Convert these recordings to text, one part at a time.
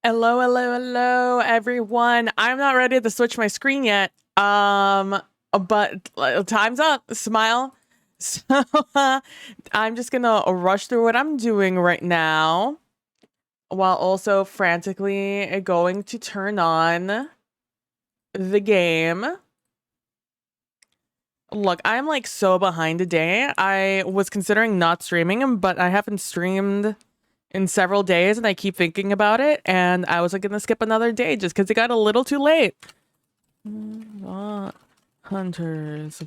Hello, hello, hello, everyone. I'm not ready to switch my screen yet. But time's up. Smile. So I'm just gonna rush through what I'm doing right now, while also frantically going to turn on the game. Look, I'm like so behind today. I was considering not streaming, but I haven't streamed in several days and I keep thinking about it, and I was like gonna skip another day just because it got a little too late. Hunters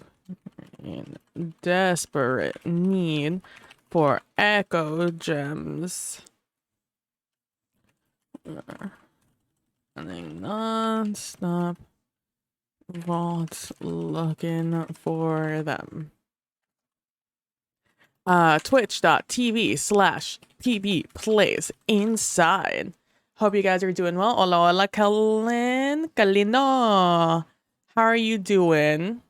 in desperate need for echo gems. Running non-stop vaults looking for them. Twitch.tv/PB Plays Inside. Hope you guys are doing well. Hola, hola, Kalino. How are you doing?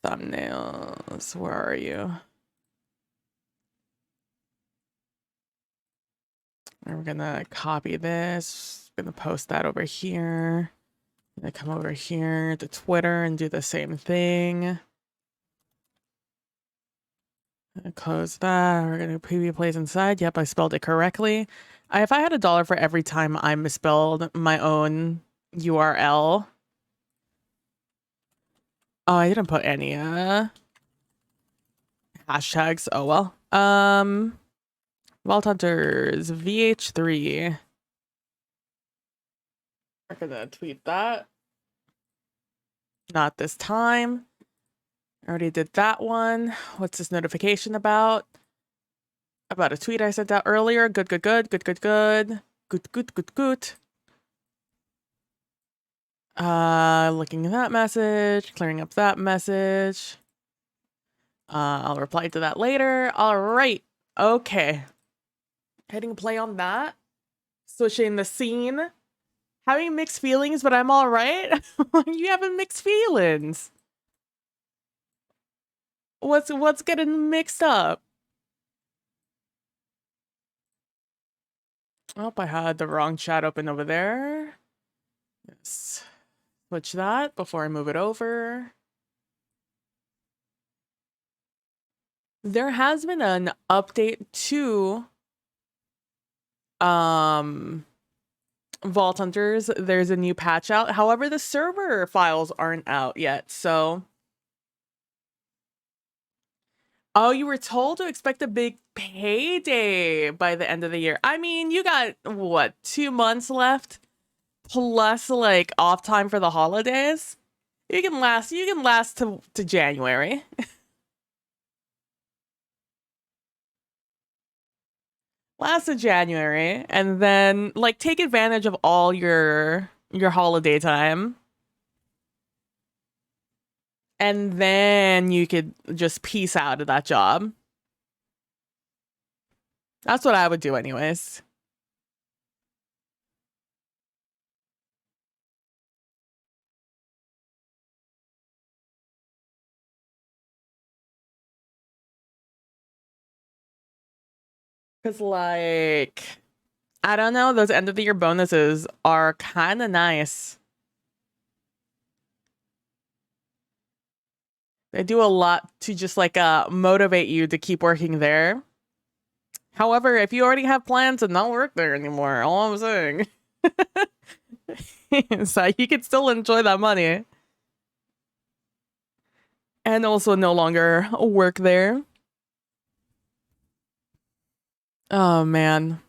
Thumbnails, where are you? We're gonna copy this. Gonna post that over here. Gonna come over here to Twitter and do the same thing. Gonna close that. We're gonna preview plays inside. Yep, I spelled it correctly. If I had $1 for every time I misspelled my own URL. Oh, I didn't put any hashtags. Oh well. Vault Hunters VH3. We're gonna tweet that. Not this time. I already did that one. What's this notification about? About a tweet I sent out earlier. Good. Looking at that message, clearing up that message. I'll reply to that later. All right. Okay. Hitting play on that. Switching the scene. Having mixed feelings, but I'm all right. You having mixed feelings? What's getting mixed up? Oh, I had the wrong chat open over there. Yes. Switch that before I move it over. There has been an update to Vault Hunters. There's a new patch out. However, the server files aren't out yet, so... Oh, you were told to expect a big payday by the end of the year. I mean, you got, what, 2 months left? Plus, like, off time for the holidays? You can last to January. Last of January, and then, like, take advantage of all your holiday time. And then you could just peace out of that job. That's what I would do anyways. Because, like, I don't know, those end of the year bonuses are kind of nice. They do a lot to just, like, motivate you to keep working there. However, if you already have plans to not work there anymore, all I'm saying. So you can still enjoy that money. And also no longer work there. Oh, man.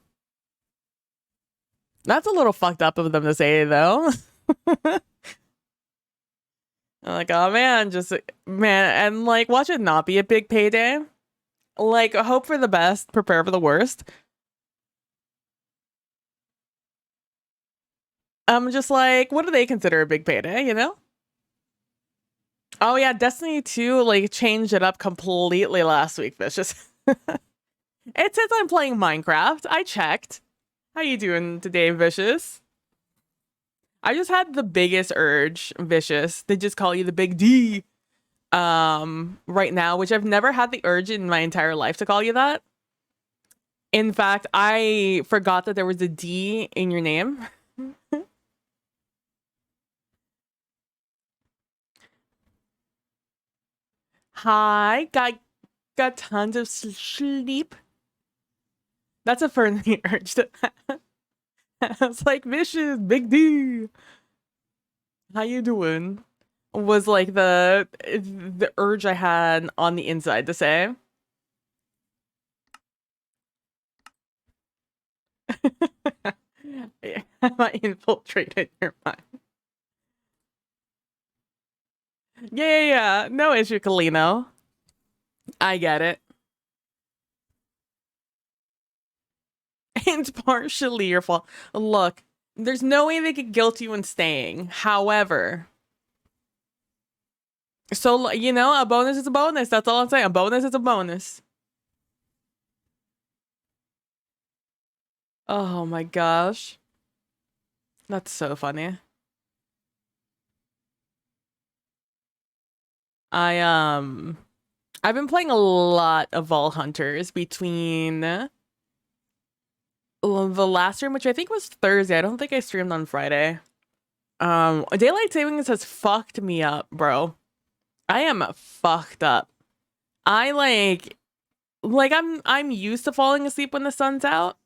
That's a little fucked up of them to say, though. Like, oh, man, and, like, watch it not be a big payday. Like, hope for the best, prepare for the worst. I'm just like, what do they consider a big payday, you know? Oh, yeah, Destiny 2, like, changed it up completely last week, Vicious. It says I'm playing Minecraft. I checked. How you doing today, Vicious? I just had the biggest urge, Vicious, to just call you the Big D right now, which I've never had the urge in my entire life to call you that. In fact, I forgot that there was a D in your name. Hi, got tons of sleep. That's a friendly urge to it's like vicious, big D. How you doing? Was like the urge I had on the inside to say. I infiltrated your mind. Yeah. No issue, Kalino. I get it. It's partially your fault. Look, there's no way they could guilt you in staying. However, so you know, a bonus is a bonus. That's all I'm saying. A bonus is a bonus. Oh my gosh. That's so funny. I I've been playing a lot of Vault Hunters between the last stream, which I think was Thursday. I don't think I streamed on Friday. Daylight savings has fucked me up, bro. I am fucked up. I like I'm used to falling asleep when the sun's out.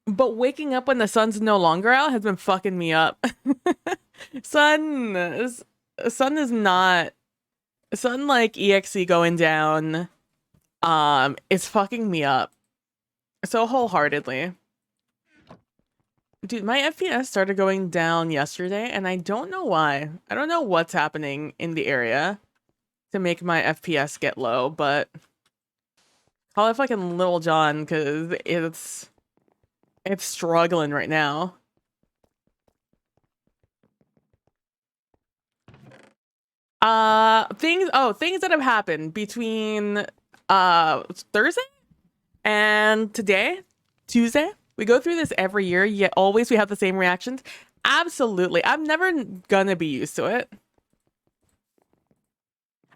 But waking up when the sun's no longer out has been fucking me up. sun is not sun like EXE going down is fucking me up so wholeheartedly. Dude, my FPS started going down yesterday and I don't know why. I don't know what's happening in the area to make my FPS get low, but call it fucking Little John because it's struggling right now. Things that have happened between Thursday and today, Tuesday. We go through this every year, yet always we have the same reactions. Absolutely. I'm never gonna be used to it.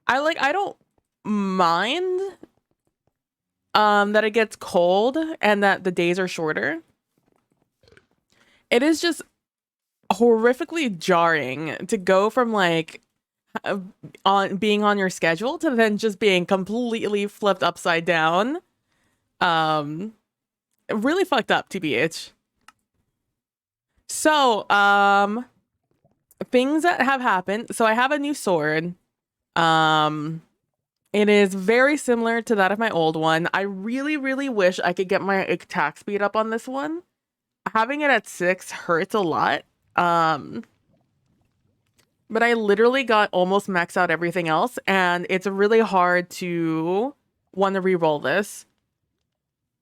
I don't mind that it gets cold and that the days are shorter. It is just horrifically jarring to go from like on being on your schedule to then just being completely flipped upside down. Really fucked up, TBH. So, things that have happened. So I have a new sword. It is very similar to that of my old one. I really, really wish I could get my attack speed up on this one. Having it at 6 hurts a lot. But I literally got almost maxed out everything else, and it's really hard to want to re-roll this.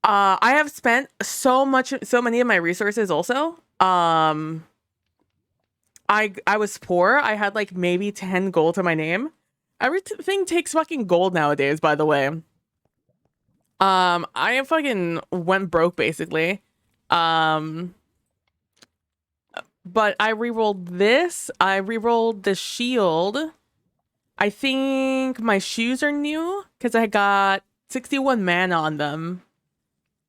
I have spent so many of my resources also. I was poor. I had like maybe 10 gold to my name. Everything takes fucking gold nowadays, by the way. I fucking went broke basically. But I rerolled this. I rerolled the shield. I think my shoes are new because I got 61 mana on them.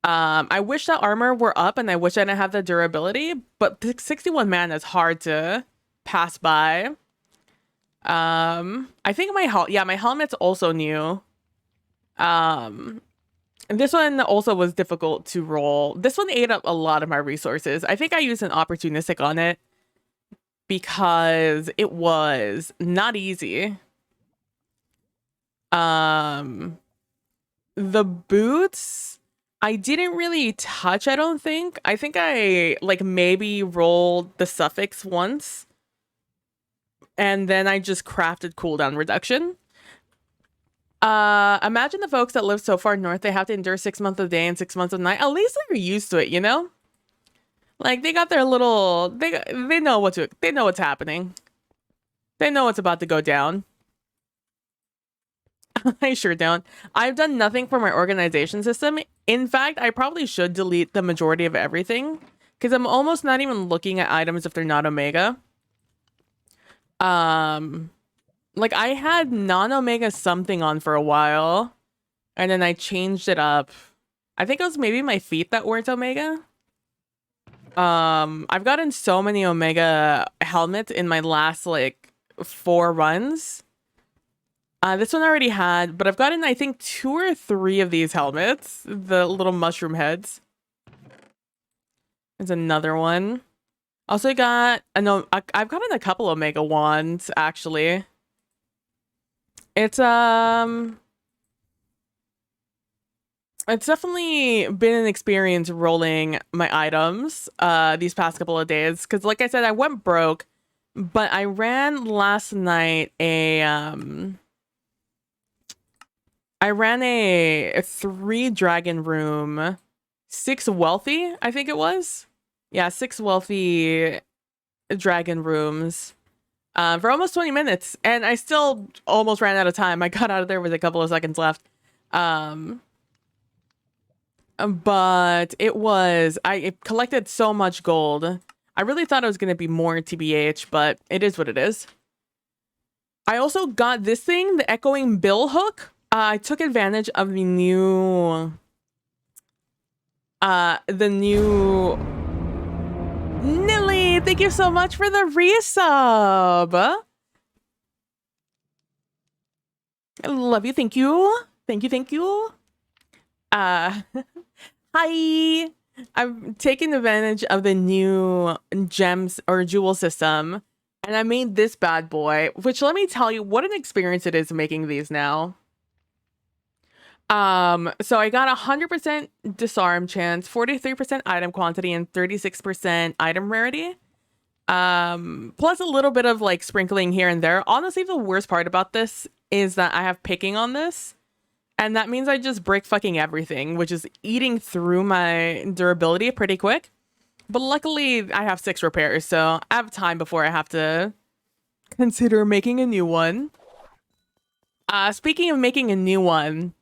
I wish that armor were up and I wish I didn't have the durability, but 61 mana is hard to pass by. I think my helmet's also new. And this one also was difficult to roll. This one ate up a lot of my resources. I think I used an opportunistic on it because it was not easy. The boots, I didn't really touch, I don't think. I think I like maybe rolled the suffix once. And then I just crafted cooldown reduction. Imagine the folks that live so far north, they have to endure 6 months of day and 6 months of night. At least they're used to it, you know? Like they got their little they know what's happening. They know what's about to go down. I sure don't. I've done nothing for my organization system. In fact, I probably should delete the majority of everything because I'm almost not even looking at items if they're not Omega. Like I had non-Omega something on for a while and then I changed it up. I think it was maybe my feet that weren't Omega. I've gotten so many Omega helmets in my last like 4 runs. This one I already had, but I've gotten I think 2 or 3 of these helmets, the little mushroom heads. There's another one. Also got I've gotten a couple Omega wands actually. It's definitely been an experience rolling my items these past couple of days because like I said I went broke, but I ran last night I ran a 3 dragon room, 6 wealthy, I think it was. Yeah, 6 wealthy dragon rooms for almost 20 minutes. And I still almost ran out of time. I got out of there with a couple of seconds left. But it collected so much gold. I really thought it was going to be more TBH, but it is what it is. I also got this thing, the Echoing Bill Hook. I took advantage of the new Nilly, thank you so much for the resub. I love you. Thank you. Thank you. Hi. I've taken advantage of the new gems or jewel system, and I made this bad boy, which let me tell you what an experience it is making these now. So I got 100% disarm chance, 43% item quantity, and 36% item rarity. Plus a little bit of like sprinkling here and there. Honestly, the worst part about this is that I have picking on this, and that means I just break fucking everything, which is eating through my durability pretty quick. But luckily, I have 6 repairs, so I have time before I have to consider making a new one. Speaking of making a new one,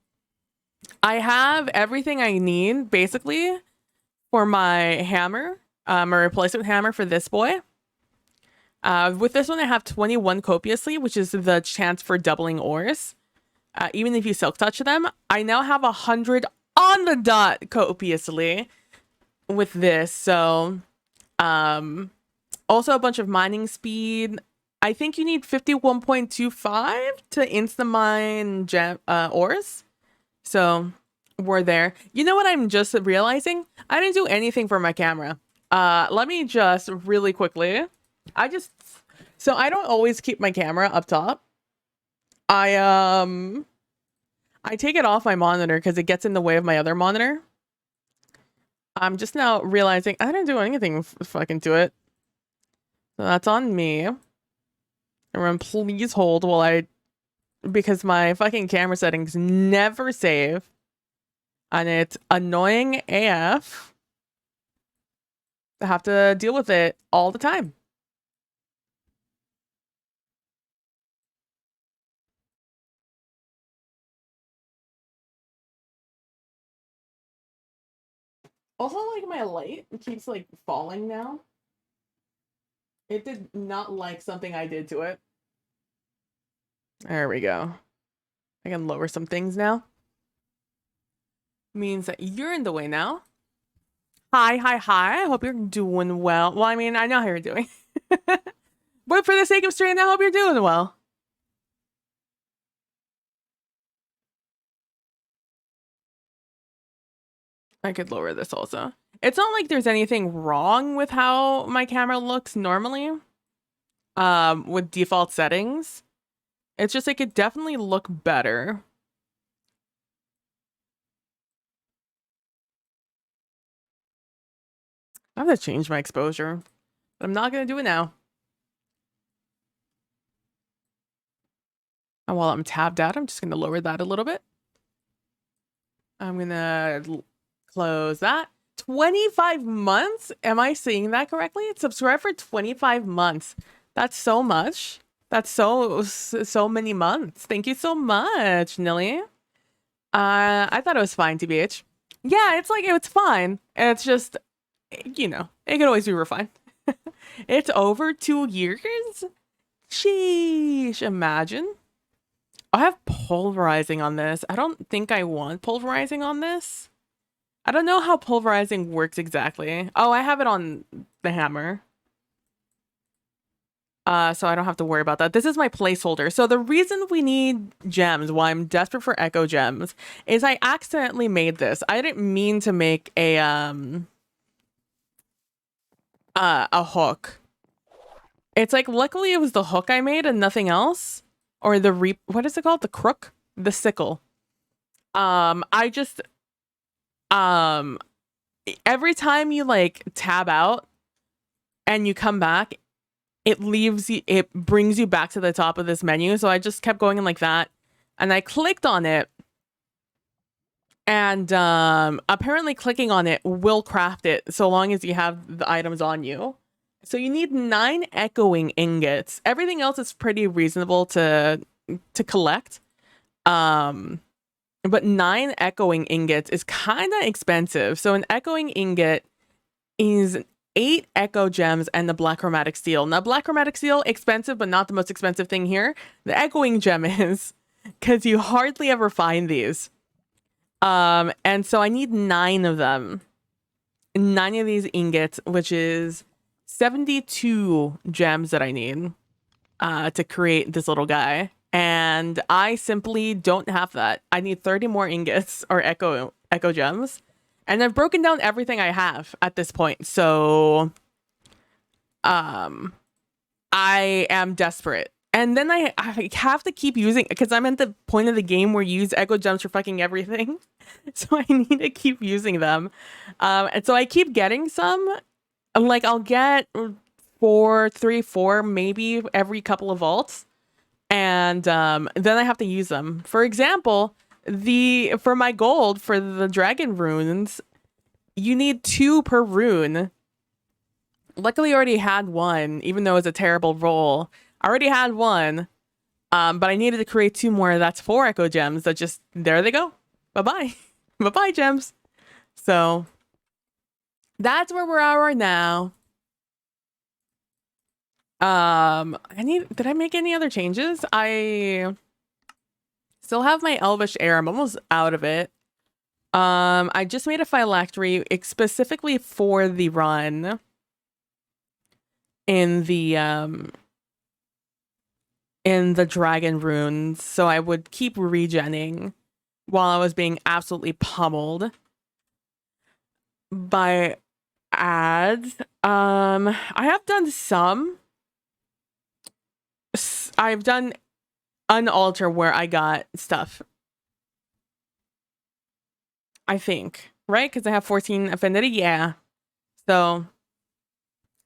I have everything I need, basically, for my hammer, a replacement hammer for this boy. With this one, I have 21 copiously, which is the chance for doubling ores. Even if you silk touch them, I now have 100 on the dot copiously with this. So, also a bunch of mining speed. I think you need 51.25 to insta mine ores. So we're there. You know what I'm just realizing? I didn't do anything for my camera. Let me just really quickly. So I don't always keep my camera up top. I take it off my monitor because it gets in the way of my other monitor. I'm just now realizing I didn't do anything fucking to it. So that's on me. Everyone, please hold while because my fucking camera settings never save. And it's annoying AF to have to deal with it all the time. Also, like, my light keeps, like, falling now. It did not like something I did to it. There we go. I can lower some things now. Means that you're in the way now. Hi. I hope you're doing well. Well, I mean, I know how you're doing. But for the sake of stream, I hope you're doing well. I could lower this also. It's not like there's anything wrong with how my camera looks normally. With default settings. It's just it could definitely look better. I have to change my exposure, but I'm not going to do it now. And while I'm tabbed out, I'm just going to lower that a little bit. I'm going to close that. 25 months? Am I seeing that correctly? Subscribe for 25 months. That's so much. That's so many months. Thank you so much, Nilly. I thought it was fine, TBH. Yeah, it's like, it's fine. It's just, you know, it could always be refined. It's over 2 years? Sheesh, imagine. I have pulverizing on this. I don't think I want pulverizing on this. I don't know how pulverizing works exactly. Oh, I have it on the hammer. So I don't have to worry about that. This is my placeholder. So the reason we need gems, why I'm desperate for echo gems, is I accidentally made this. I didn't mean to make a hook. It's like, luckily it was the hook I made and nothing else. Or the what is it called? The crook? The sickle. I just every time you like tab out and you come back, it brings you back to the top of this menu. So I just kept going in like that, and I clicked on it, and apparently clicking on it will craft it so long as you have the items on you. So you need 9 echoing ingots. Everything else is pretty reasonable to collect. But 9 echoing ingots is kind of expensive. So an echoing ingot is 8 echo gems and the black chromatic steel. Now, black chromatic steel, expensive, but not the most expensive thing here. The echoing gem is, because you hardly ever find these. And so I need 9 of them. 9 of these ingots, which is 72 gems that I need to create this little guy. And I simply don't have that. I need 30 more ingots or echo gems. And I've broken down everything I have at this point. So I am desperate. And then I have to keep using, because I'm at the point of the game where you use echo gems for fucking everything. So I need to keep using them. And so I keep getting some. Like, I'll get 4 maybe every couple of vaults. And then I have to use them. For example, for my gold for the dragon runes, you need 2 per rune. Luckily, I already had 1, even though it's a terrible roll. I already had 1, but I needed to create 2 more. That's 4 echo gems. That just, there they go. Bye-bye. Bye-bye, gems. So that's where we're at right now. Did I make any other changes? I still have my Elvish Air. I'm almost out of it. I just made a phylactery specifically for the run in the dragon runes, so I would keep regenning while I was being absolutely pummeled by ads. I have done some. I've done an altar where I got stuff, I think, right? Because I have 14 affinity. Yeah. So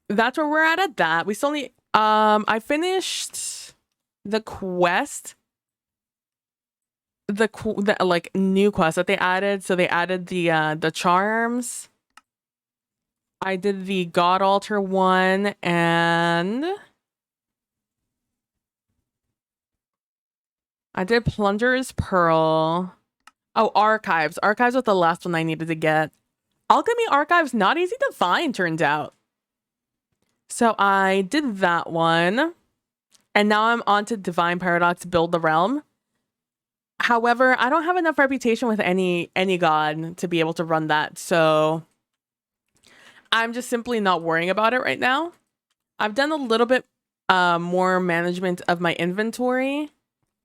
that's where we're at that. We still need, I finished the quest, the like new quest that they added. So they added the charms. I did the god altar one, and I did Plunderer's Pearl. Oh, Archives. Archives was the last one I needed to get. Alchemy Archives, not easy to find, turns out. So I did that one. And now I'm on to Divine Paradox, Build the Realm. However, I don't have enough reputation with any god to be able to run that. So I'm just simply not worrying about it right now. I've done a little bit more management of my inventory.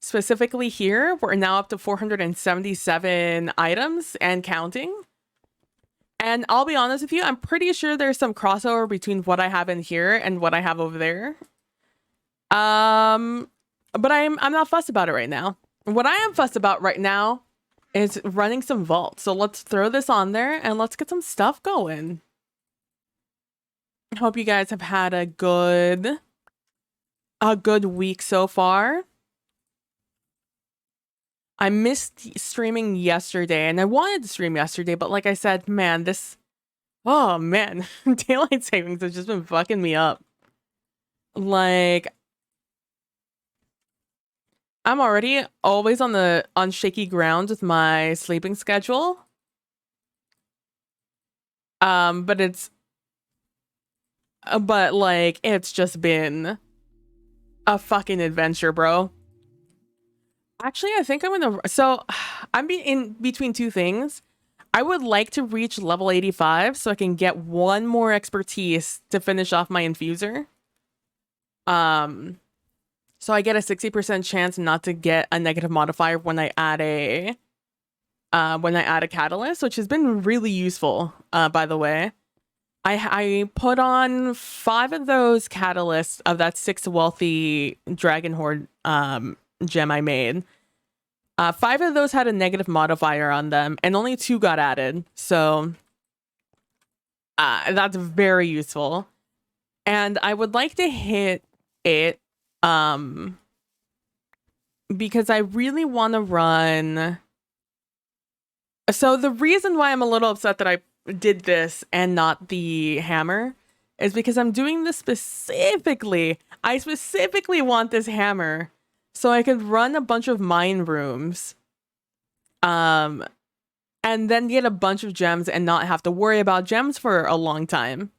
Specifically here, we're now up to 477 items and counting. And I'll be honest with you, I'm pretty sure there's some crossover between what I have in here and what I have over there. But I'm not fussed about it right now. What I am fussed about right now is running some vaults. So let's throw this on there and let's get some stuff going. Hope you guys have had a good week so far. I missed streaming yesterday, and I wanted to stream yesterday, but like I said, man, oh man, daylight savings has just been fucking me up. Like, I'm already always on shaky ground with my sleeping schedule. But like, it's just been a fucking adventure, bro. Actually, I think I'm so I'm in between 2 things. I would like to reach level 85 so I can get one more expertise to finish off my infuser. So I get a 60% chance not to get a negative modifier when I add a catalyst, which has been really useful, by the way. I put on 5 of those catalysts of that 6 wealthy dragon horde gem I made. 5 of those had a negative modifier on them, and only 2 got added. So that's very useful. And I would like to hit it because I really want to run. So the reason why I'm a little upset that I did this and not the hammer is because I'm doing this specifically. I specifically want this hammer so I could run a bunch of mine rooms, and then get a bunch of gems and not have to worry about gems for a long time.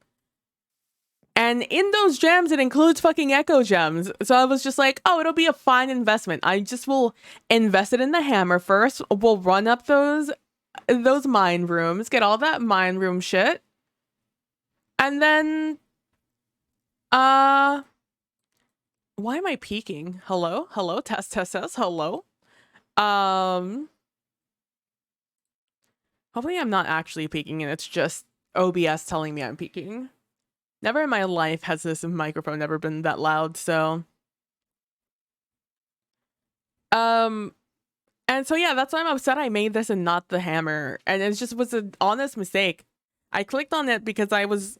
And in those gems, it includes fucking echo gems. So I was just like, oh, it'll be a fine investment. I just will invest it in the hammer first. We'll run up those mine rooms, get all that mine room shit. And then, why am I peeking? Hello? Hello? Test, hello? Hopefully I'm not actually peeking and it's just OBS telling me I'm peeking. Never in my life has this microphone ever been that loud, so. And so yeah, that's why I'm upset I made this and not the hammer. And it just was an honest mistake. I clicked on it because I was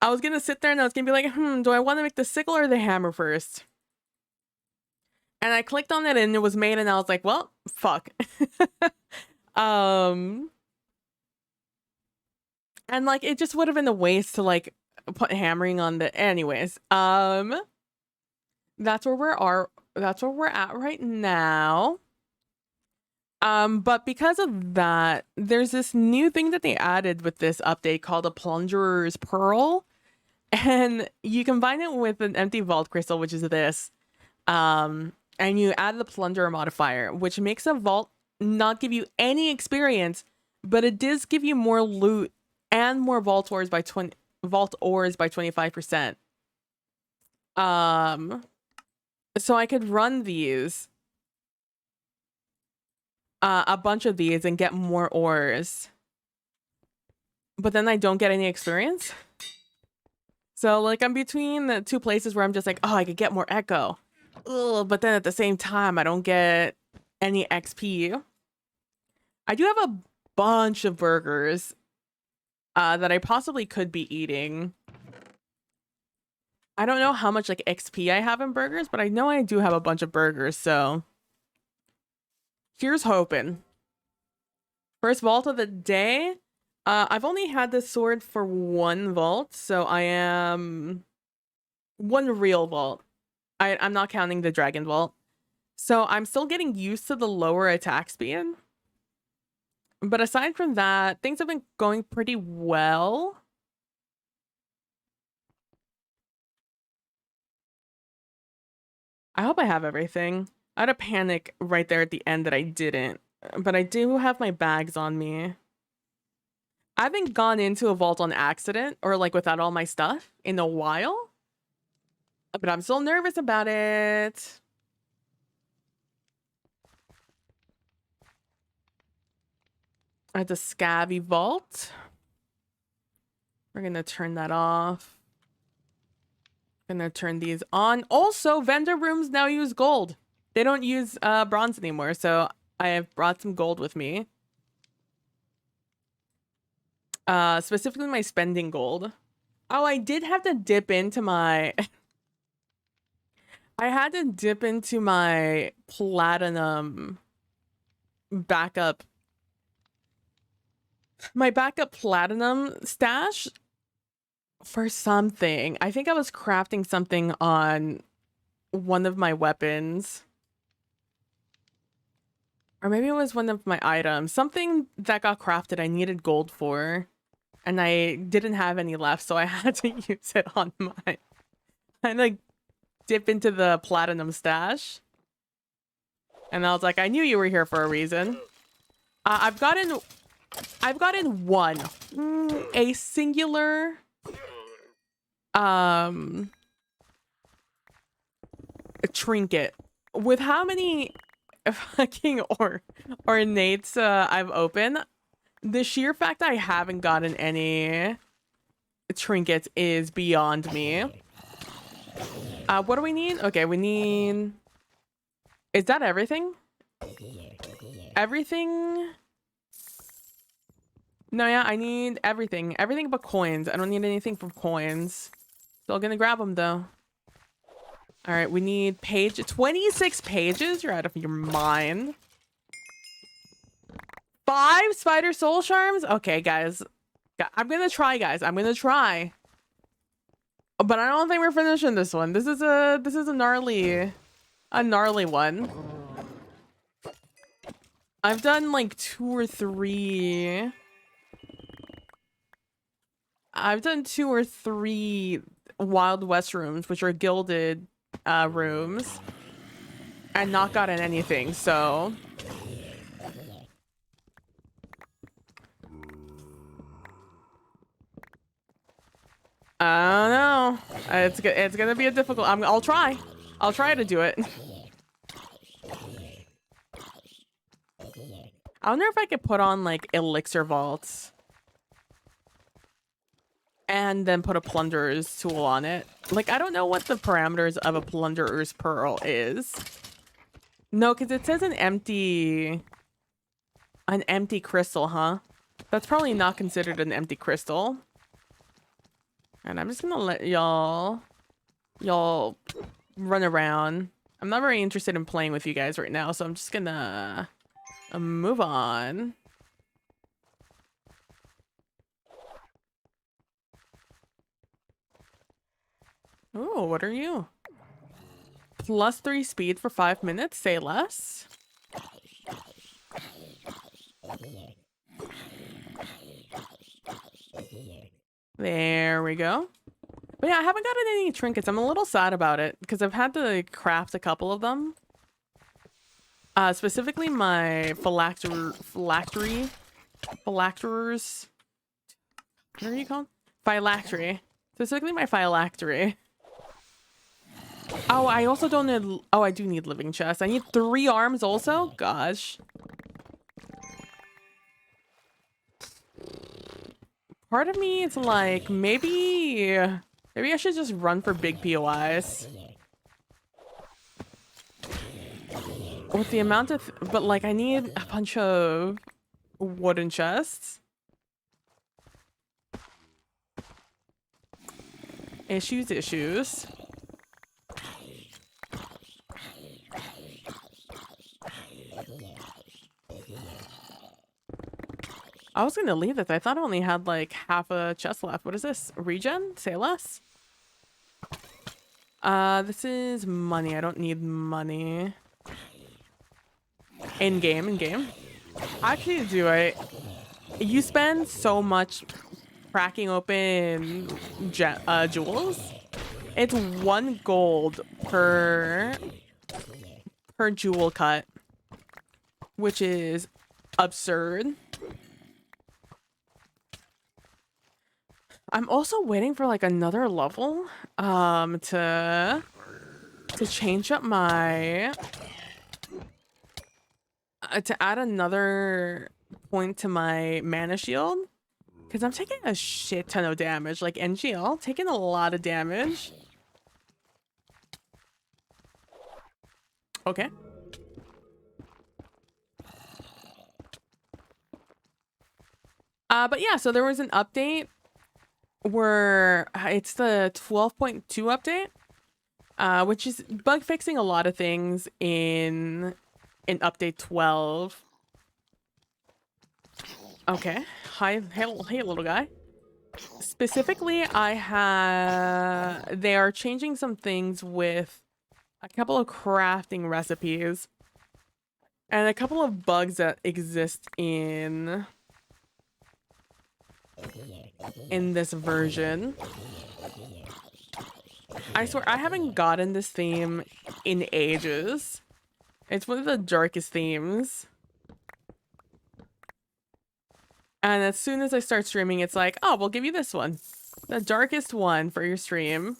gonna sit there and I was gonna be like, do I want to make the sickle or the hammer first? And I clicked on it and it was made and I was like, well, fuck. And like it just would have been a waste to like put hammering on the anyways. That's where we're at right now. But because of that, there's this new thing that they added with this update called a Plunderer's Pearl. And you combine it with an empty vault crystal, which is this. And you add the Plunderer modifier, which makes a vault not give you any experience, but it does give you more loot and more vault ores by 25%. So I could run these. A bunch of these and get more ores. But then I don't get any experience. So like I'm between the 2 places where I'm just like, oh, I could get more echo. Ugh, but then at the same time, I don't get any XP. I do have a bunch of burgers that I possibly could be eating. I don't know how much like XP I have in burgers, but I know I do have a bunch of burgers, so here's hoping. First vault of the day. I've only had this sword for 1 vault, so I am 1 real vault. I'm not counting the dragon vault. So I'm still getting used to the lower attack speed. But aside from that, things have been going pretty well. I hope I have everything. I had a panic right there at the end that I didn't. But I do have my bags on me. I haven't gone into a vault on accident or like without all my stuff in a while. But I'm still nervous about it. At the Scabby Vault. We're going to turn that off. Gonna turn these on. Also, vendor rooms now use gold. They don't use bronze anymore, so I have brought some gold with me. Specifically my spending gold. Oh, I did have to dip into my... I had to dip into my platinum backup. My backup platinum stash for something. I think I was crafting something on one of my weapons. Or maybe it was one of my items. Something that got crafted I needed gold for. And I didn't have any left, so I had to use it on mine. And like dip into the platinum stash. And I was like, I knew you were here for a reason. I've gotten I've gotten one, a singular, a trinket. With how many fucking ornates I've opened, the sheer fact I haven't gotten any trinkets is beyond me. What do we need? Okay, we need... Is that everything? Everything? No, yeah, I need everything. Everything but coins. I don't need anything from coins. Still gonna grab them, though. All right, we need 26 pages? You're out of your mind. 5 spider soul charms? Okay, guys. I'm gonna try, guys. I'm gonna try. But I don't think we're finishing this one. This is a gnarly one. I've done like 2 or 3. I've done 2 or 3 Wild West rooms, which are gilded rooms, and not gotten anything, so... I don't know. It's gonna be a difficult... I'll try. I'll try to do it. I wonder if I could put on like elixir vaults and then put a plunderer's tool on it. Like, I don't know what the parameters of a plunderer's pearl is. No, because it says an empty crystal, huh? That's probably not considered an empty crystal. And I'm just gonna let y'all run around. I'm not very interested in playing with you guys right now, so I'm just gonna move on. Oh, what are you? +3 speed for 5 minutes, say less. There we go. But yeah, I haven't gotten any trinkets. I'm a little sad about it because I've had to craft a couple of them. Specifically my phylacteries. What are you called? Phylactery. Specifically my phylactery. Oh, I also don't need... Oh, I do need living chest. I need 3 arms also? Gosh. Part of me is like, maybe I should just run for big POIs. With the amount of... But like, I need a bunch of wooden chests. Issues. I was gonna leave this. I thought I only had like half a chest left. What is this? Regen? Say less? This is money. I don't need money. In-game. Actually, do I? You spend so much cracking open jewels. It's 1 gold per jewel cut, which is absurd. I'm also waiting for like another level to change up my to add another point to my mana shield, because I'm taking a shit ton of damage. Like NGL taking a lot of damage. Okay. But yeah, so there was an update where it's the 12.2 update, which is bug fixing a lot of things in update 12. Okay. Hey, little guy. Specifically, they are changing some things with a couple of crafting recipes and a couple of bugs that exist in this version. I swear I haven't gotten this theme in ages. It's one of the darkest themes. And as soon as I start streaming, it's like, oh, we'll give you this one. The darkest one for your stream.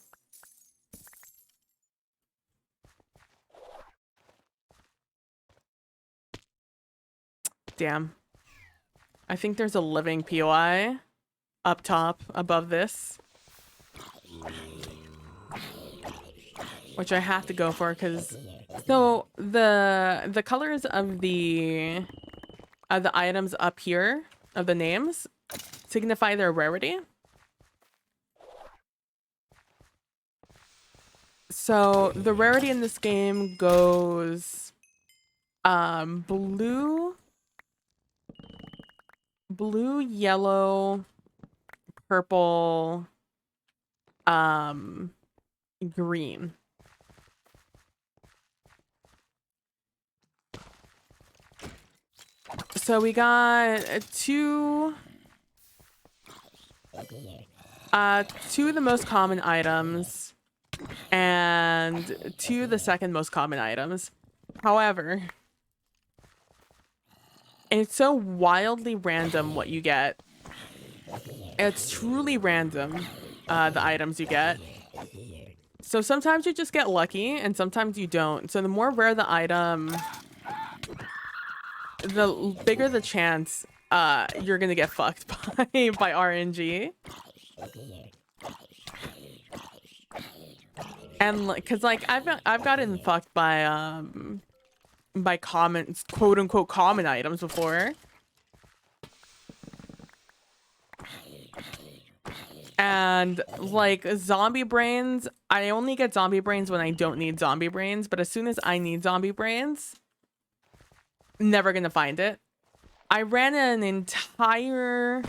Damn. I think there's a living POI up top above this, which I have to go for because so the colors of the items up here of the names signify their rarity. So the rarity in this game goes blue, yellow, purple, green. So we got two of the most common items and two of the second most common items. However, it's so wildly random what you get. It's truly random, the items you get. So sometimes you just get lucky and sometimes you don't. So the more rare the item, the bigger the chance you're gonna get fucked by RNG. And because like I've gotten fucked by common, quote unquote, common items before. And like zombie brains, I only get zombie brains when I don't need zombie brains, but as soon as I need zombie brains, never gonna find it. I ran an entire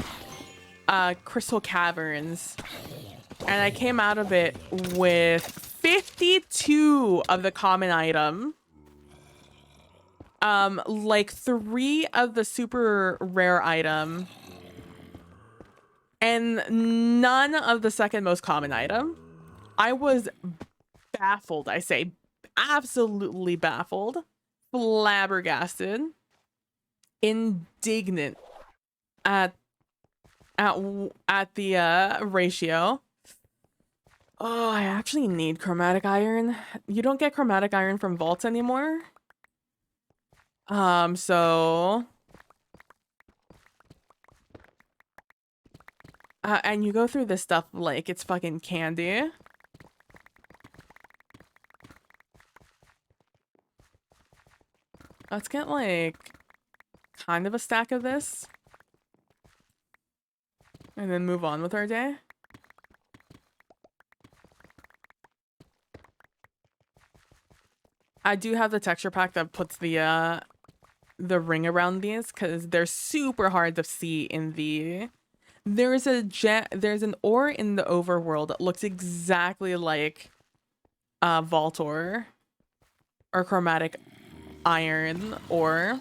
Crystal Caverns and I came out of it with 52 of the common item, like 3 of the super rare item, and none of the second most common item. I was baffled, I say, absolutely baffled, flabbergasted, indignant at the ratio. Oh, I actually need chromatic iron. You don't get chromatic iron from vaults anymore. So and you go through this stuff like it's fucking candy. Let's get like kind of a stack of this and then move on with our day. I do have the texture pack that puts the ring around these because they're super hard to see in the. There's an ore in the overworld that looks exactly like vault ore or chromatic iron ore,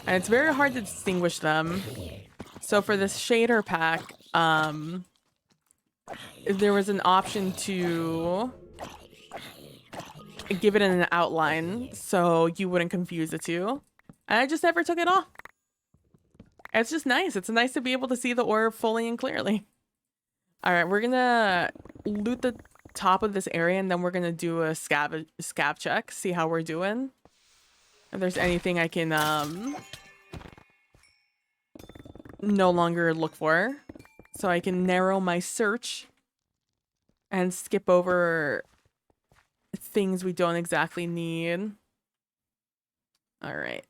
and it's very hard to distinguish them. So for this shader pack, there was an option to give it an outline so you wouldn't confuse the two, and I just never took it off. It's just nice. It's nice to be able to see the ore fully and clearly. All right, we're gonna loot the top of this area and then we're gonna do a scav check, see how we're doing. If there's anything I can no longer look for, so I can narrow my search and skip over things we don't exactly need. All right.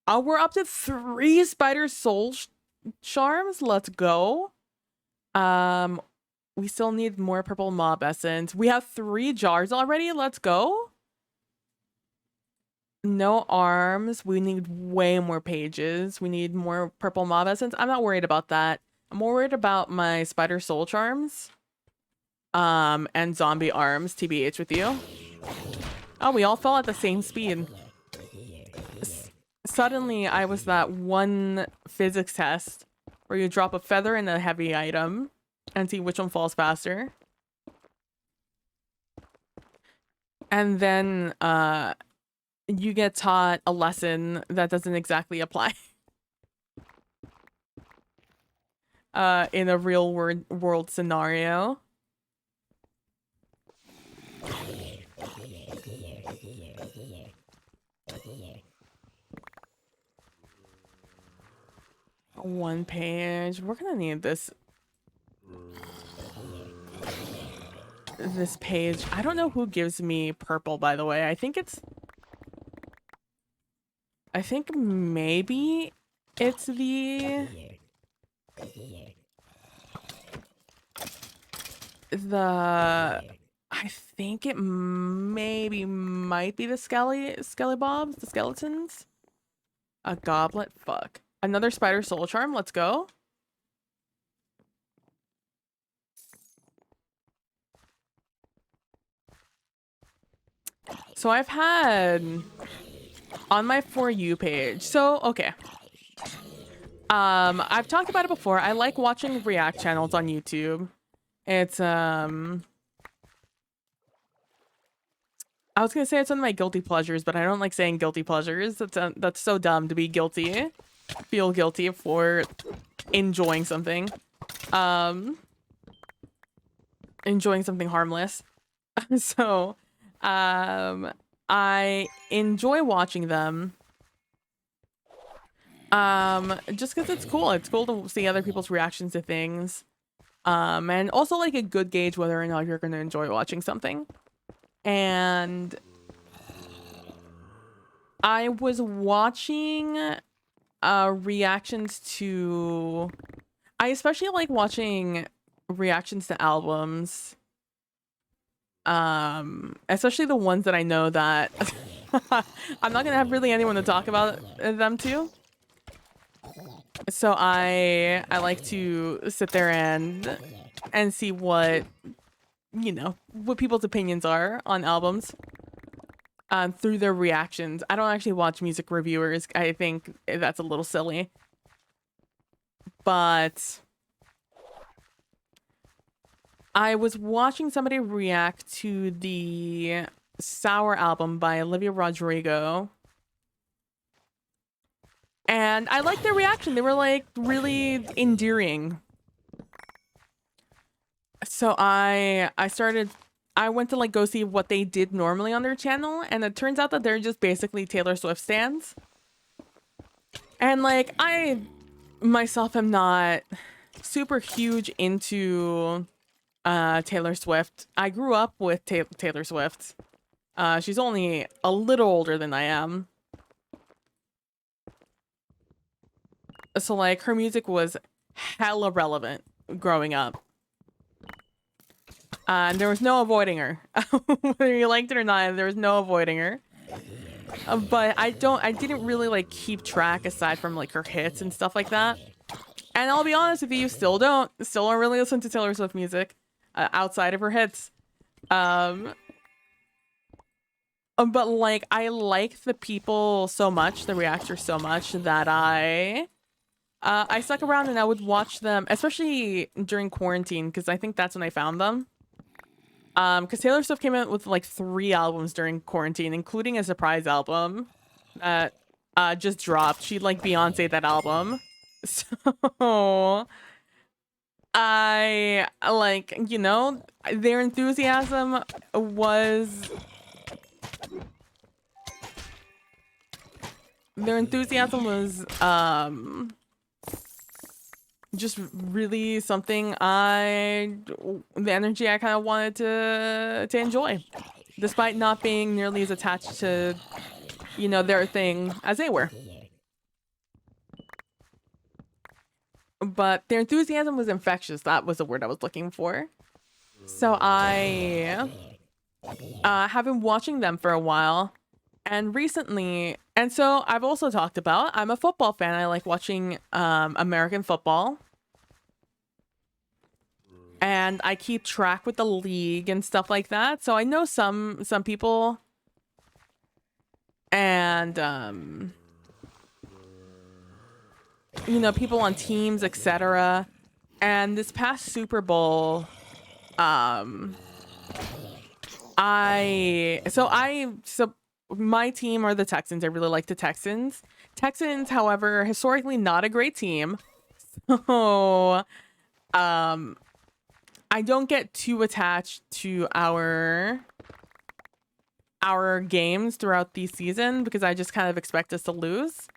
We're up to 3 spider soul charms. Let's go. We still need more purple mob essence. We have 3 jars already. Let's go. No arms. We need way more pages. We need more purple mob essence. I'm not worried about that. I'm more worried about my spider soul charms. And zombie arms, TBH with you. Oh, we all fell at the same speed. Suddenly, I was that one physics test where you drop a feather in a heavy item and see which one falls faster. And then you get taught a lesson that doesn't exactly apply. in a real world scenario. One page. We're gonna need this page. I don't know who gives me purple, by the way. I think maybe it's I think it might be the Skellybobs, the skeletons. A goblet, fuck. Another spider soul charm, let's go. So I've had on my For You page. So, okay. I've talked about it before. I like watching react channels on YouTube. It's I was gonna say it's one of my guilty pleasures, but I don't like saying guilty pleasures. That's so dumb to be guilty. Feel guilty for enjoying something. Enjoying something harmless. So, I enjoy watching them. Just because it's cool. It's cool to see other people's reactions to things. And also like a good gauge whether or not you're gonna enjoy watching something. And I was watching reactions to... I especially like watching reactions to albums. Especially the ones that I know that I'm not gonna have really anyone to talk about them to. So I like to sit there and see what, you know, what people's opinions are on albums through their reactions. I don't actually watch music reviewers. I think that's a little silly. But I was watching somebody react to the Sour album by Olivia Rodrigo. And I liked their reaction. They were like really endearing. So I went to like go see what they did normally on their channel, and it turns out that they're just basically Taylor Swift stans. And like I myself am not super huge into Taylor Swift. I grew up with Taylor Swift. She's only a little older than I am. So like her music was hella relevant growing up. And there was no avoiding her. Whether you liked it or not, there was no avoiding her. But I didn't really like keep track aside from like her hits and stuff like that. And I'll be honest with you, still don't really listen to Taylor Swift music outside of her hits. But like I like the people so much, the reactors so much that I stuck around and I would watch them, especially during quarantine, because I think that's when I found them. Because Taylor Swift came out with like 3 albums during quarantine, including a surprise album that just dropped. She like Beyonce that album. So I like, you know, their enthusiasm was just really something the energy I kind of wanted to enjoy, despite not being nearly as attached to, you know, their thing as they were. But their enthusiasm was infectious. That was the word I was looking for. So I have been watching them for a while, and recently, and so I've also talked about, I'm a football fan. I like watching American football. And I keep track with the league and stuff like that. So I know some people. And you know, people on teams, etc. And this past Super Bowl, so my team are the Texans. I really like the Texans. Texans, however, historically not a great team. So I don't get too attached to our games throughout the season because I just kind of expect us to lose.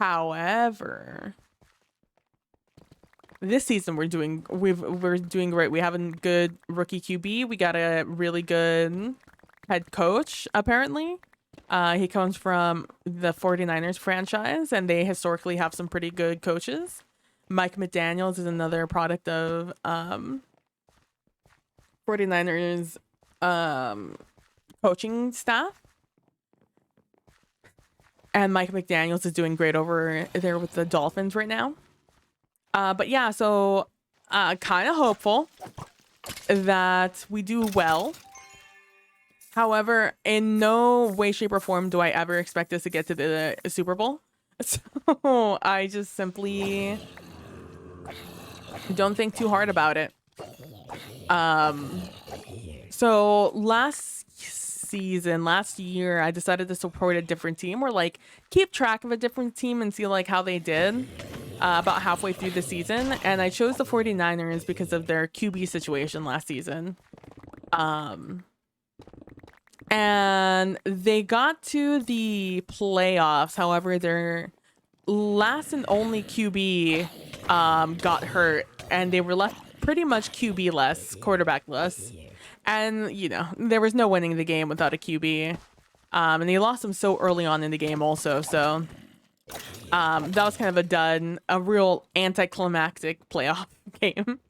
However, this season we're doing great. We have a good rookie QB. We got a really good head coach, apparently. He comes from the 49ers franchise, and they historically have some pretty good coaches. Mike McDaniels is another product of 49ers coaching staff. And Mike McDaniels is doing great over there with the Dolphins right now. But yeah, so kind of hopeful that we do well. However, in no way, shape, or form do I ever expect us to get to the Super Bowl. So I just simply don't think too hard about it. So last year, I decided to support a different team or like keep track of a different team and see like how they did about halfway through the season. And I chose the 49ers because of their QB situation last season. And they got to the playoffs. However, their last and only QB got hurt, and they were left pretty much QB-less, quarterback-less. And, you know, there was no winning the game without a QB. And they lost him so early on in the game also. So that was kind of a dud, a real anticlimactic playoff game.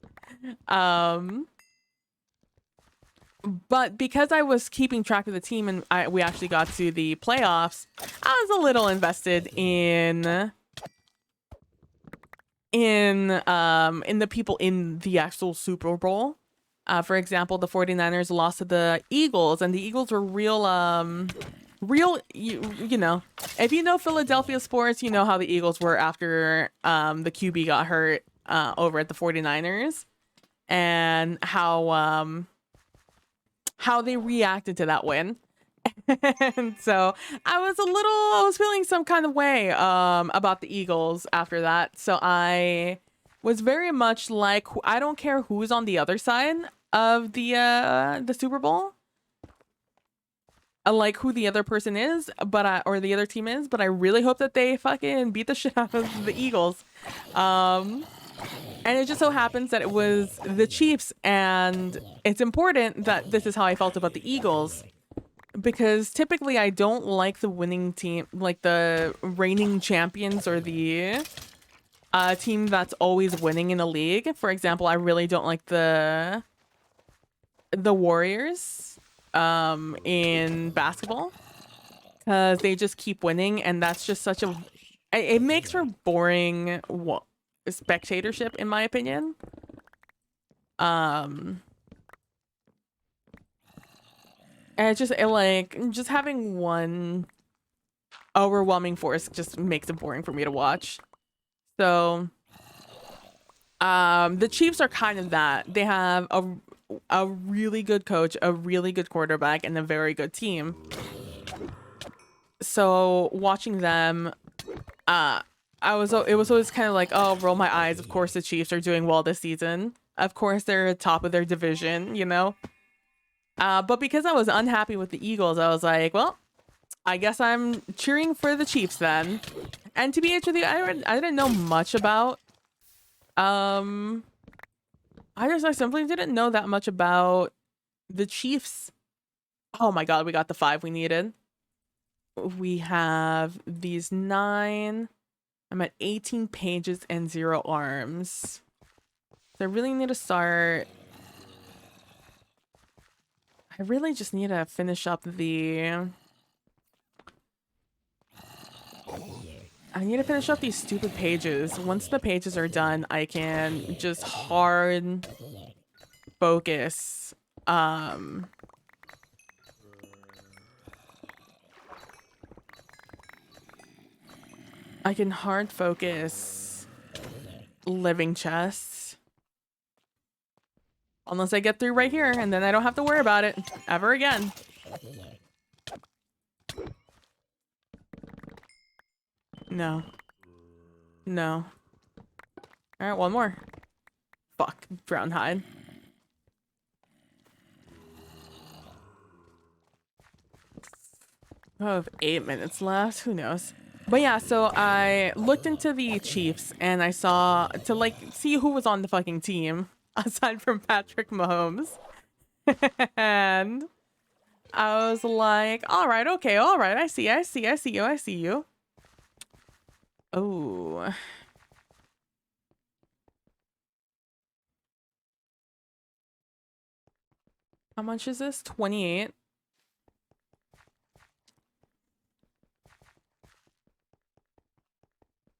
But because I was keeping track of the team and we actually got to the playoffs, I was a little invested in the people in the actual Super Bowl. For example, the 49ers lost to the Eagles, and the Eagles were real, you know, if you know Philadelphia sports, you know how the Eagles were after the QB got hurt over at the 49ers, and how they reacted to that win. And so I was feeling some kind of way about the Eagles after that. So I was very much like, I don't care who's on the other side of the Super Bowl. I like who the other person is, or the other team is, but I really hope that they fucking beat the shit out of the Eagles. And it just so happens that it was the Chiefs, and it's important that this is how I felt about the Eagles, because typically I don't like the winning team, like the reigning champions or the team that's always winning in a league. For example, I really don't like the Warriors in basketball, because they just keep winning, and that's just it makes for boring spectatorship, in my opinion. And just having one overwhelming force just makes it boring for me to watch. So the Chiefs are kind of that. They have a really good coach, a really good quarterback, and a very good team. So watching them, it was always kind of like, oh, roll my eyes. Of course, the Chiefs are doing well this season. Of course, they're top of their division, you know? But because I was unhappy with the Eagles, I was like, well, I guess I'm cheering for the Chiefs then. And to be honest with you, I didn't know much about... I simply didn't know that much about the Chiefs. Oh my god, we got the 5 we needed. We have these 9... I'm at 18 pages and 0 arms. So I really need to start... I really just need to finish up I need to finish up these stupid pages. Once the pages are done, I can just hard focus. I can hard focus living chests. Unless I get through right here, and then I don't have to worry about it ever again. No. No. All right, one more. Fuck, brown hide. I have 8 minutes left. Who knows? But yeah, so I looked into the Chiefs and I saw to like see who was on the fucking team aside from Patrick Mahomes. And I was like, all right, okay, all right. I see you. Oh. How much is this? 28.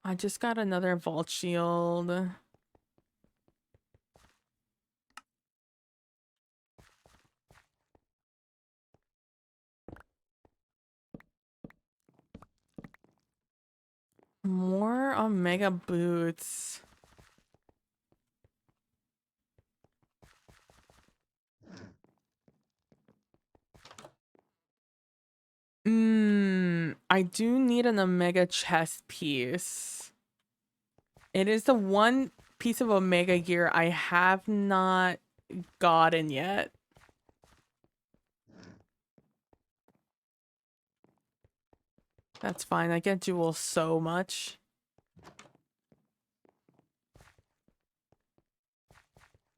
I just got another vault shield. More Omega boots. I do need an Omega chest piece. It is the one piece of Omega gear I have not gotten yet. That's fine. I get Jewel so much.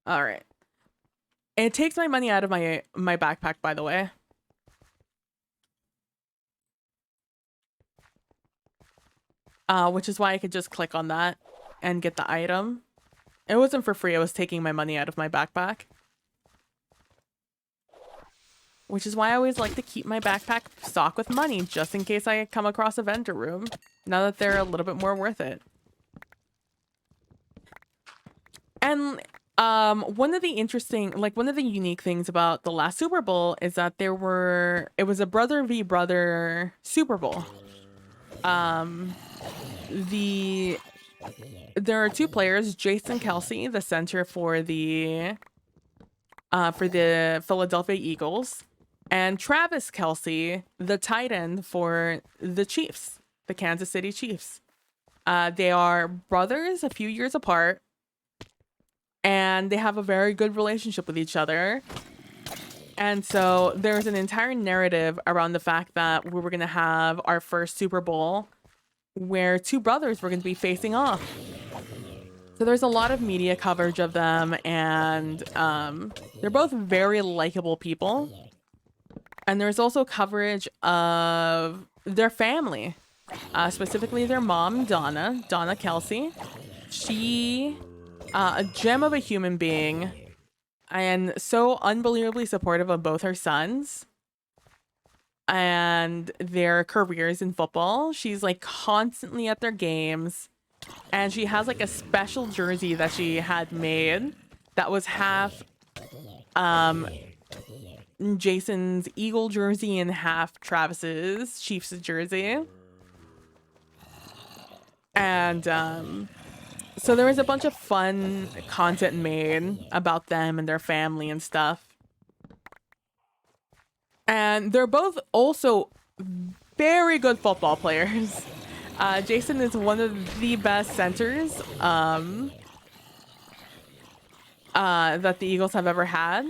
All right. It takes my money out of my backpack, by the way. Which is why I could just click on that and get the item. It wasn't for free. I was taking my money out of my backpack. Which is why I always like to keep my backpack stocked with money, just in case I come across a vendor room. Now that they're a little bit more worth it. And one of the interesting, like one of the unique things about the last Super Bowl is that it was a brother v brother Super Bowl. There are two players, Jason Kelce, the center for the Philadelphia Eagles, and Travis Kelce, the tight end for the Chiefs, the Kansas City Chiefs. They are brothers, a few years apart, and they have a very good relationship with each other. And so there's an entire narrative around the fact that we were going to have our first Super Bowl where two brothers were going to be facing off. So there's a lot of media coverage of them, and they're both very likable people. And there's also coverage of their family, specifically their mom, Donna Kelce. She, a gem of a human being, and so unbelievably supportive of both her sons and their careers in football. She's like constantly at their games, and she has like a special jersey that she had made that was half Jason's Eagle jersey and half Travis's Chiefs jersey. And so there was a bunch of fun content made about them and their family and stuff. And they're both also very good football players. Jason is one of the best centers that the Eagles have ever had.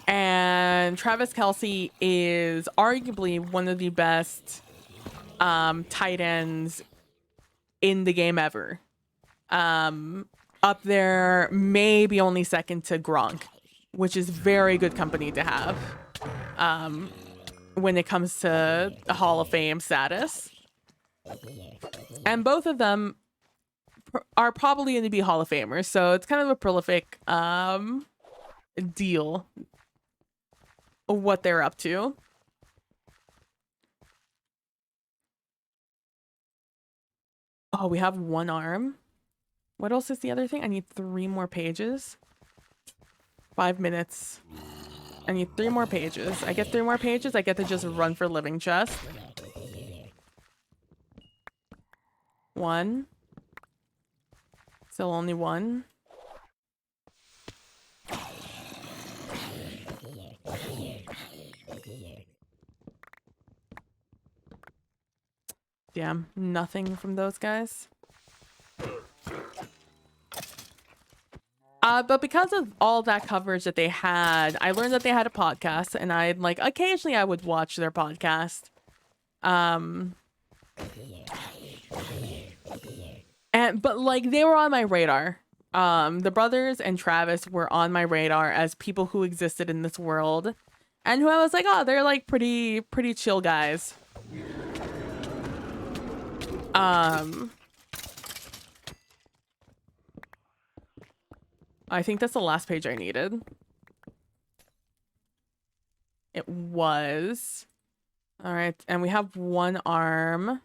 And Travis Kelce is arguably one of the best tight ends in the game ever. Up there, maybe only second to Gronk, which is very good company to have when it comes to a Hall of Fame status. And both of them are probably going to be Hall of Famers, so it's kind of a prolific deal what they're up to. Oh, we have one arm. What else is the other thing? I need 3 more pages. 5 minutes. I need 3 more pages. I get 3 more pages, I get to just run for living chest. 1. Still only 1. Damn, nothing from those guys. But because of all that coverage that they had, I learned that they had a podcast, and I'd like occasionally I would watch their podcast. But like they were on my radar. The brothers and Travis were on my radar as people who existed in this world, and who I was like, oh, they're like pretty chill guys. I think that's the last page I needed. It was. All right, and we have one arm.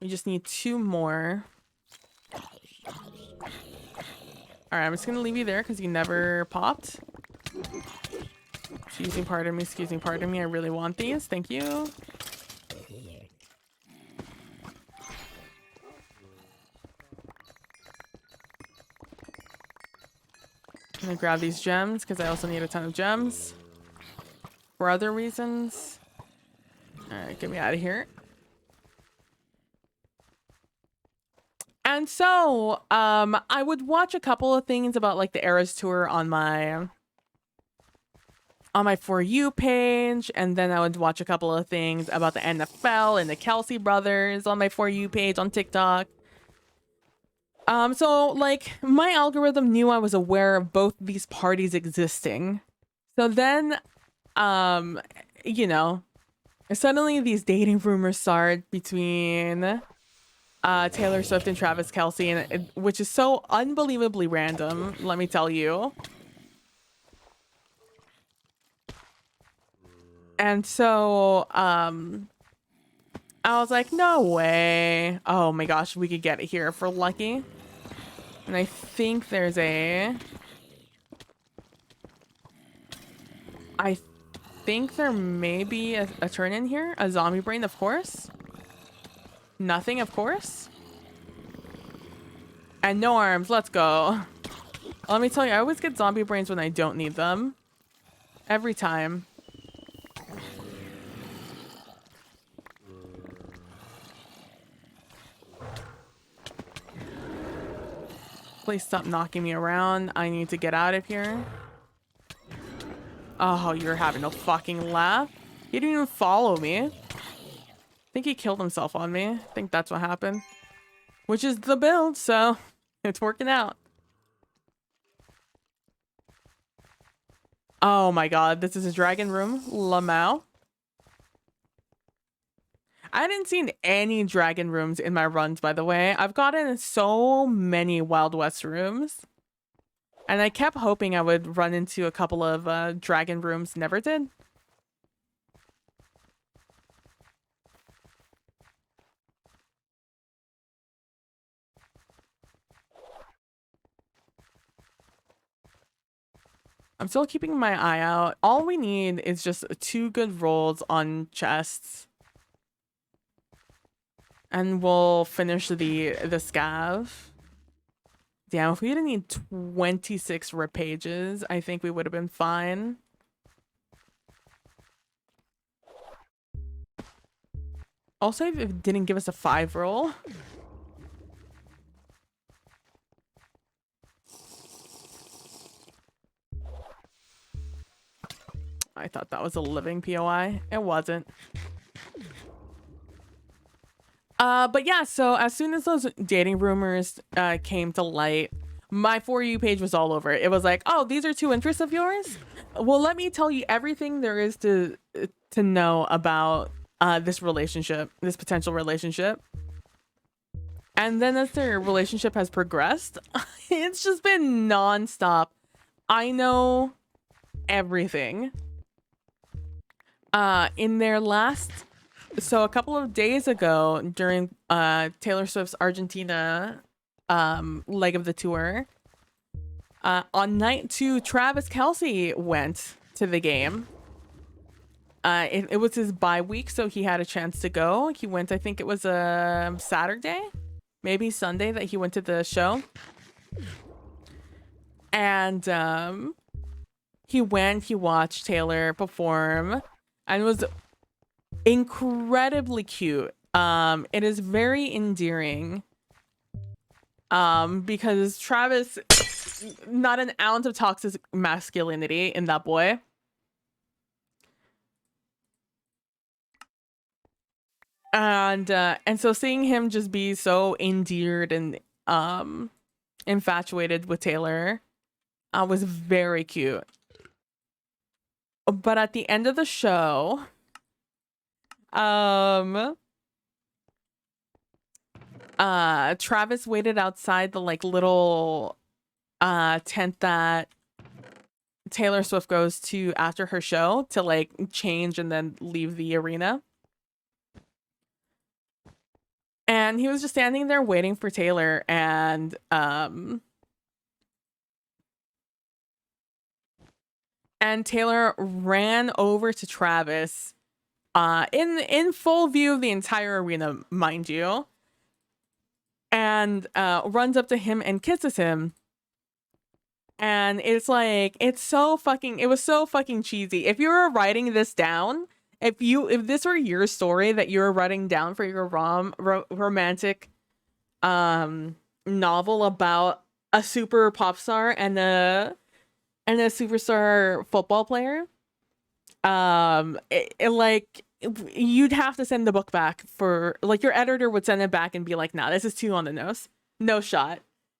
We just need 2 more. All right, I'm just gonna leave you there because you never popped. Excuse me, pardon me. I really want these. Thank you. I'm gonna grab these gems because I also need a ton of gems for other reasons. All right, get me out of here. And so, I would watch a couple of things about like the Eras Tour on my For You page, and then I would watch a couple of things about the NFL and the Kelsey brothers on my For You page on TikTok. So like my algorithm knew I was aware of both these parties existing. So then, you know, suddenly these dating rumors start between Taylor Swift and Travis Kelce, which is so unbelievably random, let me tell you. And so, I was like, no way. Oh my gosh, we could get it here if we're lucky. And I think there's I think there may be a turn in here. A zombie brain, of course. Nothing, of course. And no arms. Let's go. Let me tell you, I always get zombie brains when I don't need them. Every time. Please stop knocking me around. I need to get out of here. Oh, you're having a fucking laugh. He didn't even follow me. I think he killed himself on me. I think that's what happened. Which is the build, so it's working out. Oh my god, this is a dragon room. Lamau. I didn't see any dragon rooms in my runs, by the way. I've gotten so many Wild West rooms. And I kept hoping I would run into a couple of dragon rooms. Never did. I'm still keeping my eye out. All we need is just 2 good rolls on chests. And we'll finish the scav. Damn, if we didn't need 26 rip pages, I think we would have been fine. Also, if it didn't give us a 5 roll. I thought that was a living POI. It wasn't. But yeah, so as soon as those dating rumors came to light, my For You page was all over it. It was like, oh, these are 2 interests of yours? Well, let me tell you everything there is to know about this relationship, this potential relationship. And then as their relationship has progressed, it's just been nonstop. I know everything. In their last... So a couple of days ago, during Taylor Swift's Argentina leg of the tour, on night 2, Travis Kelce went to the game. It was his bye week, so he had a chance to go. He went, I think it was a Saturday, maybe Sunday that he went to the show. And he watched Taylor perform, and was incredibly cute. It is very endearing. Because Travis, not an ounce of toxic masculinity in that boy. And so seeing him just be so endeared and infatuated with Taylor was very cute. But at the end of the show, Travis waited outside the like little tent that Taylor Swift goes to after her show to like change and then leave the arena. And he was just standing there waiting for Taylor, and Taylor ran over to Travis in full view of the entire arena, mind you, and runs up to him and kisses him. And it's like, it was so fucking cheesy. If you were writing this down, if this were your story that you were writing down for your romantic novel about a super pop star and a superstar football player, like you'd have to send the book back for like your editor would send it back and be like, nah, this is too on the nose. No shot.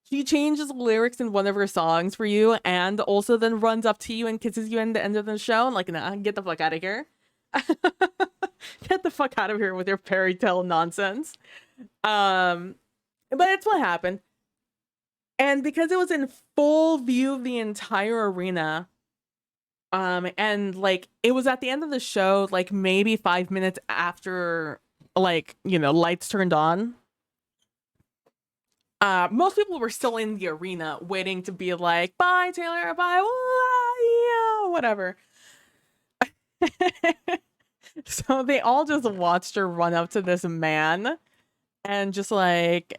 She changes lyrics in one of her songs for you and also then runs up to you and kisses you at the end of the show. And like, nah, get the fuck out of here. Get the fuck out of here with your fairy tale nonsense. But it's what happened. And because it was in full view of the entire arena, and like it was at the end of the show, like maybe 5 minutes after, like, you know, lights turned on. Most people were still in the arena waiting to be like, bye, Taylor, bye, yeah, whatever. So they all just watched her run up to this man and just like,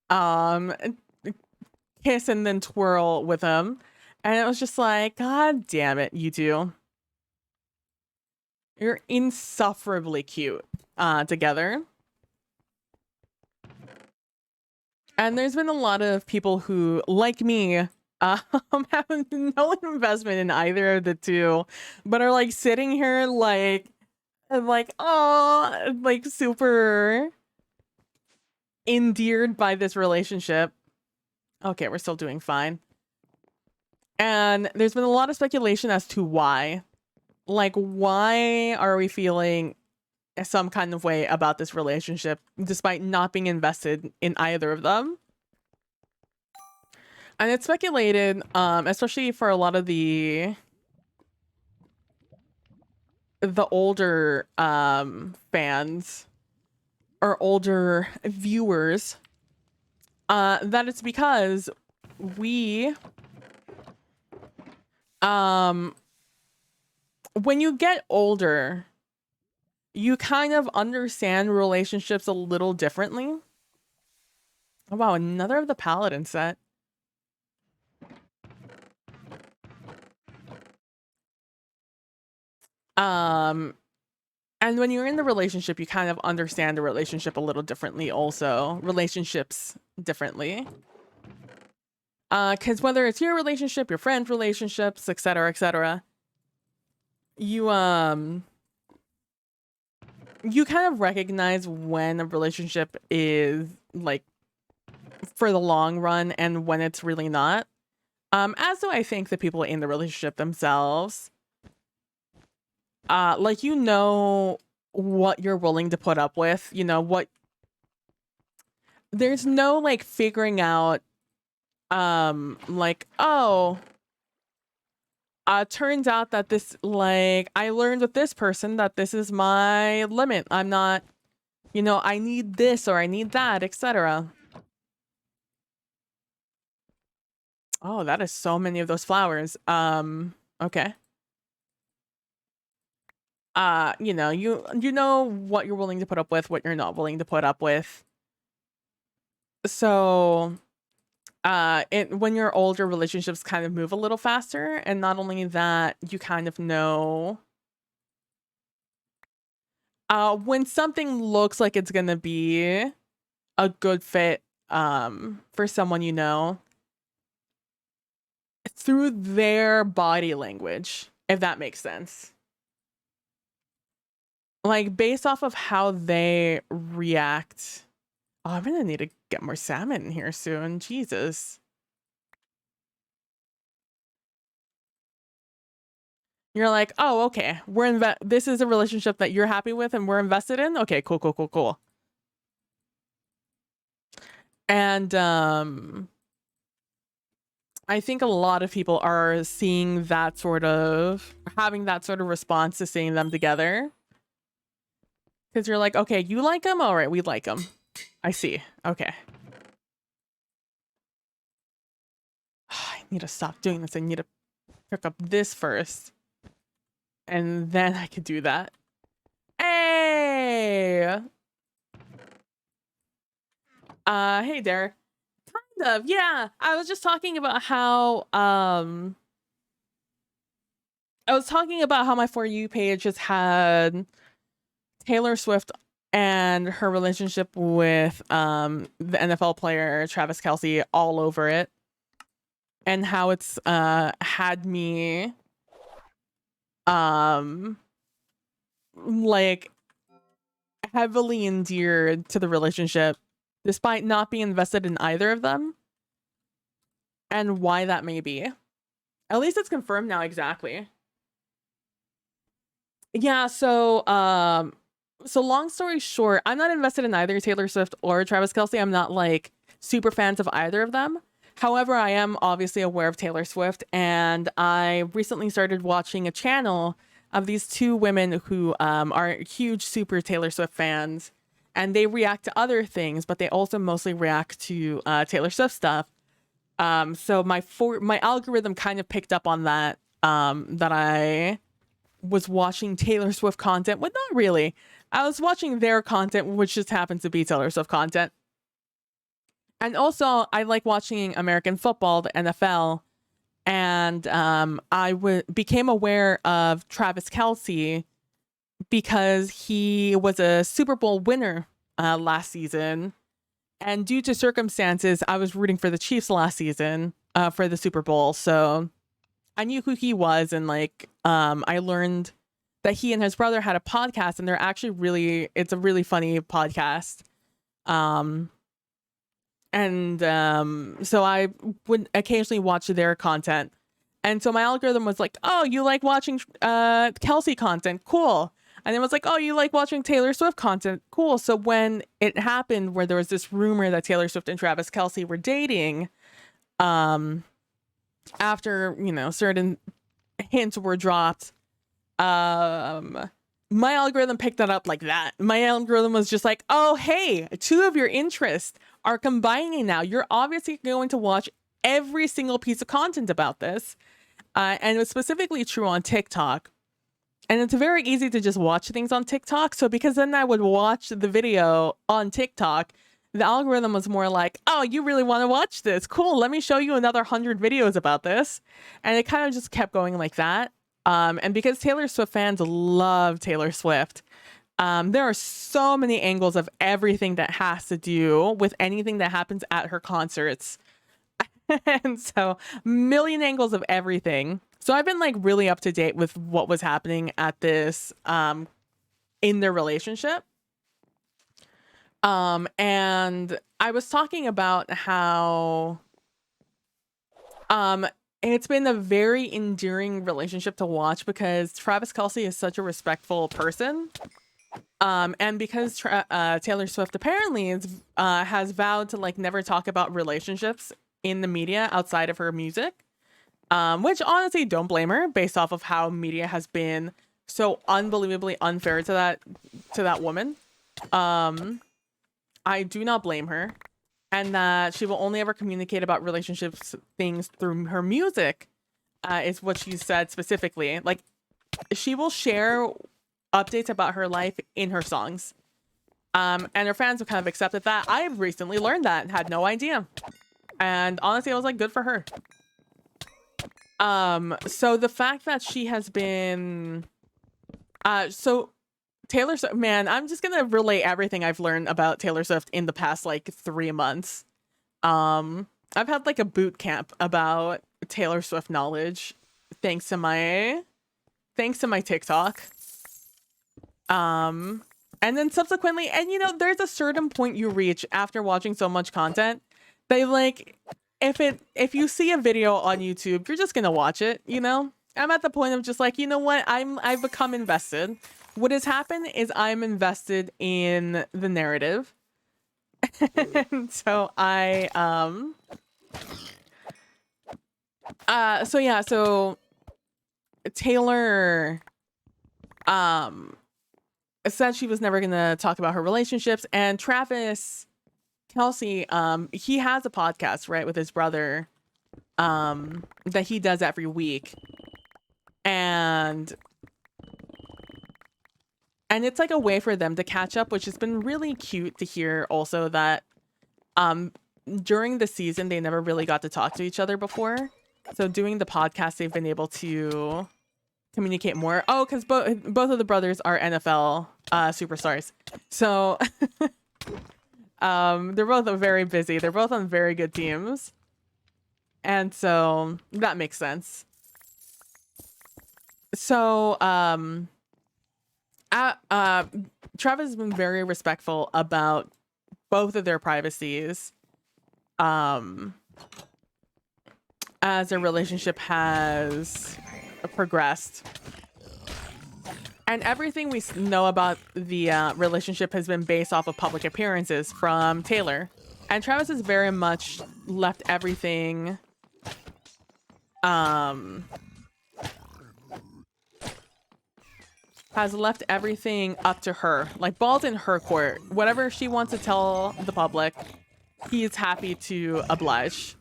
kiss and then twirl with him. And it was just like, God damn it, you two. You're insufferably cute together. And there's been a lot of people who, like me, have no investment in either of the two, but are like sitting here like, oh, like super endeared by this relationship. Okay, we're still doing fine. And there's been a lot of speculation as to why. Like, why are we feeling some kind of way about this relationship despite not being invested in either of them? And it's speculated, especially for a lot of the older fans or older viewers, that it's because we when you get older, you kind of understand relationships a little differently. Oh wow, another of the Paladin set. And when you're in the relationship, you kind of understand the relationship a little differently also. Relationships differently. Because whether it's your relationship, your friends' relationships, etc., you kind of recognize when a relationship is like for the long run and when it's really not. As do I think the people in the relationship themselves. Like, you know what you're willing to put up with, you know what. There's no like figuring out like, oh, turns out that this, like, I learned with this person that this is my limit. I'm not, you know, I need this or I need that, etc. Oh, that is so many of those flowers. Okay. You know, you know what you're willing to put up with, what you're not willing to put up with. So, when you're older, relationships kind of move a little faster, and not only that, you kind of know when something looks like it's gonna be a good fit for someone you know through their body language, if that makes sense. Like based off of how they react. Oh, I'm gonna need to get more salmon in here soon. Jesus. You're like, oh, okay. This is a relationship that you're happy with and we're invested in. Okay, cool, cool, cool, cool. And I think a lot of people are seeing that sort of having that sort of response to seeing them together. Because you're like, okay, you like them? All right, we like them. I see. Okay. I need to stop doing this. I need to pick up this first. And then I could do that. Hey! Hey, Derek. Kind of, yeah. I was just talking about how, my For You page just had Taylor Swift and her relationship with the NFL player Travis Kelce all over it, and how it's had me like heavily endeared to the relationship despite not being invested in either of them, and why that may be. At least it's confirmed now exactly. Yeah, so long story short, I'm not invested in either Taylor Swift or Travis Kelce. I'm not like super fans of either of them. However, I am obviously aware of Taylor Swift, and I recently started watching a channel of these two women who are huge super Taylor Swift fans, and they react to other things, but they also mostly react to Taylor Swift stuff. So my algorithm kind of picked up on that, that I was watching Taylor Swift content. Well, not really. I was watching their content, which just happens to be Taylor Swift content. And also, I like watching American football, the NFL. And became aware of Travis Kelce because he was a Super Bowl winner last season. And due to circumstances, I was rooting for the Chiefs last season for the Super Bowl. So I knew who he was, and like I learned that he and his brother had a podcast, and it's a really funny podcast. So I would occasionally watch their content. And so my algorithm was like, oh, you like watching Kelce content? Cool. And it was like, oh, you like watching Taylor Swift content? Cool. So when it happened where there was this rumor that Taylor Swift and Travis Kelce were dating, after, certain hints were dropped, my algorithm picked that up like that. My algorithm was just like, oh, hey, two of your interests are combining now. You're obviously going to watch every single piece of content about this. And it was specifically true on TikTok. And it's very easy to just watch things on TikTok. So because then I would watch the video on TikTok, the algorithm was more like, oh, you really want to watch this? Cool. Let me show you another 100 videos about this. And it kind of just kept going like that. And because Taylor Swift fans love Taylor Swift, there are so many angles of everything that has to do with anything that happens at her concerts. And so million angles of everything. So I've been like really up to date with what was happening at this in their relationship. And I was talking about how it's been a very endearing relationship to watch because Travis Kelce is such a respectful person. And because Taylor Swift apparently has vowed to like never talk about relationships in the media outside of her music, which honestly don't blame her based off of how media has been so unbelievably unfair to that woman. I do not blame her, and that she will only ever communicate about relationships things through her music, is what she said specifically. Like, she will share updates about her life in her songs. And her fans have kind of accepted that. I recently learned that and had no idea. And honestly, I was like, good for her. So the fact that she has been, so Taylor Swift, man, I'm just gonna relay everything I've learned about Taylor Swift in the past like 3 months. Um, I've had like a boot camp about Taylor Swift knowledge, thanks to my TikTok. Um, and then subsequently, and there's a certain point you reach after watching so much content. They like, if you see a video on YouTube, you're just gonna watch it. I'm at the point of just like, you know what? I've become invested. What has happened is I'm invested in the narrative. And so so Taylor said she was never gonna talk about her relationships, and Travis Kelce, he has a podcast, right, with his brother, that he does every week. And it's like a way for them to catch up, which has been really cute to hear also that during the season they never really got to talk to each other before. So doing the podcast, they've been able to communicate more. Oh, because both of the brothers are NFL superstars. So they're both very busy. They're both on very good teams. And so that makes sense. So Travis has been very respectful about both of their privacies as their relationship has progressed. And everything we know about the relationship has been based off of public appearances from Taylor. And Travis has very much left everything up to her. Like, ball's in her court. Whatever she wants to tell the public, he's happy to oblige.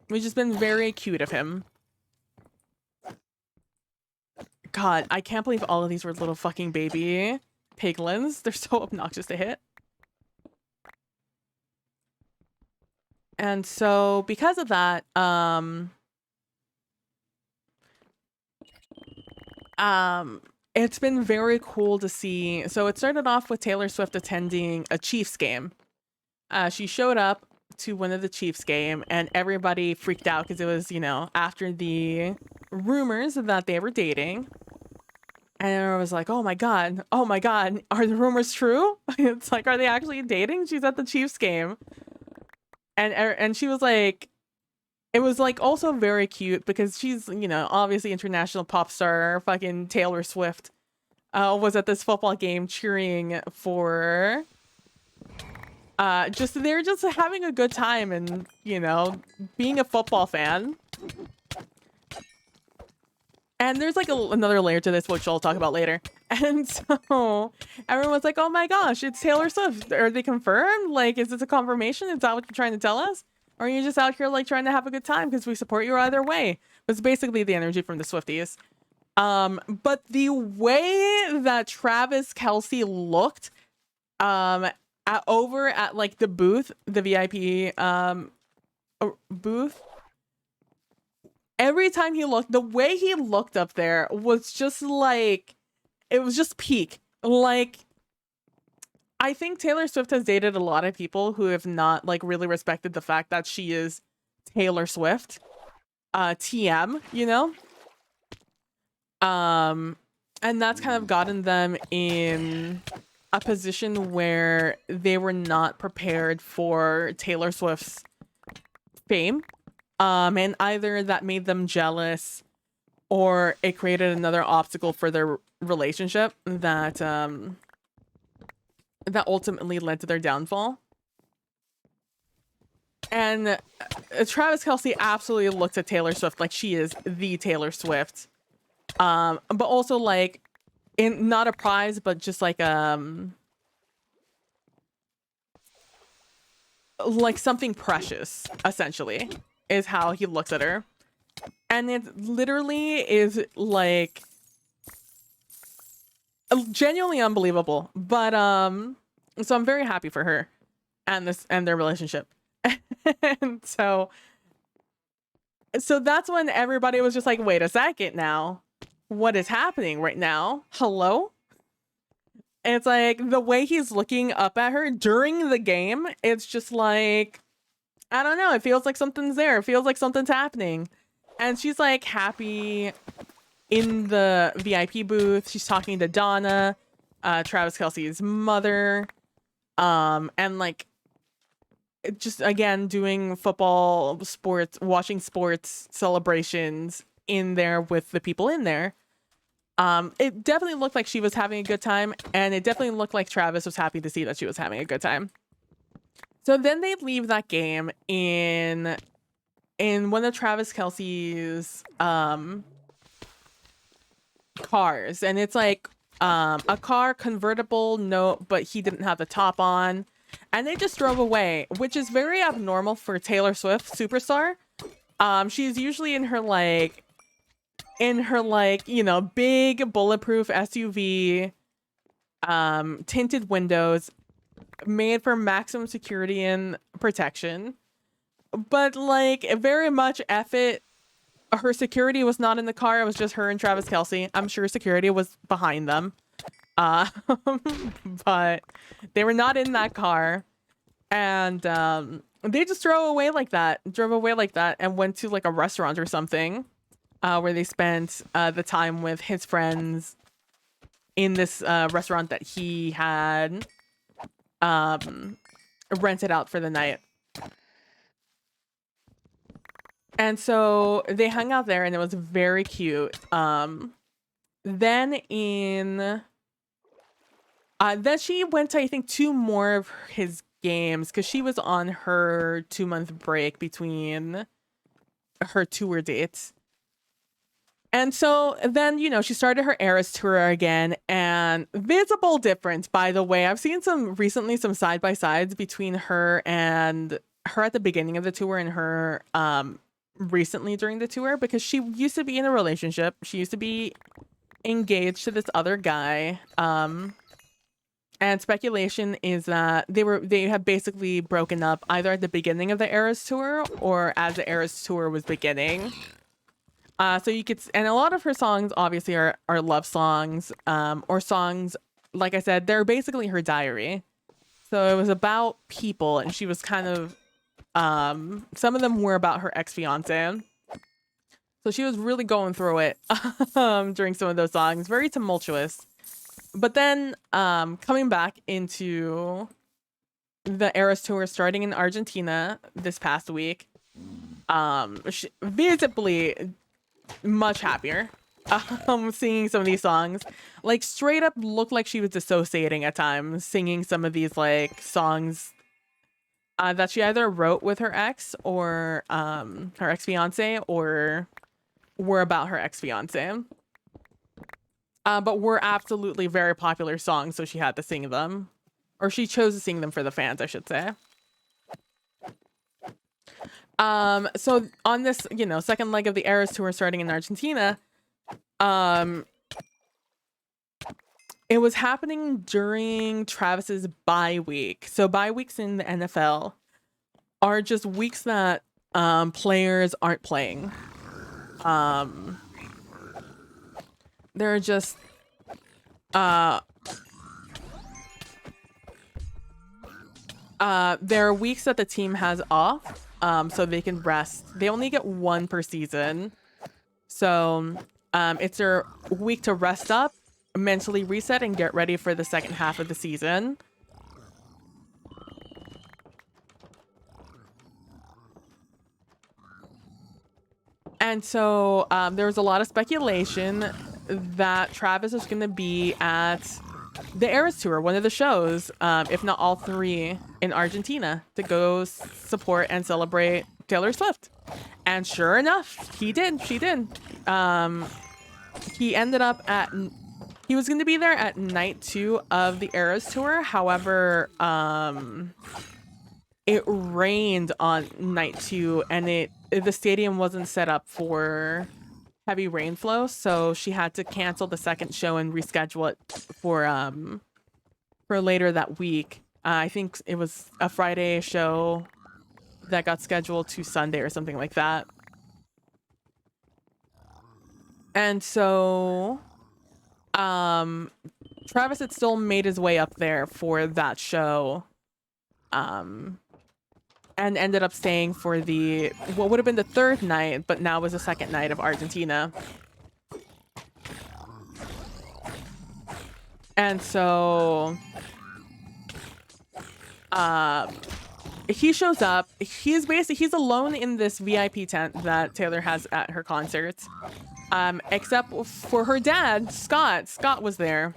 Which has been very cute of him. God, I can't believe all of these were little fucking baby piglins. They're so obnoxious to hit. And so because of that, it's been very cool to see. So it started off with Taylor Swift attending a Chiefs game. She showed up to one of the Chiefs game and everybody freaked out because it was, after the rumors that they were dating. And I was like, oh my God, are the rumors true? It's like, are they actually dating? She's at the Chiefs game. And she was like, it was like also very cute because she's, obviously international pop star, fucking Taylor Swift, was at this football game cheering for, they're just having a good time and, being a football fan. And there's like another layer to this, which I'll talk about later. And so everyone's like, oh my gosh, it's Taylor Swift. Are they confirmed? Like, is this a confirmation? Is that what you're trying to tell us? Or are you just out here like trying to have a good time because we support you either way? It's basically the energy from the Swifties. But the way that Travis Kelce looked over at like the booth, the VIP booth, every time he looked, the way he looked up there was just like, it was just peak. Like, I think Taylor Swift has dated a lot of people who have not like really respected the fact that she is Taylor Swift. TM, and that's kind of gotten them in a position where they were not prepared for Taylor Swift's fame. And either that made them jealous or it created another obstacle for their relationship that ultimately led to their downfall. And Travis Kelce absolutely looks at Taylor Swift like she is the Taylor Swift. But also like in not a prize, but just like something precious, essentially, is how he looks at her. And it literally is like genuinely unbelievable. But so I'm very happy for her and their relationship. And so that's when everybody was just like, wait a second now. what is happening right now? Hello? And it's like the way he's looking up at her during the game, it's just like, I don't know, it feels like something's there. It feels like something's happening. And she's like happy in the VIP booth. She's talking to Donna, Travis Kelce's mother, and like just again doing football, sports, watching sports celebrations in there with the people in there. It definitely looked like she was having a good time, and it definitely looked like Travis was happy to see that she was having a good time. So then they leave that game in one of Travis Kelce's cars, and it's like a car convertible, no, but he didn't have the top on, and they just drove away, which is very abnormal for Taylor Swift superstar. She's usually in her like you know, big bulletproof SUV, tinted windows, made for maximum security and protection, but like very much F it. Her security was not in the car. It was just her and Travis Kelce. I'm sure security was behind them. But they were not in that car. And they just drove away like that. And went to like a restaurant or something where they spent the time with his friends in this restaurant that he had rented out for the night. And so they hung out there and it was very cute. Then she went to, I think, 2 more of his games because she was on her 2-month break between her tour dates. And so then, you know, she started her Eras tour again, and visible difference, by the way. I've seen some side-by-sides between her at the beginning of the tour and her recently during the tour, because she used to be in a relationship. She used to be engaged to this other guy. And speculation is that they have basically broken up either at the beginning of the Eras tour or as the Eras tour was beginning. So you could, and a lot of her songs obviously are love songs, or songs, like I said, they're basically her diary. So it was about people, and she was kind of, some of them were about her ex-fiance. So she was really going through it during some of those songs, very tumultuous. But then coming back into the Eras tour starting in Argentina this past week, she visibly much happier singing some of these songs. Like straight up looked like she was dissociating at times, singing some of these like songs that she either wrote with her ex or her ex-fiance, or were about her ex-fiance. But were absolutely very popular songs, so she had to sing them. Or she chose to sing them for the fans, I should say. So on this, you know, second leg of the Eras tour starting in Argentina, it was happening during Travis's bye week. So bye weeks in the NFL are just weeks that players aren't playing. They're just there are weeks that the team has off, so they can rest. They only get 1 per season, so it's their week to rest up, mentally reset, and get ready for the second half of the season. And so there was a lot of speculation that Travis was going to be at the Eras Tour, one of the shows, if not all 3, in Argentina to go support and celebrate Taylor Swift. And sure enough, he did. She did. He ended up he was going to be there at night 2 of the Eras Tour. However, it rained on night 2, and the stadium wasn't set up for heavy rain flow, so she had to cancel the second show and reschedule it for later that week. I think it was a Friday show that got scheduled to Sunday or something like that. And so Travis had still made his way up there for that show. And ended up staying for the what would have been the third night, but now was the second night of Argentina. And so he shows up. He's alone in this VIP tent that Taylor has at her concerts. Except for her dad, Scott. Scott was there.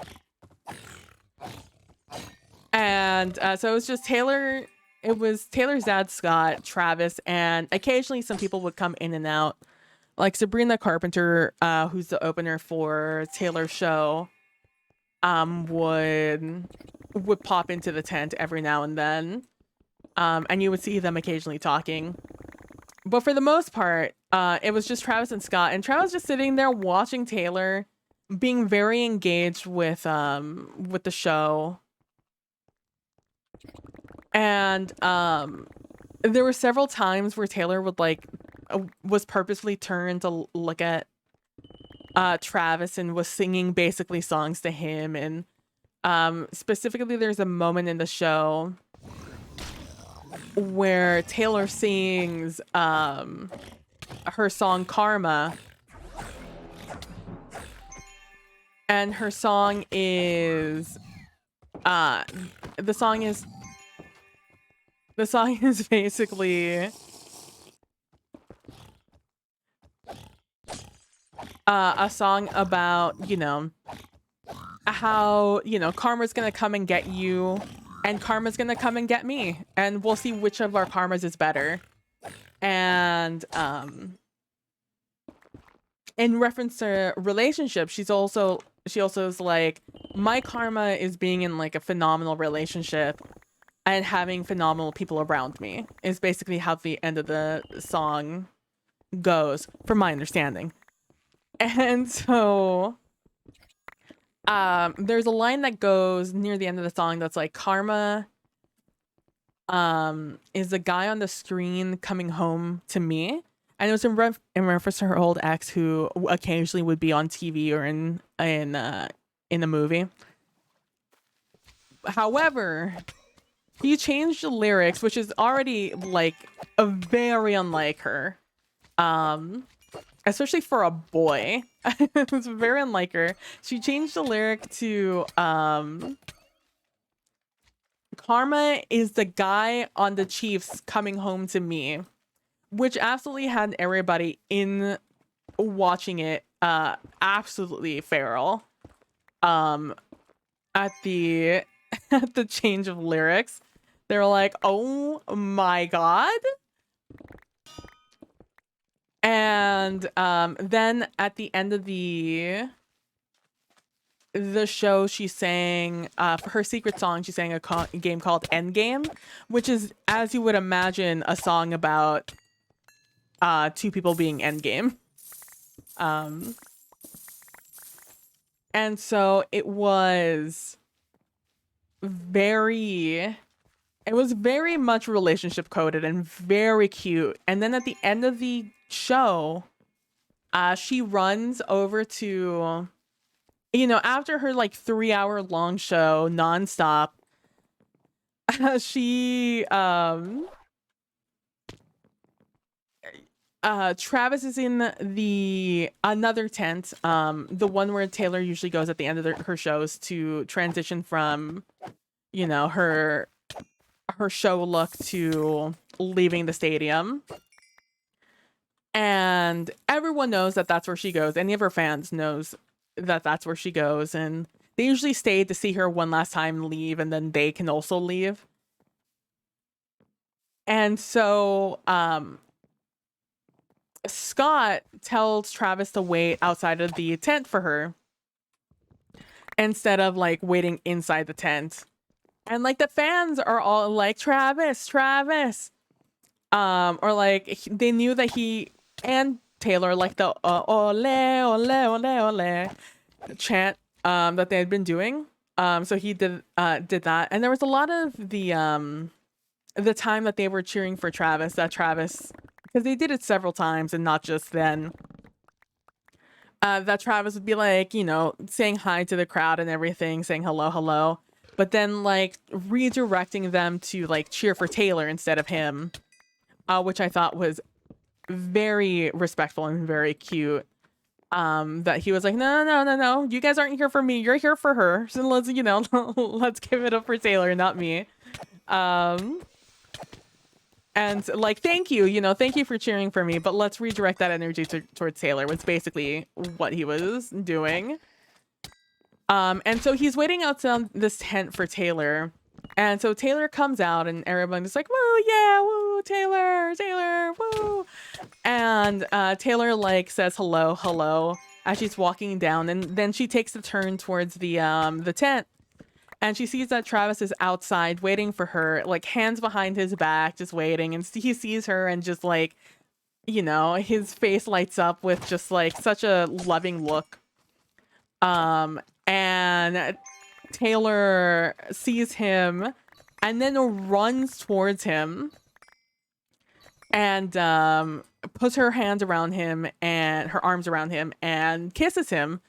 And so it was just Taylor. It was Taylor's dad, Scott, Travis, and occasionally some people would come in and out. Like Sabrina Carpenter, who's the opener for Taylor's show, would pop into the tent every now and then. And you would see them occasionally talking. But for the most part, it was just Travis and Scott. And Travis just sitting there watching Taylor, being very engaged with the show. And there were several times where Taylor would was purposefully turned to look at Travis and was singing basically songs to him. And specifically, there's a moment in the show where Taylor sings her song Karma. And her song is the song is basically a song about, how, karma's gonna come and get you, and karma's gonna come and get me, and we'll see which of our karmas is better. And in reference to relationships, she also is like, my karma is being in like a phenomenal relationship and having phenomenal people around me, is basically how the end of the song goes, from my understanding. And so there's a line that goes near the end of the song that's like, karma is the guy on the screen coming home to me. And it was in reference to her old ex, who occasionally would be on TV or in a movie. However, he changed the lyrics, which is already like a very unlike her, especially for a boy. It was very unlike her. She changed the lyric to karma is the guy on the Chiefs coming home to me, which absolutely had everybody in watching it absolutely feral at the at the change of lyrics. They're like, oh my god. And then at the end of the show, she sang for her secret song, she sang a game called Endgame, which is, as you would imagine, a song about two people being endgame. And so it was very much relationship coded and very cute. And then at the end of the show, she runs over to, after her like 3-hour long show nonstop, she Travis is in the another tent, the one where Taylor usually goes at the end of her shows to transition from, her show look to leaving the stadium. And everyone knows that that's where she goes. Any of her fans knows that that's where she goes, and they usually stay to see her one last time leave, and then they can also leave. And so Scott tells Travis to wait outside of the tent for her instead of like waiting inside the tent. And like the fans are all like, Travis, or like they knew that he and Taylor like the ole ole ole ole chant that they had been doing. So he did that, and there was a lot of the time that they were cheering for Travis, because they did it several times and not just then. that Travis would be like, saying hi to the crowd and everything, saying hello, hello, but then like redirecting them to like cheer for Taylor instead of him, which I thought was very respectful and very cute. That he was like, no, no, no, no, no, you guys aren't here for me, you're here for her. So let's, let's give it up for Taylor, not me. And like, thank you, thank you for cheering for me, but let's redirect that energy towards Taylor, was basically what he was doing. And so he's waiting outside this tent for Taylor. And so Taylor comes out and everyone's like, woo, yeah, woo, Taylor, Taylor, woo. And Taylor like says hello, hello as she's walking down, and then she takes a turn towards the tent. And she sees that Travis is outside waiting for her, like hands behind his back, just waiting. And he sees her and just like, his face lights up with just like such a loving look. And Taylor sees him and then runs towards him and puts her hands around him and her arms around him and kisses him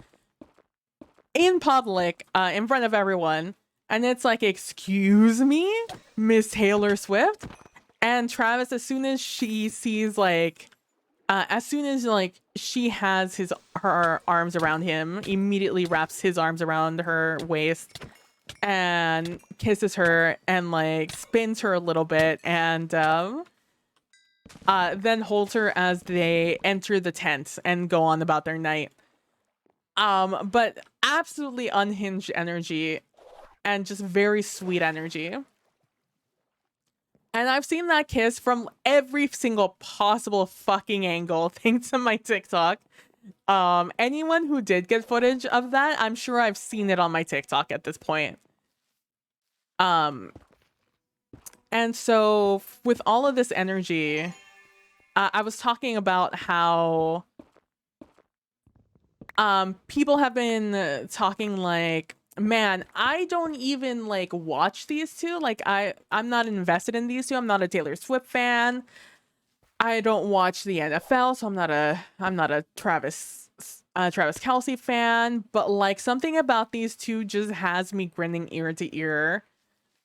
in public, in front of everyone. And it's like, excuse me, Miss Taylor Swift? And Travis, as soon as she sees like, as soon as like she has her arms around him, immediately wraps his arms around her waist and kisses her and like spins her a little bit and then holds her as they enter the tent and go on about their night. But absolutely unhinged energy and just very sweet energy. And I've seen that kiss from every single possible fucking angle thanks to my TikTok. Anyone who did get footage of that, I'm sure I've seen it on my TikTok at this point. And so with all of this energy, I was talking about how people have been talking like, man, I don't even like watch these two. Like I'm not invested in these two. I'm not a Taylor Swift fan. I don't watch the NFL, so I'm not a Travis Kelce fan, but like something about these two just has me grinning ear to ear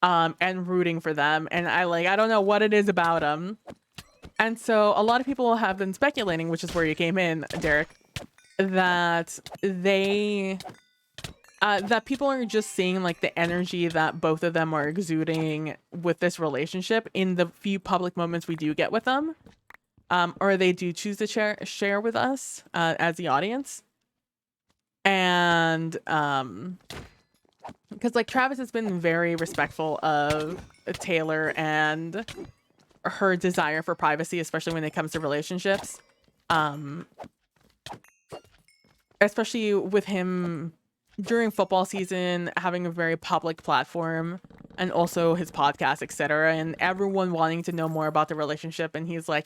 and rooting for them, and I don't know what it is about them. And so a lot of people have been speculating, which is where you came in, Derek, that that people are just seeing like the energy that both of them are exuding with this relationship in the few public moments we do get with them, or they do choose to share with us as the audience. And because like Travis has been very respectful of Taylor and her desire for privacy, especially when it comes to relationships, especially with him during football season having a very public platform and also his podcast, etc., and everyone wanting to know more about the relationship. And he's like,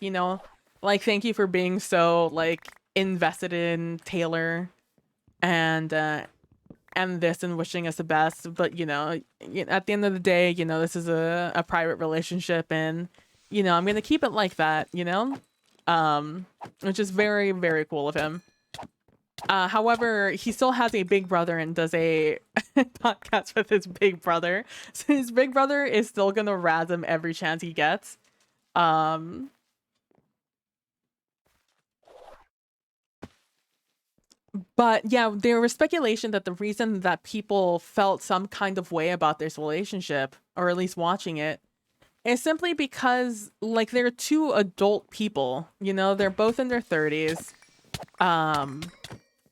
like, thank you for being so like invested in Taylor and this and wishing us the best, but at the end of the day, this is a private relationship, and I'm gonna keep it like that, which is very, very cool of him. However, he still has a big brother and does a podcast with his big brother, so his big brother is still gonna razz him every chance he gets. But yeah, there was speculation that the reason that people felt some kind of way about this relationship, or at least watching it, is simply because like they're two adult people. They're both in their 30s.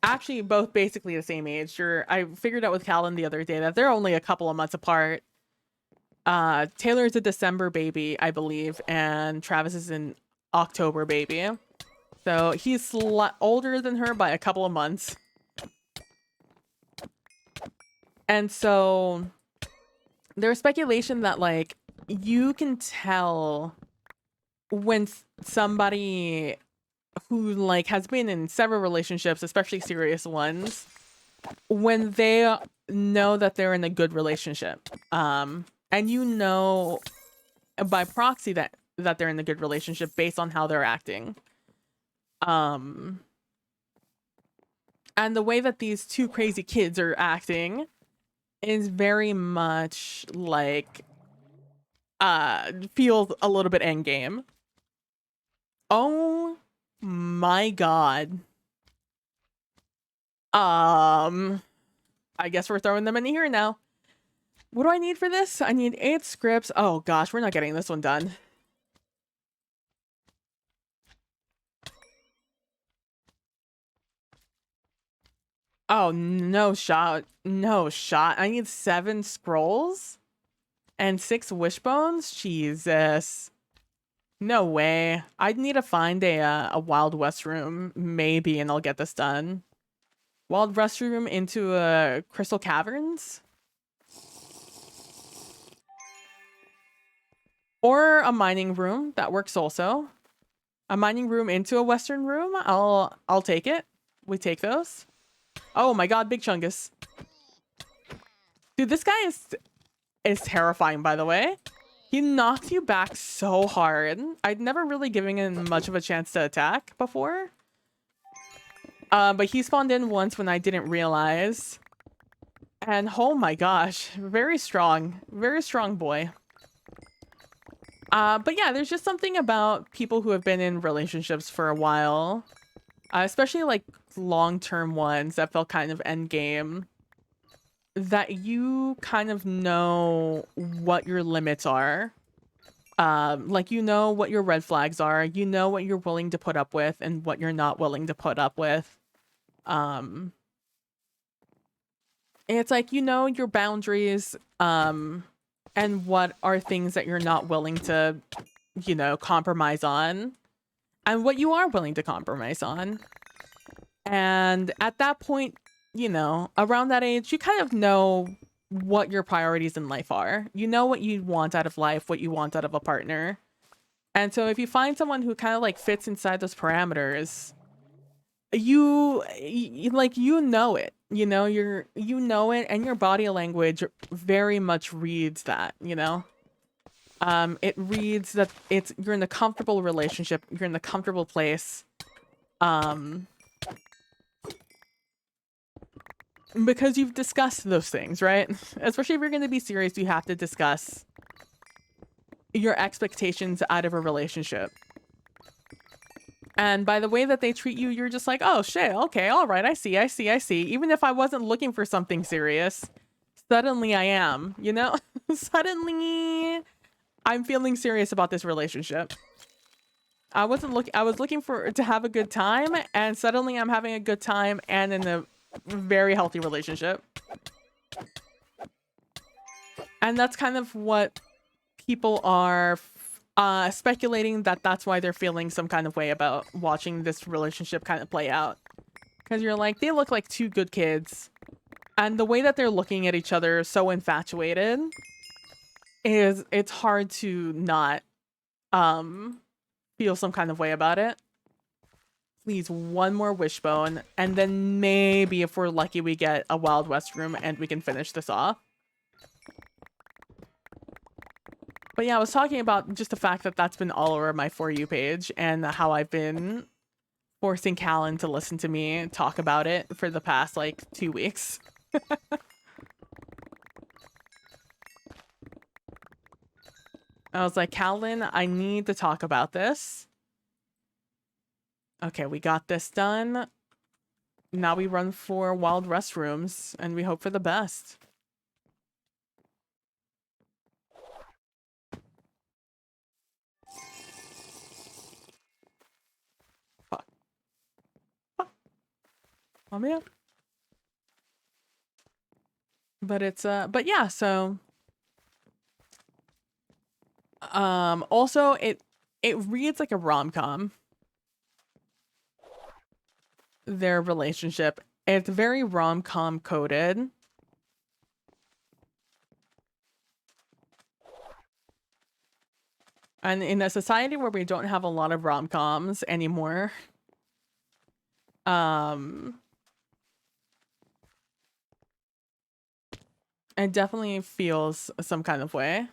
Actually, both basically the same age. I figured out with Callan the other day that they're only a couple of months apart. Taylor's a December baby, I believe, and Travis is an October baby. So he's older than her by a couple of months. And so there's speculation that like you can tell when somebody who like has been in several relationships, especially serious ones, when they know that they're in a good relationship. And by proxy that they're in a good relationship based on how they're acting. And the way that these two crazy kids are acting is very much like feels a little bit endgame. Oh my god. I guess we're throwing them in here now. What do I need for this? I need 8 scripts. Oh gosh, we're not getting this one done. Oh, no shot. No shot. I need 7 scrolls and 6 wishbones? Jesus. No way. I'd need to find a Wild West room, maybe, and I'll get this done. Wild West room into Crystal Caverns? Or a mining room, that works also. A mining room into a Western room, I'll take it. We take those. Oh my god, Big Chungus. Dude, this guy is terrifying, by the way. He knocks you back so hard. I'd never really given him much of a chance to attack before. But he spawned in once when I didn't realize. And oh my gosh, very strong boy. But yeah, there's just something about people who have been in relationships for a while, especially like long-term ones that felt kind of endgame, that you kind of know what your limits are. Like, you know what your red flags are, you know what you're willing to put up with and what you're not willing to put up with. It's like, you know your boundaries, and what are things that you're not willing to, you know, compromise on, and what you are willing to compromise on. And at that point, you know, around that age, you kind of know what your priorities in life are. You know what you want out of life, what you want out of a partner. And so if you find someone who kind of like fits inside those parameters, you like, you know it, you know, you know it, and your body language very much reads that, you know. It reads that you're in a comfortable relationship, you're in a comfortable place, because you've discussed those things, right? Especially if you're going to be serious, you have to discuss your expectations out of a relationship. And by the way that they treat you, you're just like, oh shit, okay, all right, I see. Even if I wasn't looking for something serious, suddenly I am, you know? Suddenly I'm feeling serious about this relationship. I was looking to have a good time, and suddenly I'm having a good time and in a very healthy relationship. And that's kind of what people are speculating, that's why they're feeling some kind of way about watching this relationship kind of play out. Because you're like, they look like 2 good kids. And the way that they're looking at each other so infatuated it's hard to not feel some kind of way about it. Please, one more wishbone, and then maybe if we're lucky we get a Wild West room and we can finish this off. But yeah, I was talking about just the fact that that's been all over my For You page, and how I've been forcing Callan to listen to me talk about it for the past like 2 weeks. I was like, Callan, I need to talk about this. Okay, we got this done. Now we run for Wild West rooms and we hope for the best. Fuck. Fuck. Oh man. But it's but yeah, so also it reads like a rom-com, their relationship. It's very rom-com coded. And in a society where we don't have a lot of rom-coms anymore, it definitely feels some kind of way.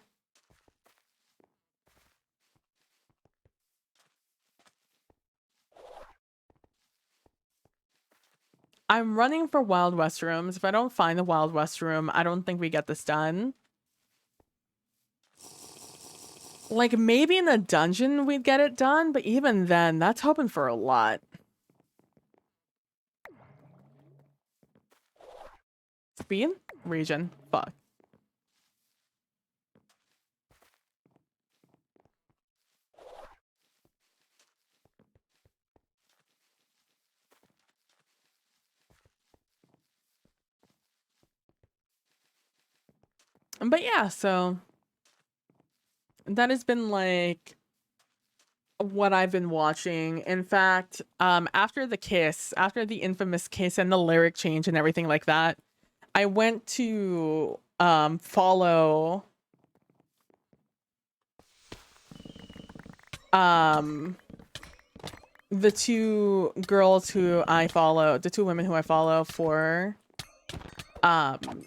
I'm running for Wild West rooms. If I don't find the Wild West room, I don't think we get this done. Like, maybe in a dungeon we'd get it done, but even then, that's hoping for a lot. Speed? Region. Fuck. But yeah, so that has been like what I've been watching. In fact, after the infamous kiss and the lyric change and everything like that, I went to follow the two girls who I follow, the two women who I follow for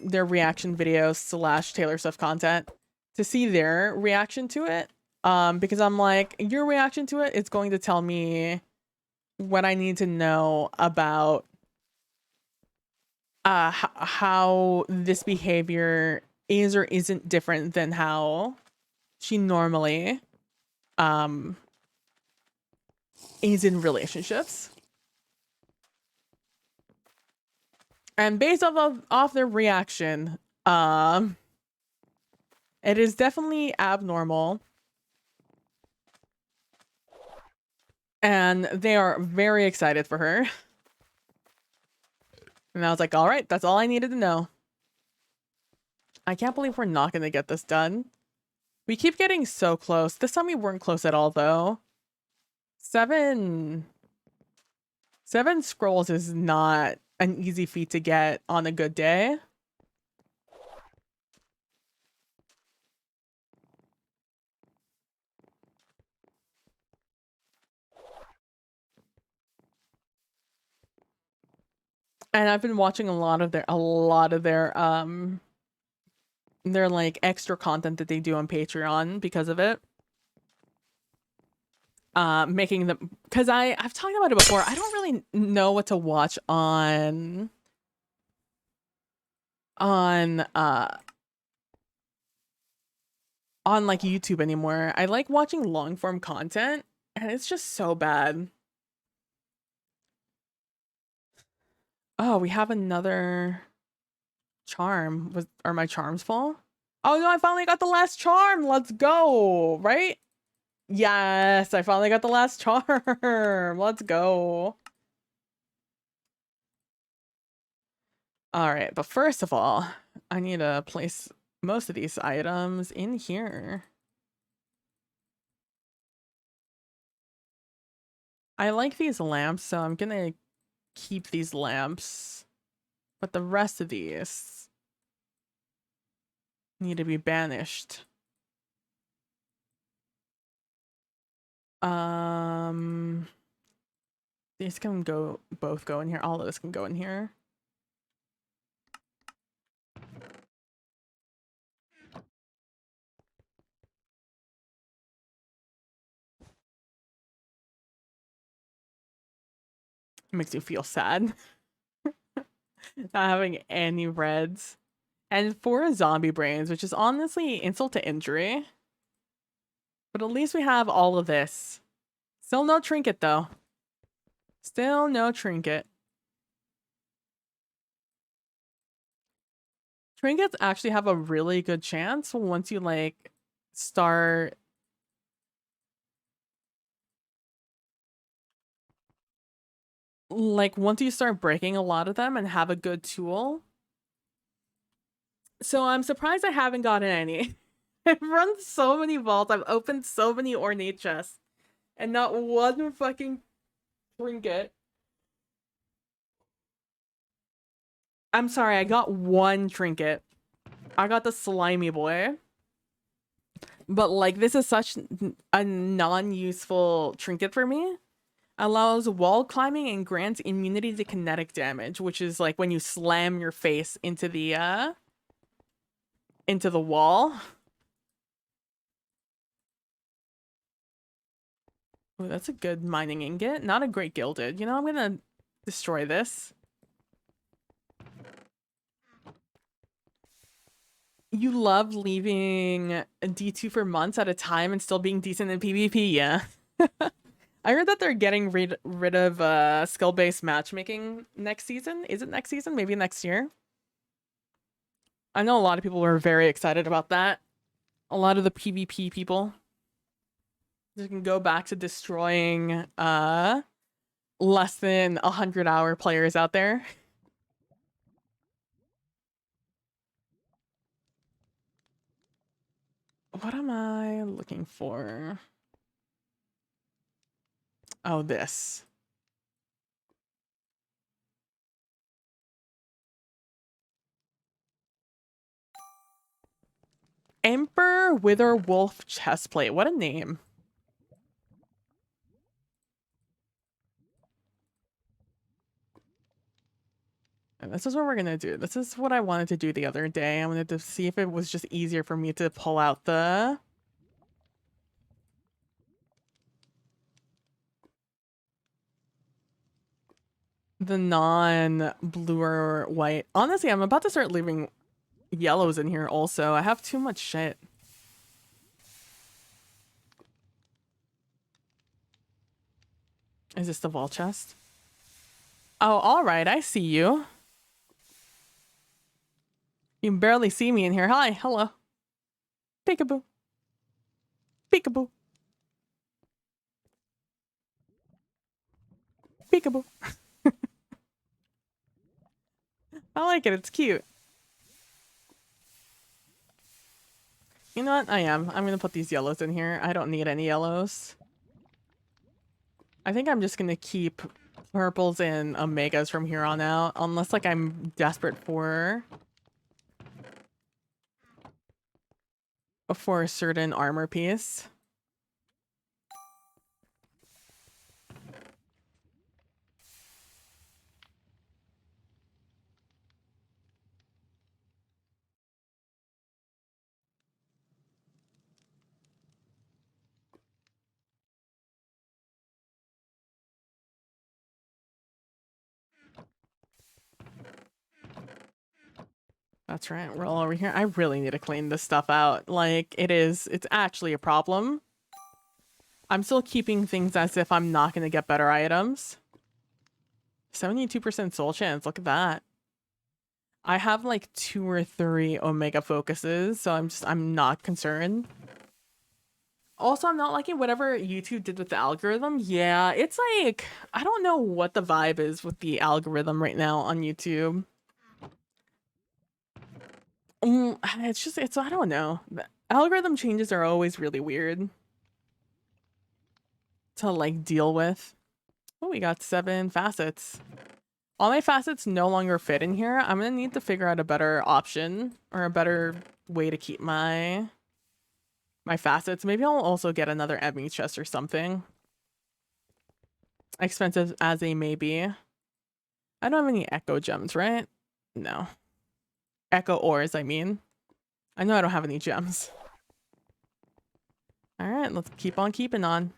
their reaction videos / Taylor Swift content to see their reaction to it. Because I'm like, your reaction to it is going to tell me what I need to know about how this behavior is or isn't different than how she normally is in relationships. And based off their reaction, it is definitely abnormal. And they are very excited for her. And I was like, all right, that's all I needed to know. I can't believe we're not going to get this done. We keep getting so close. This time we weren't close at all, though. 7 scrolls is not an easy feat to get on a good day. And I've been watching a lot of their like extra content that they do on Patreon because of it. Making them, because I've talked about it before. I don't really know what to watch on like YouTube anymore. I like watching long form content and it's just so bad. Oh, we have another charm. Are my charms full? Oh no, I finally got the last charm. Let's go, right? Yes, I finally got the last charm. Let's go. All right, but first of all, I need to place most of these items in here. I like these lamps, so I'm gonna keep these lamps. But the rest of these need to be banished. These can both go in here. All of this can go in here. It makes you feel sad. Not having any reds. And 4 zombie brains, which is honestly insult to injury. But at least we have all of this. Still no trinket, though. Still no trinket. Trinkets actually have a really good chance once you, like, start... Like, once you start breaking a lot of them and have a good tool. So I'm surprised I haven't gotten any. I've run so many vaults, I've opened so many ornate chests, and not one fucking trinket. I'm sorry, I got 1 trinket. I got the slimy boy. But, like, this is such a non-useful trinket for me. Allows wall climbing and grants immunity to kinetic damage, which is like when you slam your face into the wall. Ooh, that's a good mining ingot. Not a great gilded. You know, I'm gonna destroy this. You love leaving a D2 for months at a time and still being decent in PvP, yeah. I heard that they're getting rid of skill-based matchmaking next season. Is it next season? Maybe next year? I know a lot of people were very excited about that. A lot of the PvP people. You can go back to destroying less than 100-hour players out there. What am I looking for? Oh, this. Emperor Wither Wolf chestplate. What a name. And this is what we're gonna do. This is what I wanted to do the other day. I wanted to see if it was just easier for me to pull out the non-blue or white. Honestly, I'm about to start leaving yellows in here also. I have too much shit. Is this the vault chest? Oh, all right. I see you. You can barely see me in here. Hi. Hello. Peekaboo. Peekaboo. Peekaboo. I like it. It's cute. You know what? I'm going to put these yellows in here. I don't need any yellows. I think I'm just going to keep purples and omegas from here on out. Unless, like, I'm desperate for a certain armor piece. That's right. We're all over here. I really need to clean this stuff out. Like, it's actually a problem. I'm still keeping things as if I'm not going to get better items. 72% soul chance. Look at that. I have like 2 or 3 omega focuses, so I'm not concerned. Also, I'm not liking whatever YouTube did with the algorithm. Yeah, it's like, I don't know what the vibe is with the algorithm right now on YouTube. I don't know. The algorithm changes are always really weird to like deal with. Oh, we got 7 facets. All my facets no longer fit in here. I'm gonna need to figure out a better option or a better way to keep my facets. Maybe I'll also get another Ebony chest or something. Expensive as a maybe. I don't have any echo gems, right? No. Echo ores, I mean. I know I don't have any gems. All right, let's keep on keeping on.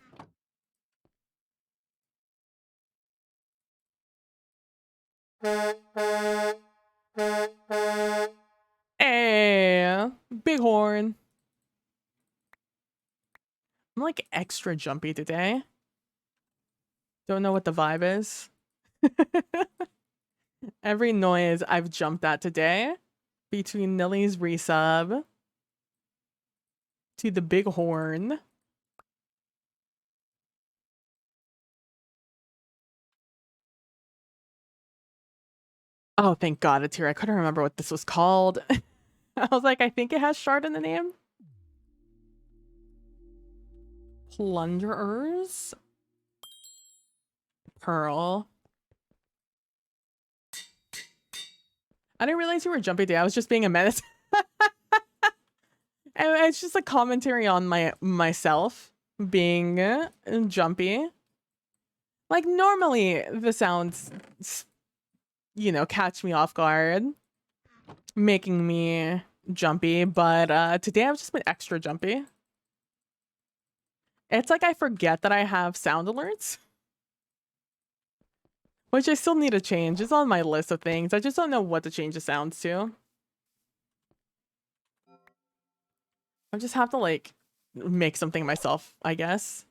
Hey, Bighorn. I'm like extra jumpy today. Don't know what the vibe is. Every noise I've jumped at today, between Nilly's resub to the Bighorn. Oh, thank God it's here. I couldn't remember what this was called. I was like, I think it has shard in the name. Plunderers? Pearl. I didn't realize you were jumpy today. I was just being a menace. And it's just a commentary on myself being jumpy. Like, normally the sounds, you know, catch me off guard, making me jumpy, but today I've just been extra jumpy. It's like I forget that I have sound alerts, which I still need to change. It's on my list of things. I just don't know what to change the sounds to. I just have to like make something myself, I guess.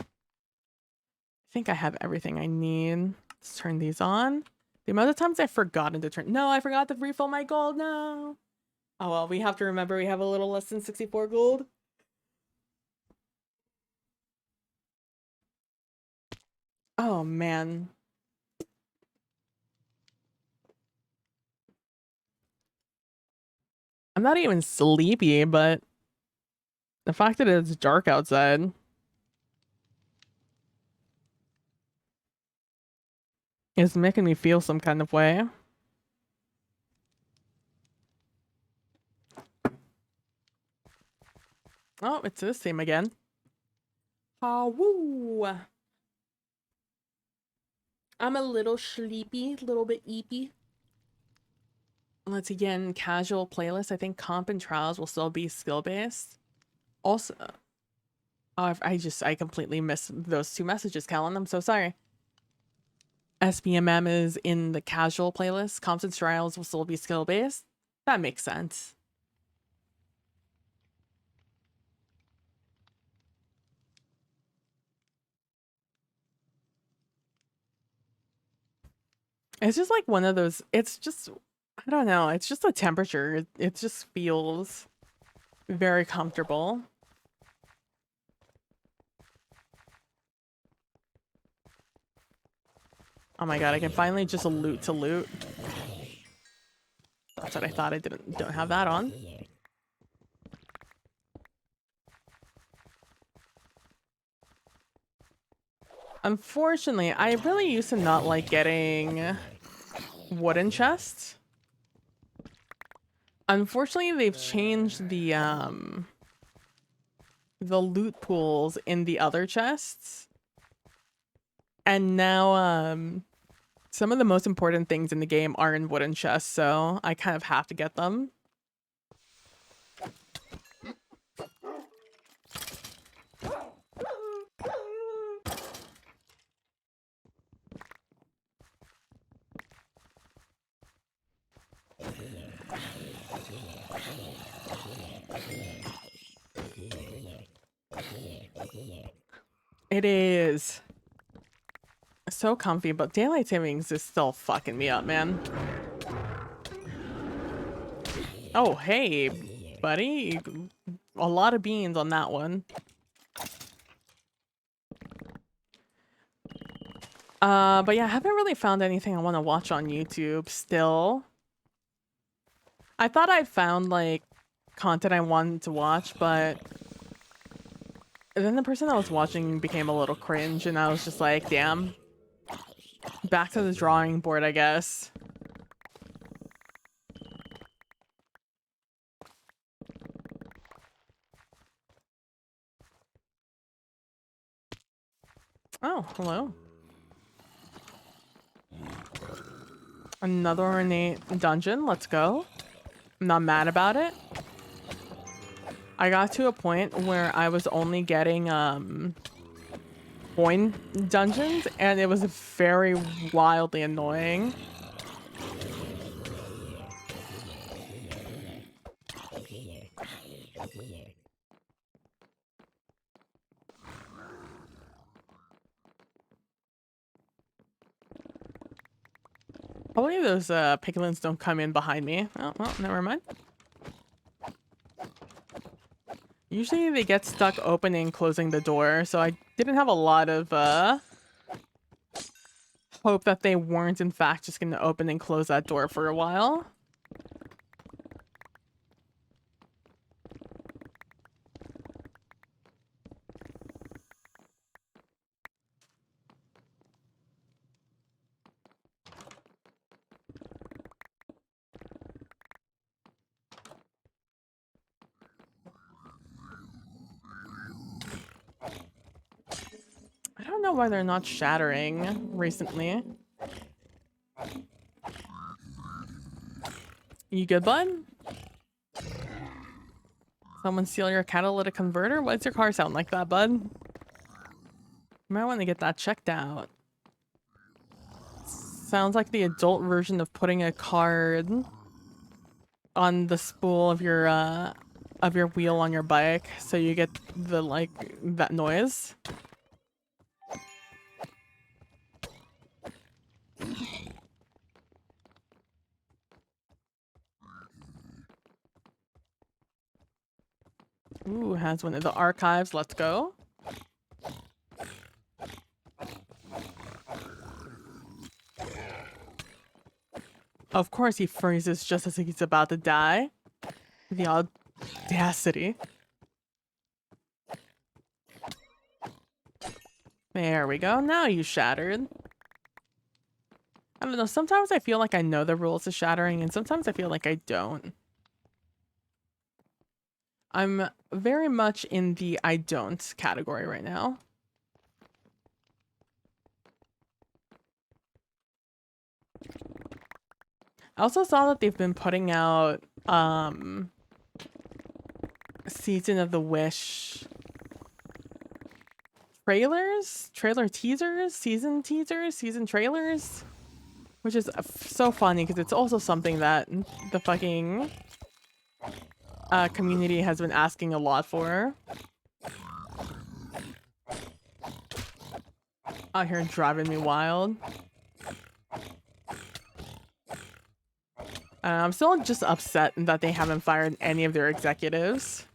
I think I have everything I need. Let's turn these on. The amount of times I've forgotten to turn. No, I forgot to refill my gold. No. Oh well, we have to remember we have a little less than 64 gold. Oh man. I'm not even sleepy, but the fact that it's dark outside is making me feel some kind of way. Oh, it's the same again. Oh, woo. I'm a little sleepy, a little bit eepy. Let's again, casual playlist. I think comp and trials will still be skill based. Also, oh, I completely missed those two messages, Callan. I'm so sorry. SBMM is in the casual playlist. Comps and trials will still be skill based. That makes sense. It's just like one of those, it's just, I don't know, it's just a temperature. It just feels very comfortable. Oh my god, I can finally just loot to loot. That's what I thought. I don't have that on. Unfortunately, I really used to not like getting wooden chests. Unfortunately, they've changed the loot pools in the other chests. And now some of the most important things in the game are in wooden chests, so I kind of have to get them. It is so comfy, but daylight savings is still fucking me up, man. Oh, hey, buddy. A lot of beans on that one. But yeah, I haven't really found anything I want to watch on YouTube still. I thought I found like content I wanted to watch, but then the person I was watching became a little cringe and I was just like, damn. Back to the drawing board, I guess. Oh, hello. Another ornate dungeon. Let's go. I'm not mad about it. I got to a point where I was only getting coin dungeons and it was very wildly annoying. Hopefully those piglins don't come in behind me. Oh, well, never mind. Usually they get stuck opening and closing the door, so I didn't have a lot of hope that they weren't in fact just going to open and close that door for a while. I don't know why they're not shattering recently. You good, bud? Someone steal your catalytic converter? Why does your car sound like that, bud? You might want to get that checked out. Sounds like the adult version of putting a card on the spool of your wheel on your bike, so you get the like that noise. Ooh, has one of the archives. Let's go. Of course he freezes just as he's about to die. The audacity. There we go. Now you shattered. I don't know. Sometimes I feel like I know the rules of shattering, and sometimes I feel like I don't. I'm very much in the I don't category right now. I also saw that they've been putting out Season of the Wish trailer teasers, season trailers, which is so funny because it's also something that the fucking community has been asking a lot for. Out here driving me wild. I'm still just upset that they haven't fired any of their executives.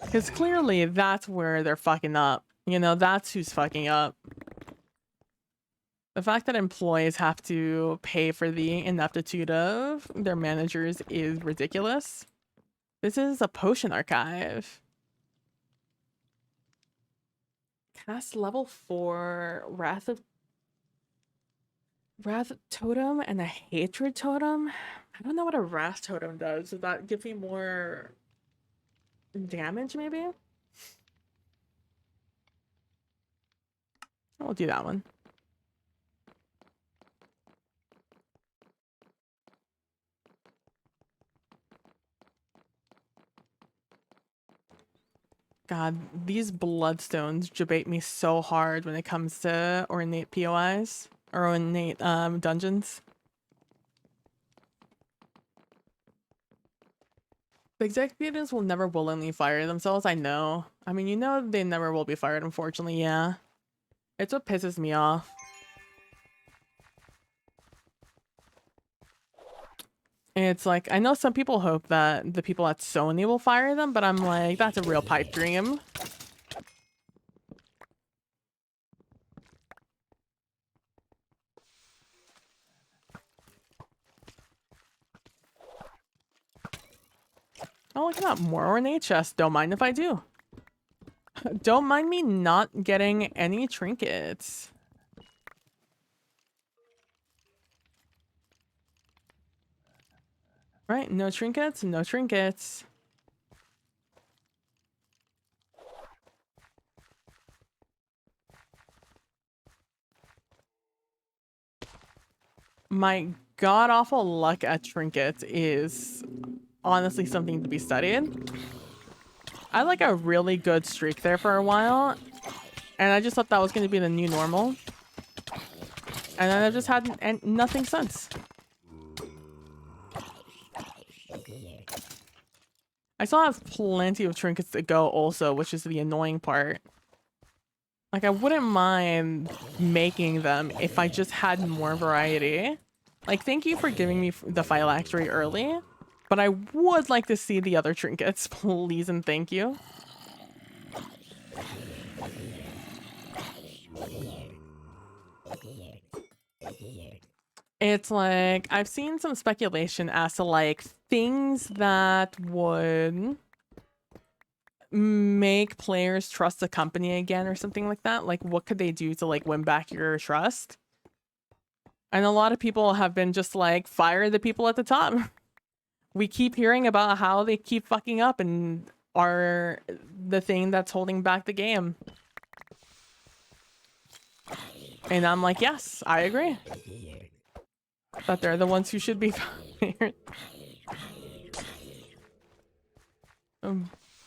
Because clearly that's where they're fucking up. You know, that's who's fucking up. The fact that employees have to pay for the ineptitude of their managers is ridiculous. This is a potion archive. Cast level 4, Wrath Totem and a Hatred Totem? I don't know what a Wrath Totem does. Does that give me more damage, maybe? I'll do that one. God, these bloodstones debate me so hard when it comes to ornate POIs or ornate dungeons. The executives will never willingly fire themselves, I know. I mean, you know they never will be fired, unfortunately, yeah. It's what pisses me off. It's like, I know some people hope that the people at Sony will fire them, but I'm like, that's a real pipe dream. Oh, look at that. More ornate chests. Don't mind if I do. Don't mind me not getting any trinkets. Right, no trinkets, no trinkets. My god-awful luck at trinkets is honestly something to be studied. I had like a really good streak there for a while, and I just thought that was going to be the new normal. And then I've just had nothing since. I still have plenty of trinkets to go also, which is the annoying part. Like, I wouldn't mind making them if I just had more variety. Like, thank you for giving me the phylactery early, but I would like to see the other trinkets, please and thank you. It's like, I've seen some speculation as to like things that would make players trust the company again or something like that. Like, what could they do to like win back your trust? And a lot of people have been just like, fire the people at the top. We keep hearing about how they keep fucking up and are the thing that's holding back the game. And I'm like, yes, I agree. But they're the ones who should be fired.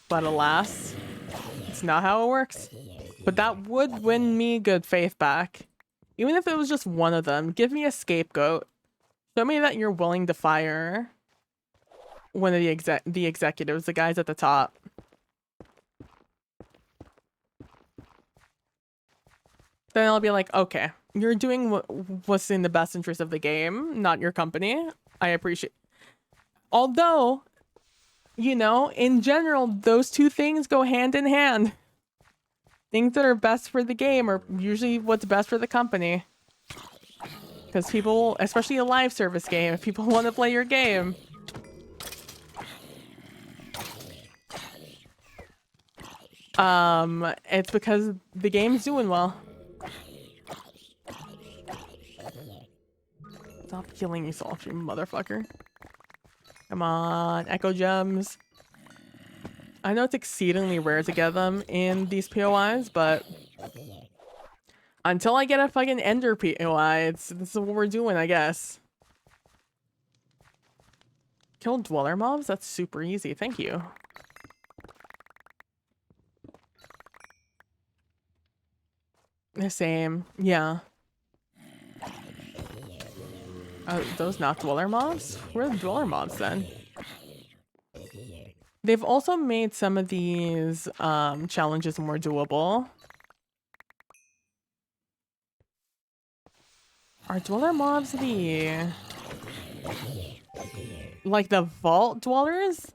But alas, it's not how it works. But that would win me good faith back. Even if it was just one of them, give me a scapegoat. Show me that you're willing to fire one of the executives, the guys at the top. Then I'll be like, okay, you're doing what's in the best interest of the game, not your company. I appreciate. Although, you know, in general, those two things go hand in hand. Things that are best for the game are usually what's best for the company. Because people, especially a live service game, if people want to play your game, it's because the game's doing well. Stop killing yourself, you motherfucker. Come on, Echo Gems. I know it's exceedingly rare to get them in these POIs, but until I get a fucking Ender POI, this is what we're doing, I guess. Kill Dweller mobs? That's super easy, thank you. The same, yeah. Those not Dweller mobs? Where are the Dweller mobs then? They've also made some of these challenges more doable. Are Dweller mobs like the vault dwellers?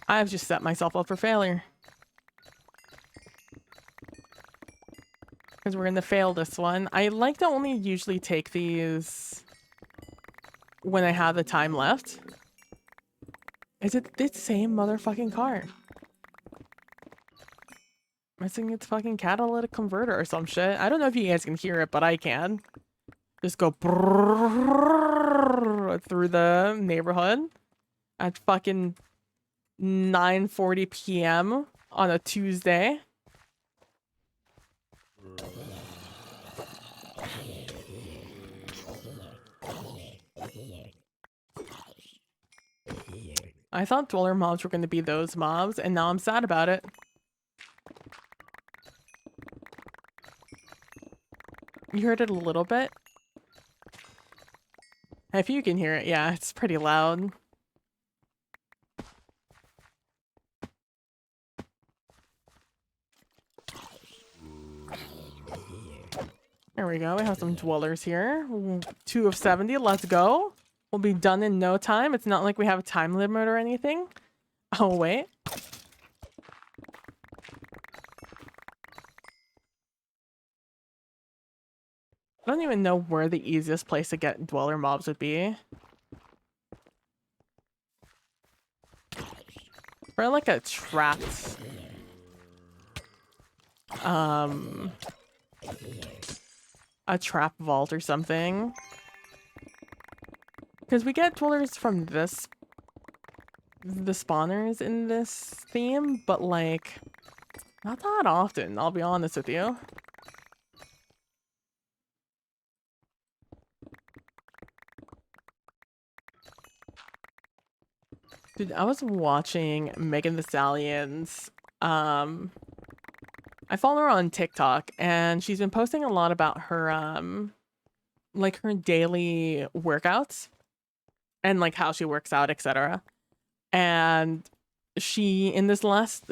I've just set myself up for failure. Because we're gonna fail this one. I like to only usually take these when I have the time left. Is it this same motherfucking car? Missing its fucking catalytic converter or some shit. I don't know if you guys can hear it, but I can. Just go through the neighborhood at fucking 9:40 p.m. on a Tuesday. I thought Dweller mobs were going to be those mobs, and now I'm sad about it. You heard it a little bit? If you can hear it, yeah, it's pretty loud. There we go, we have some dwellers here. 2 of 70, let's go. We'll be done in no time. It's not like we have a time limit or anything. Oh, wait. I don't even know where the easiest place to get dweller mobs would be. For like a trapped... a trap vault or something. Because we get dwellers from the spawners in this theme, but like, not that often, I'll be honest with you. Dude, I was watching Megan Thee Stallion's, I follow her on TikTok, and she's been posting a lot about her, like her daily workouts and like how she works out, etc. And she, in this last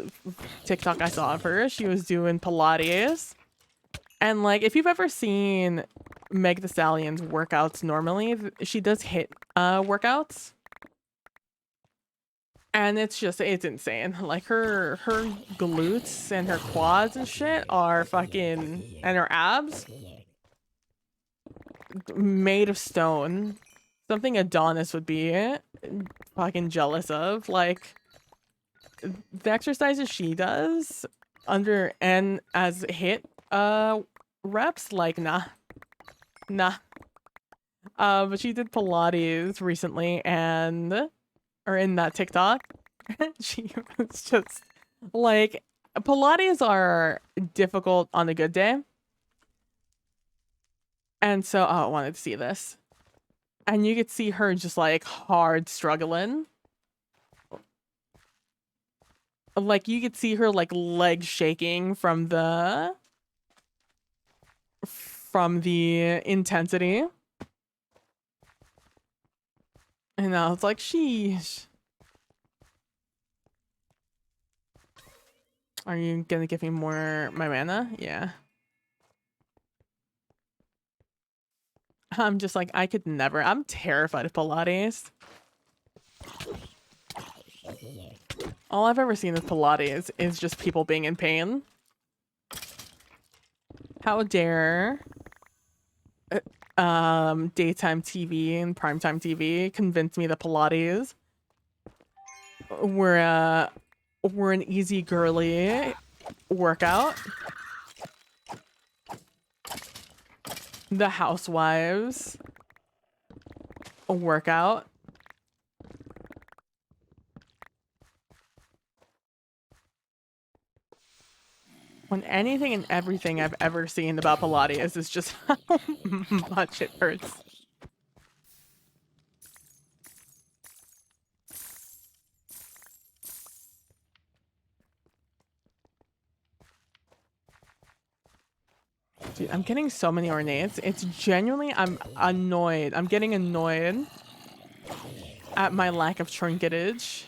TikTok I saw of her, she was doing Pilates. And like, if you've ever seen Meg Thee Stallion's workouts normally, she does HIIT workouts. And it's insane. Like her glutes and her quads and shit are fucking, and her abs made of stone. Something Adonis would be fucking jealous of. Like, the exercises she does under and as HIIT reps, like, nah. But she did Pilates recently, and or in that TikTok, she was just like, Pilates are difficult on a good day. And so, oh, I wanted to see this. And you could see her just like hard struggling. Like you could see her like legs shaking from the intensity. And I was like, sheesh. Are you gonna give me more my mana? Yeah. I'm just like, I could never. I'm terrified of Pilates. All I've ever seen of Pilates is just people being in pain. How dare daytime TV and primetime TV convince me that Pilates were an easy girly workout. The Housewives a workout. When anything and everything I've ever seen about Pilates is just how much it hurts. Dude, I'm getting so many ornates. It's genuinely, I'm annoyed. I'm getting annoyed at my lack of trinketage.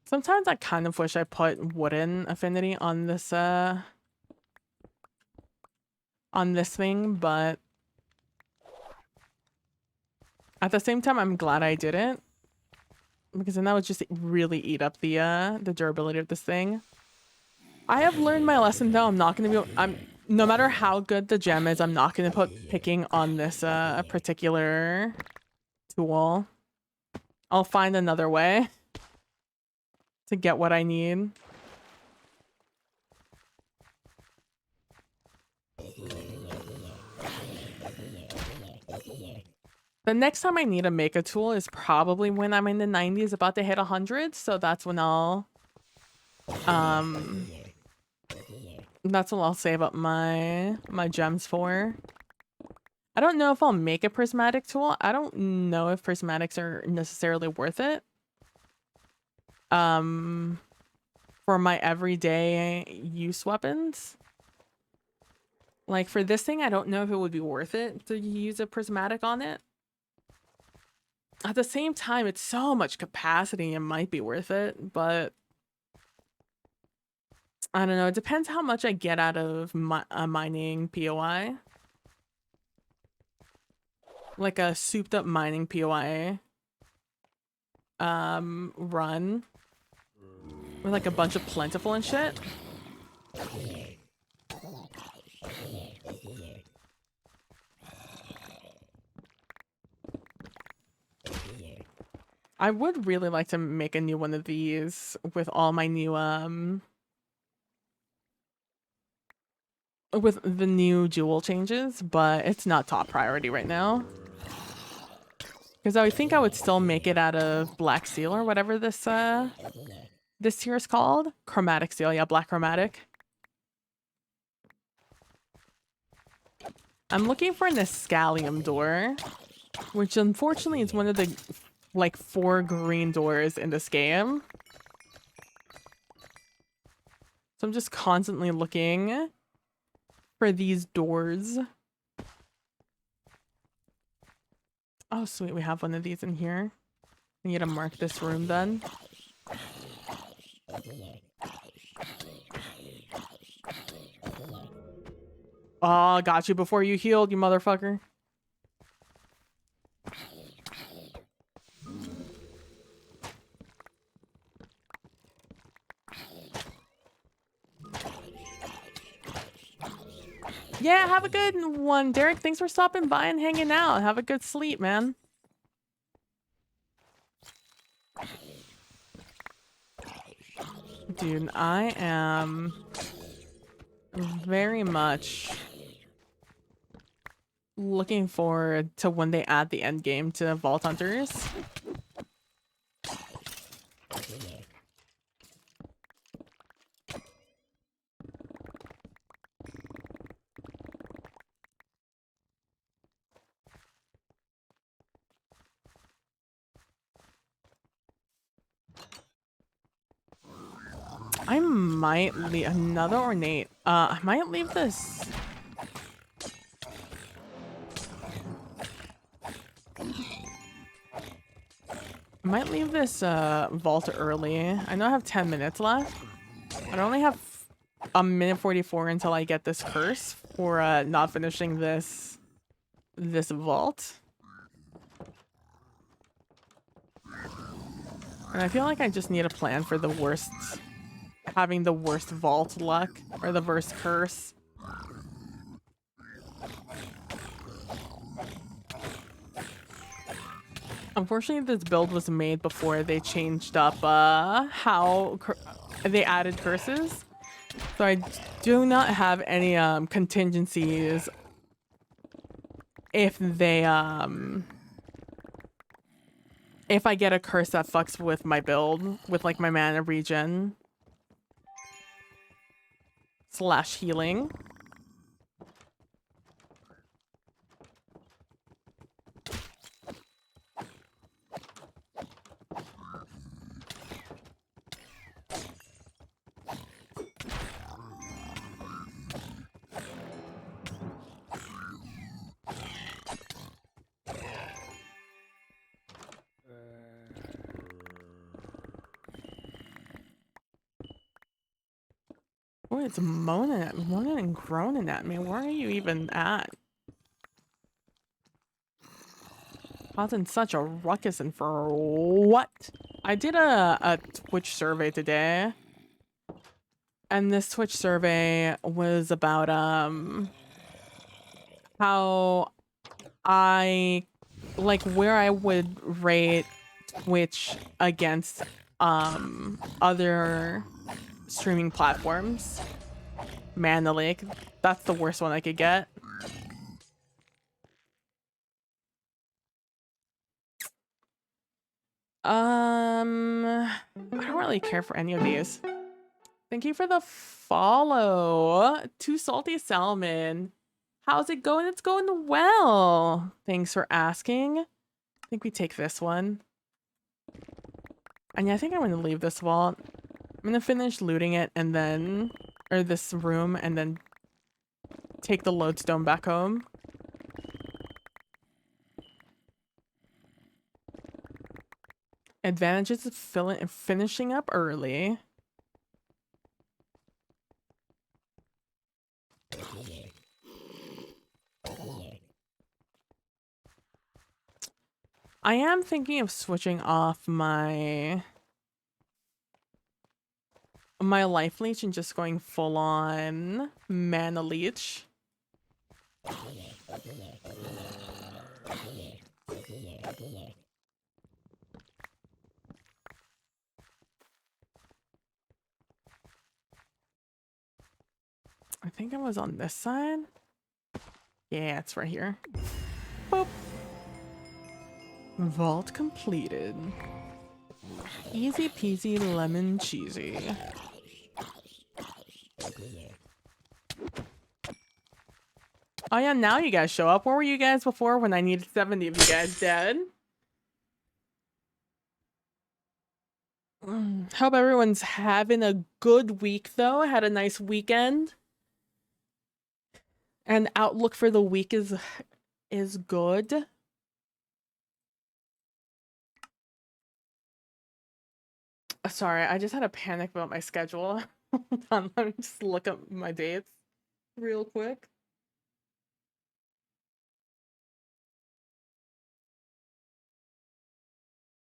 Sometimes I kind of wish I put wooden affinity on this thing, but at the same time I'm glad I didn't, because then that would just really eat up the durability of this thing. I have learned my lesson though. I'm not gonna be no matter how good the gem is, I'm not gonna put picking on this particular tool. I'll find another way to get what I need. The next time I need to make a tool is probably when I'm in the 90s, about to hit 100. So that's when I'll save up my gems for. I don't know if I'll make a prismatic tool. I don't know if prismatics are necessarily worth it. For my everyday use weapons. Like for this thing, I don't know if it would be worth it to use a prismatic on it. At the same time, it's so much capacity, it might be worth it, but I don't know. It depends how much I get out of mining POI. Like a souped up mining POI run with like a bunch of plentiful and shit. I would really like to make a new one of these with all my new with the new jewel changes, but it's not top priority right now. Because I think I would still make it out of black steel or whatever this tier is called. Chromatic steel, yeah, black chromatic. I'm looking for an Escalium door, which unfortunately is one of the like 4 green doors in this game. So I'm just constantly looking for these doors. Oh, sweet. We have one of these in here. I need to mark this room then. Oh, got you before you healed, you motherfucker. Yeah, have a good one, Derek. Thanks for stopping by and hanging out. Have a good sleep, man. Dude, I am very much looking forward to when they add the end game to Vault Hunters. I might leave another ornate. I might leave this. I might leave this vault early. I know I have 10 minutes left. But I only have a minute 44 until I get this curse for not finishing this vault. And I feel like I just need a plan for the worst, having the worst vault luck or the worst curse. Unfortunately, this build was made before they changed up how they added curses. So I do not have any contingencies if they if I get a curse that fucks with my build, with like my mana regen / healing. Oh, it's moaning and groaning at me. Where are you even at? Causing such a ruckus and for what? I did a Twitch survey today. And this Twitch survey was about how I like where I would rate Twitch against other streaming platforms. Mana Lake, that's the worst one I could get. I don't really care for any of these. Thank you for the follow. Too Salty Salmon. How's it going? It's going well. Thanks for asking. I think we take this one. And yeah, I think I'm going to leave this vault. I'm going to finish looting it and then, or this room, and then take the lodestone back home. Advantages of finishing up early. I am thinking of switching off my life leech and just going full on mana leech. I think I was on this side. Yeah, it's right here. Boop. Vault completed. Easy peasy lemon cheesy. Oh yeah, now you guys show up. Where were you guys before when I needed 70 of you guys dead? Hope everyone's having a good week though. Had a nice weekend. And outlook for the week is good. Sorry, I just had a panic about my schedule. Hold on, let me just look up my dates real quick.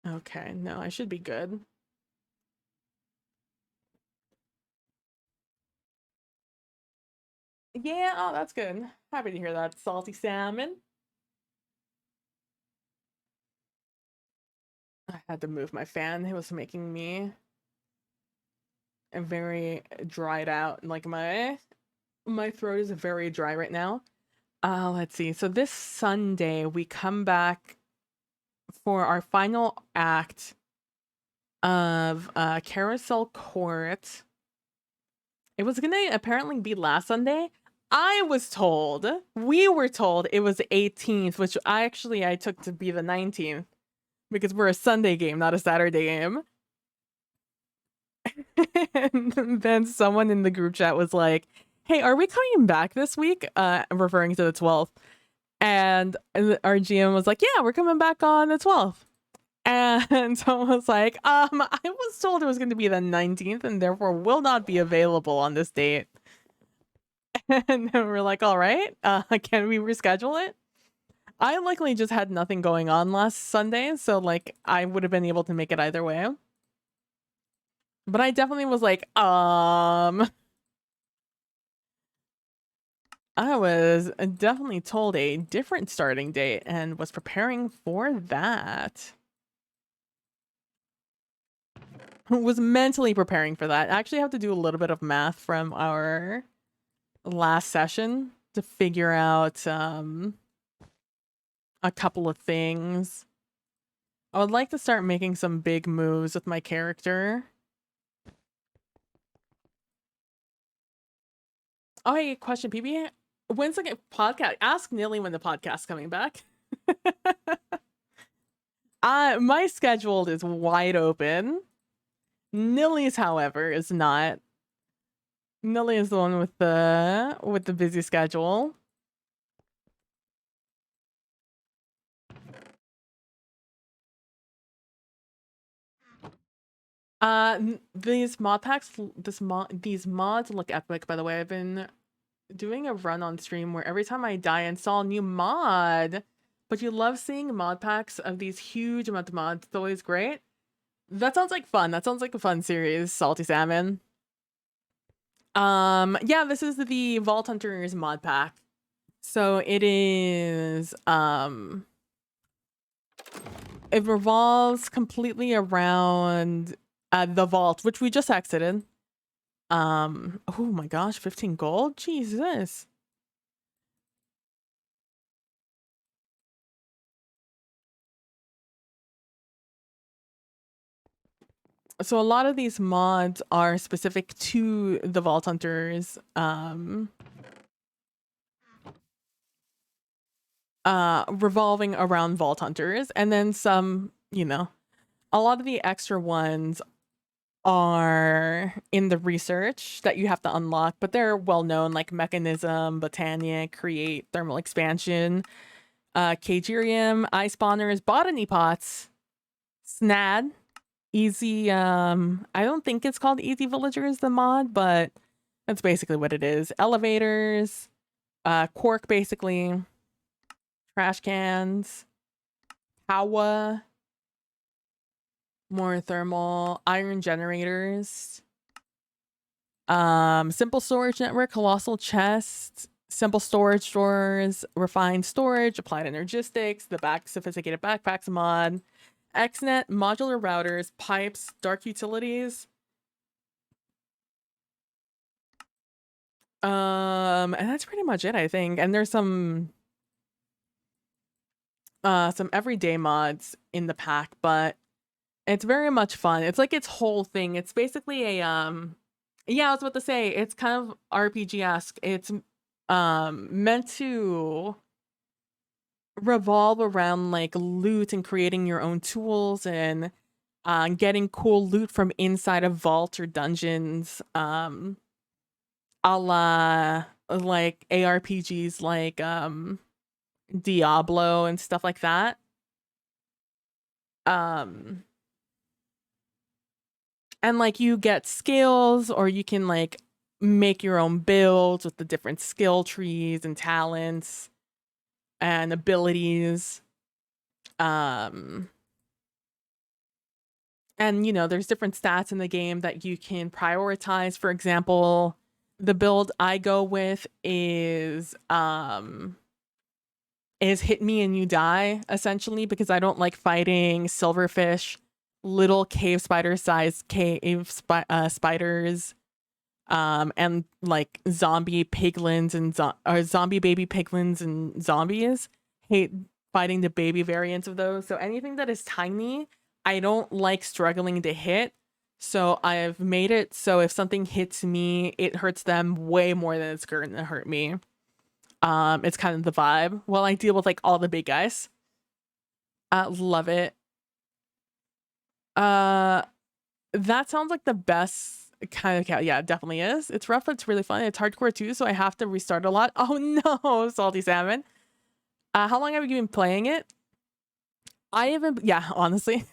Okay, no, I should be good. Yeah, oh, that's good. Happy to hear that, Salty Salmon. I had to move my fan. It was making me very dried out. Like my My throat is very dry right now. Let's see. So this Sunday we come back for our final act of Carousel Court. It was gonna apparently be last Sunday. We were told it was the 18th, which I took to be the 19th because we're a Sunday game, not a Saturday game. And then someone in the group chat was like, "Hey, are we coming back this week?" Referring to the 12th. And our GM was like, "Yeah, we're coming back on the 12th." And someone was like, I was told it was going to be the 19th and therefore will not be available on this date." And then we're like, "All right, can we reschedule it?" I likely just had nothing going on last Sunday, so like I would have been able to make it either way. But I definitely was like, I was definitely told a different starting date and was preparing for that. Was mentally preparing for that. I actually have to do a little bit of math from our last session to figure out a couple of things. I would like to start making some big moves with my character. Oh, hey, question, PB. When's the podcast? Ask Nilly when the podcast's coming back. My schedule is wide open. Nilly's, however, is not. Nilly is the one with the busy schedule. These mod packs, these mods look epic. By the way, I've been doing a run on stream where every time I die, I install a new mod. But you love seeing mod packs of these huge amount of mods. It's always great. That sounds like fun. That sounds like a fun series, Salty Salmon. Yeah, this is the Vault Hunters mod pack. So it is, it revolves completely around the vault, which we just exited. Oh my gosh, 15 gold? Jesus. So a lot of these mods are specific to the Vault Hunters, revolving around Vault Hunters, and then some, you know, a lot of the extra ones are in the research that you have to unlock, but they're well known, like Mechanism, Botania, Create, Thermal Expansion, Cagerium, Eye Spawners, Botany Pots, Snad, Easy, I don't think it's called Easy Villagers, the mod, but that's basically what it is. Elevators, Quark, basically, trash cans, Powa, more thermal, iron generators, simple storage network, colossal chest, simple storage drawers, refined storage, applied energistics, the sophisticated backpacks mod, XNet, modular routers, pipes, dark utilities. And that's pretty much it, I think. And there's some everyday mods in the pack, but it's very much fun. It's like its whole thing. It's basically a yeah, I was about to say it's kind of RPG-esque. It's meant to revolve around like loot and creating your own tools and getting cool loot from inside of vault or dungeons, a la like ARPGs like Diablo and stuff like that. And like you get skills, or you can like make your own builds with the different skill trees and talents and abilities. And you know, there's different stats in the game that you can prioritize. For example, the build I go with is hit me and you die, essentially, because I don't like fighting silverfish, little cave spider sized spiders, and like zombie piglins and or zombie baby piglins and zombies. Hate fighting the baby variants of those. So anything that is tiny, I don't like struggling to hit. So I've made it so if something hits me, it hurts them way more than it's going to hurt me. It's kind of the vibe. Well, I deal with like all the big guys. Love it. That sounds like the best kind of cat. Yeah, it definitely is. It's rough, but it's really fun. It's hardcore too, so I have to restart a lot. Oh no, salty salmon. How long have you been playing it? I haven't. Yeah, honestly.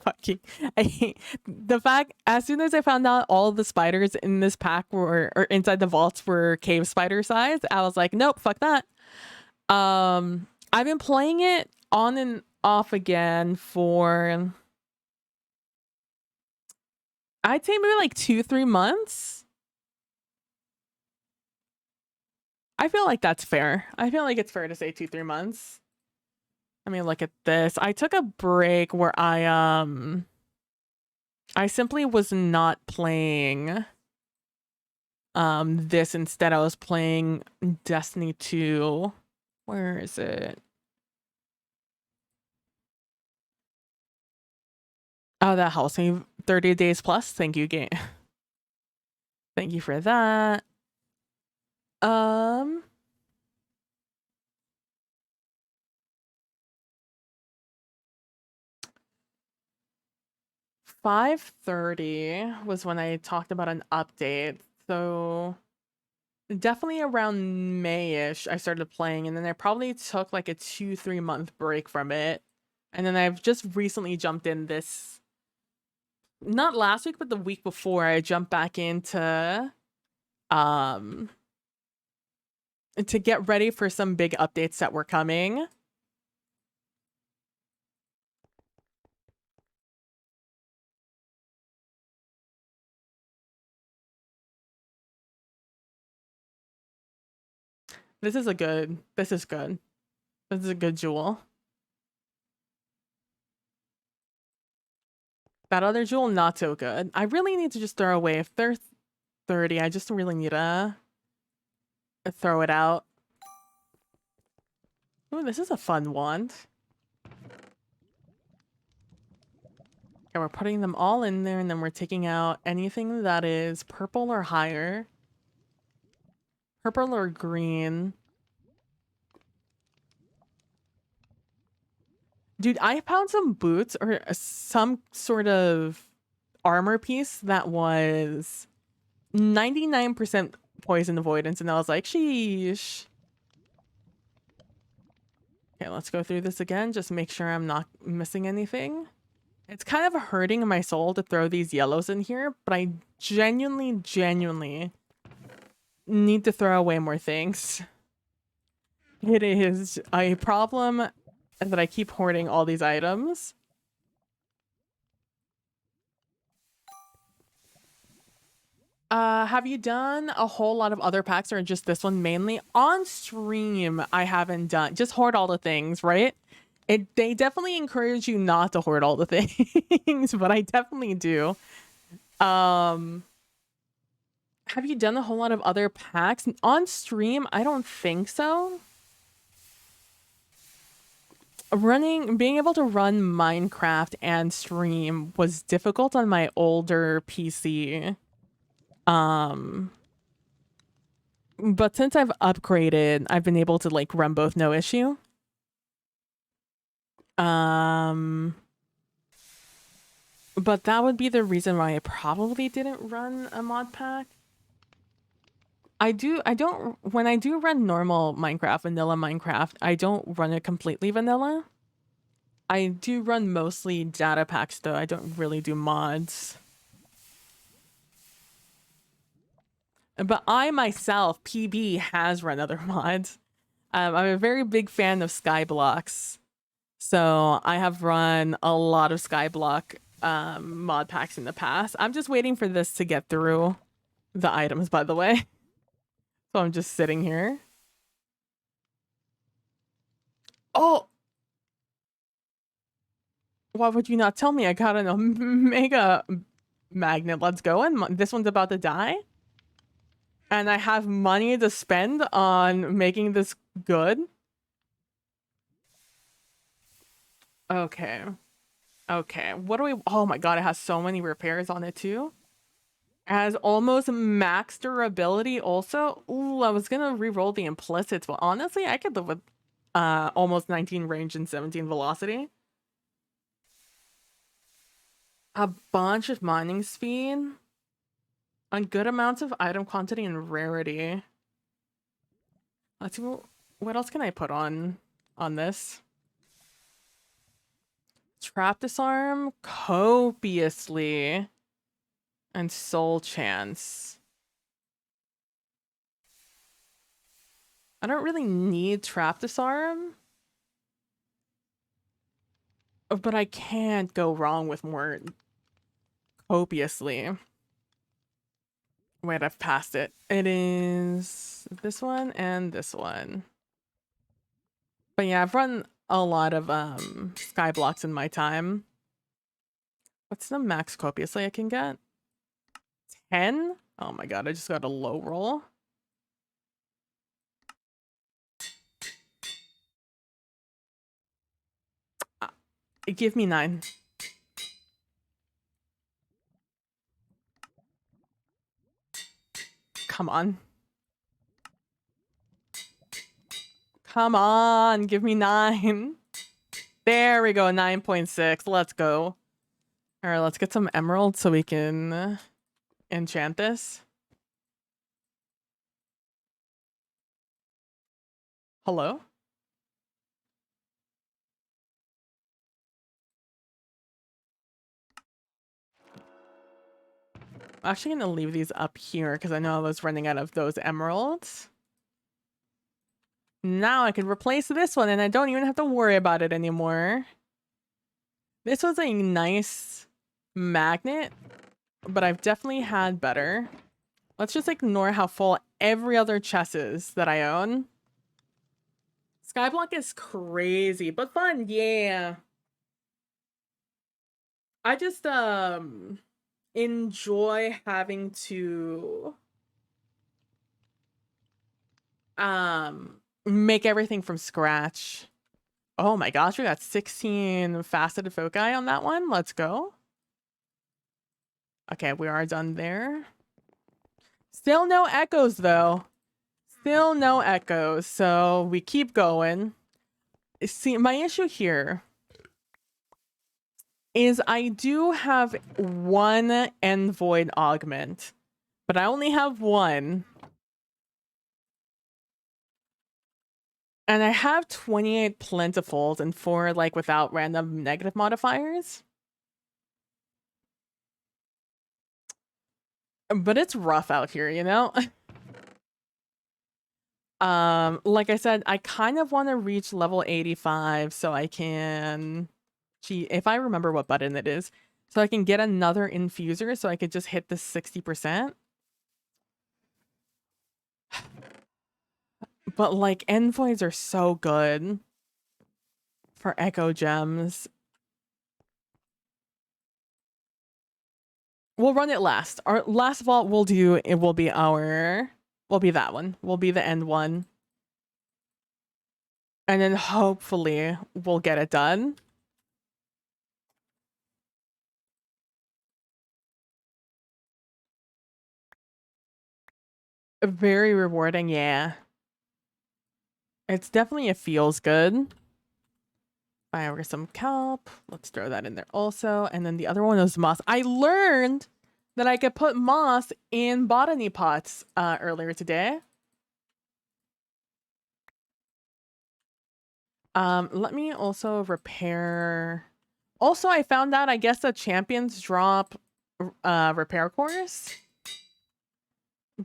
Fucking, I hate the fact as soon as I found out all the spiders in this pack were or inside the vaults were cave spider size, I was like, nope, fuck that. I've been playing it on and off again for I'd say maybe like 2-3 months. I feel like that's fair. I feel like it's fair to say 2-3 months. Let me look at this. I took a break where I simply was not playing this. Instead I was playing Destiny 2. Where is it? Oh, that helps me. 30 days plus. Thank you, game. Thank you for that. 5:30 was when I talked about an update. So definitely around May-ish I started playing, and then I probably took like a 2-3 month break from it. And then I've just recently jumped in this, not last week, but the week before I jumped back into to get ready for some big updates that were coming. This is good. This is a good jewel. That other jewel, not so good. I really need to just throw away. If they're 30, I just really need to throw it out. Ooh, this is a fun wand. And we're putting them all in there, and then we're taking out anything that is purple or higher. Purple or green. Dude, I found some boots or some sort of armor piece that was 99% poison avoidance, and I was like, sheesh. Okay, let's go through this again. Just make sure I'm not missing anything. It's kind of hurting my soul to throw these yellows in here, but I genuinely need to throw away more things. It is a problem that I keep hoarding all these items. Have you done a whole lot of other packs or just this one mainly? On stream, I haven't done. Just hoard all the things, right? They definitely encourage you not to hoard all the things, but I definitely do. Have you done a whole lot of other packs? On stream, I don't think so. Being able to run Minecraft and stream was difficult on my older PC. But since I've upgraded, I've been able to like run both no issue. But that would be the reason why I probably didn't run a mod pack. When I do run normal Minecraft, vanilla Minecraft, I don't run it completely vanilla. I do run mostly data packs though. I don't really do mods. But I myself, PB, has run other mods. I'm a very big fan of Skyblocks. So I have run a lot of Skyblock mod packs in the past. I'm just waiting for this to get through the items, by the way. So I'm just sitting here. Oh! Why would you not tell me? I got an Omega magnet. Let's go. And this one's about to die? and I have money to spend on making this good. Okay. Okay. What do we... Oh my god, it has so many repairs on it too. It has almost max durability also. Ooh, I was gonna re-roll the implicits, but honestly, I could live with almost 19 range and 17 velocity. A bunch of mining speed. On good amounts of item quantity and rarity. Let's see, what else can I put on this? Trap disarm copiously and soul chance. I don't really need trap disarm, but I can't go wrong with more copiously. Wait, I've passed it. It is this one and this one. But yeah, I've run a lot of sky blocks in my time. What's the max copiously I can get? 10? Oh my god, I just got a low roll. Give me 9. Come on. Come on, give me 9. There we go, 9.6. Let's go. All right, let's get some emeralds so we can enchant this. Hello? I'm actually gonna leave these up here because I know I was running out of those emeralds. Now I can replace this one and I don't even have to worry about it anymore. This was a nice magnet, but I've definitely had better. Let's just ignore how full every other chest is that I own. Skyblock is crazy, but fun, yeah. I just enjoy having to make everything from scratch. Oh my gosh, we got 16 faceted foci on that one. Let's go. Okay, we are done there. Still no echoes though. Still no echoes, so we keep going. See, my issue here is I do have one end void augment, but I only have one. And I have 28 plentifuls and 4 like without random negative modifiers. But it's rough out here, you know? Like I said, I kind of want to reach level 85 so I can... Gee, if I remember what button it is. So I can get another infuser so I could just hit the 60%. But like envoys are so good for echo gems. We'll run it last. Our last vault we'll do, it will be that one. Will be the end one. And then hopefully we'll get it done. Very rewarding, yeah. It's definitely, it feels good. Fire some kelp. Let's throw that in there also. And then the other one is moss. I learned that I could put moss in botany pots earlier today. Let me also repair. Also, I found out, I guess the champions drop repair cores.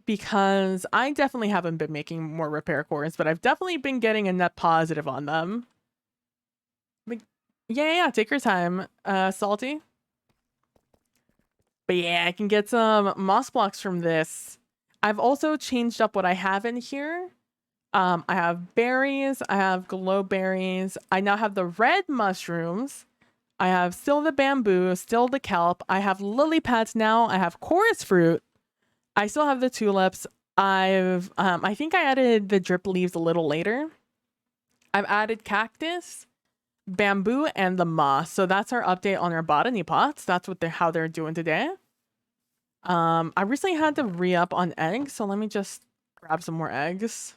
Because I definitely haven't been making more repair cores, but I've definitely been getting a net positive on them. But yeah, take your time, Salty. But yeah, I can get some moss blocks from this. I've also changed up what I have in here. I have berries, I have glow berries, I now have the red mushrooms, I have still the bamboo, still the kelp, I have lily pads now, I have chorus fruit, I still have the tulips, I think I added the drip leaves a little later. I've added cactus, bamboo, and the moss. So that's our update on our botany pots. That's what how they're doing today. I recently had to re-up on eggs, so let me just grab some more eggs.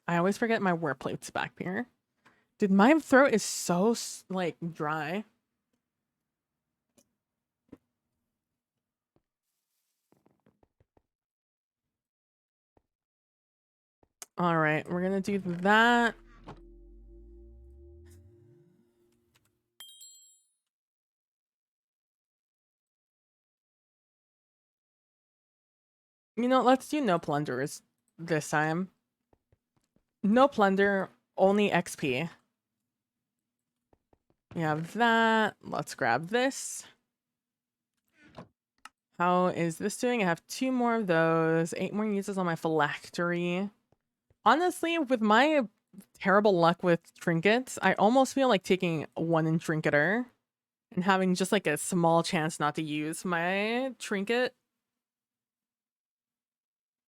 I always forget my work plates back here. Dude, my throat is so like dry. All right, we're gonna do that. You know, let's do no plunders this time. No plunder, only XP. We have that. Let's grab this. How is this doing? I have 2 more of those, 8 more uses on my phylactery. Honestly, with my terrible luck with trinkets, I almost feel like taking 1 in trinketer and having just like a small chance not to use my trinket.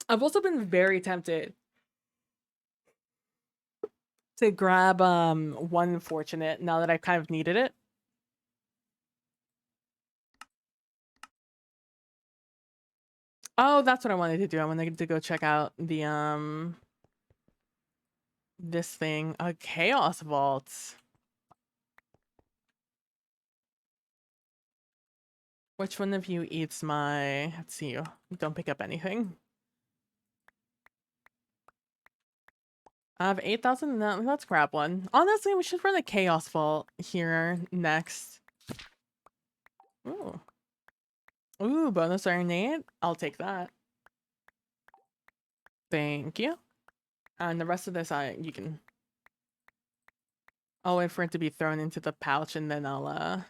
I've also been very tempted to grab 1 fortunate now that I kind of needed it. Oh, that's what I wanted to do. I wanted to go check out the this thing, a chaos vault. Which one of you eats my, let's see, you don't pick up anything. I have 8,000. Let's grab one. Honestly, we should run a chaos vault here next. Ooh. Ooh, bonus iron 8. I'll take that. Thank you. And the rest of this, you can. I'll wait for it to be thrown into the pouch, and then I'll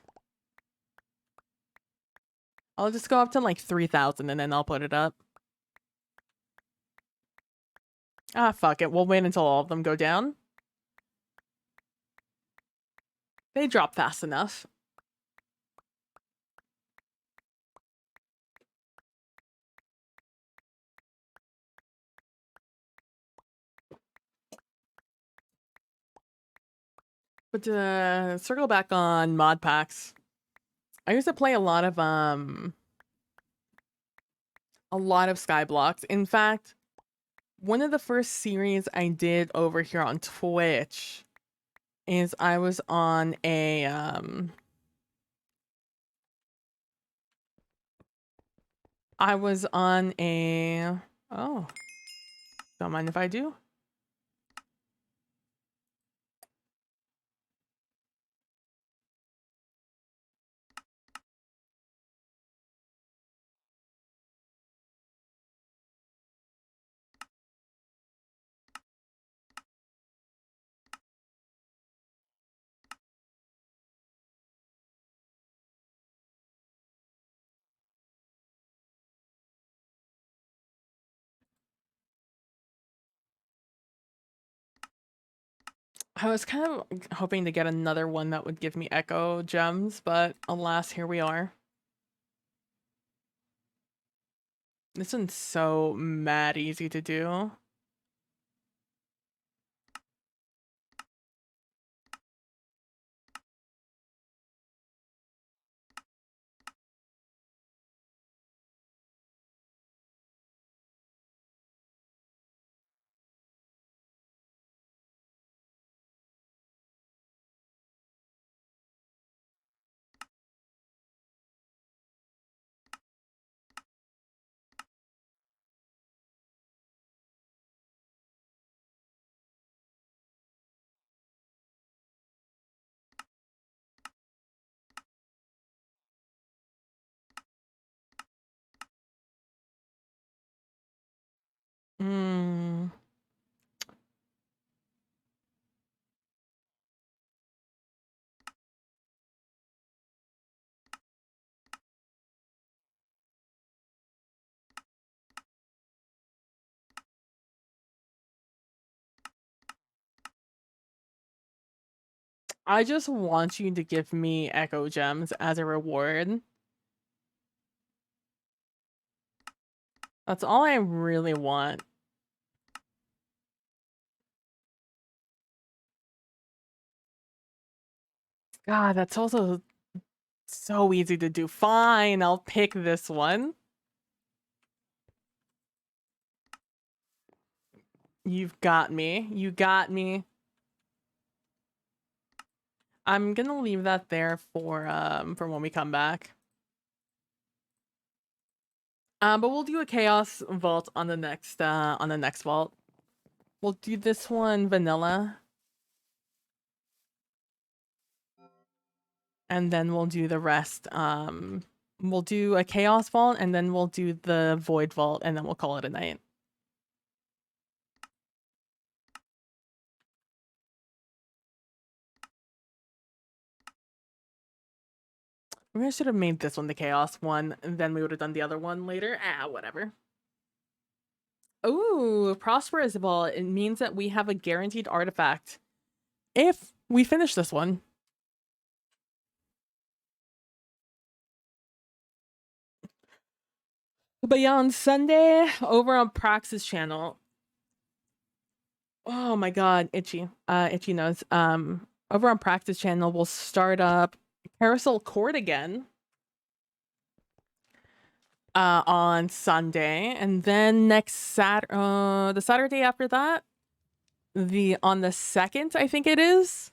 just go up to like 3,000, and then I'll put it up. Ah, fuck it. We'll wait until all of them go down. They drop fast enough. But to circle back on mod packs, I used to play a lot of Skyblocks. In fact, one of the first series I did over here on Twitch is I was on a oh, don't mind if I do. I was kind of hoping to get another one that would give me echo gems, but alas, here we are. This one's so mad easy to do. Hmm. I just want you to give me Echo Gems as a reward. That's all I really want. God, that's also so easy to do. Fine, I'll pick this one. You've got me. You got me. I'm gonna leave that there for when we come back. But we'll do a chaos vault on the next vault. We'll do this one vanilla. And then we'll do the rest. We'll do a chaos vault and then we'll do the void vault and then we'll call it a night. Maybe I should have made this one the chaos one and then we would have done the other one later. Whatever. Ooh, prosperous vault. It means that we have a guaranteed artifact if we finish this one. But yeah, on Sunday over on Praxis channel. Oh my god, Itchy. Itchy knows. Over on Praxis channel, we'll start up Carousel Court again. On Sunday, and then the Saturday after that, on the 2nd, I think it is.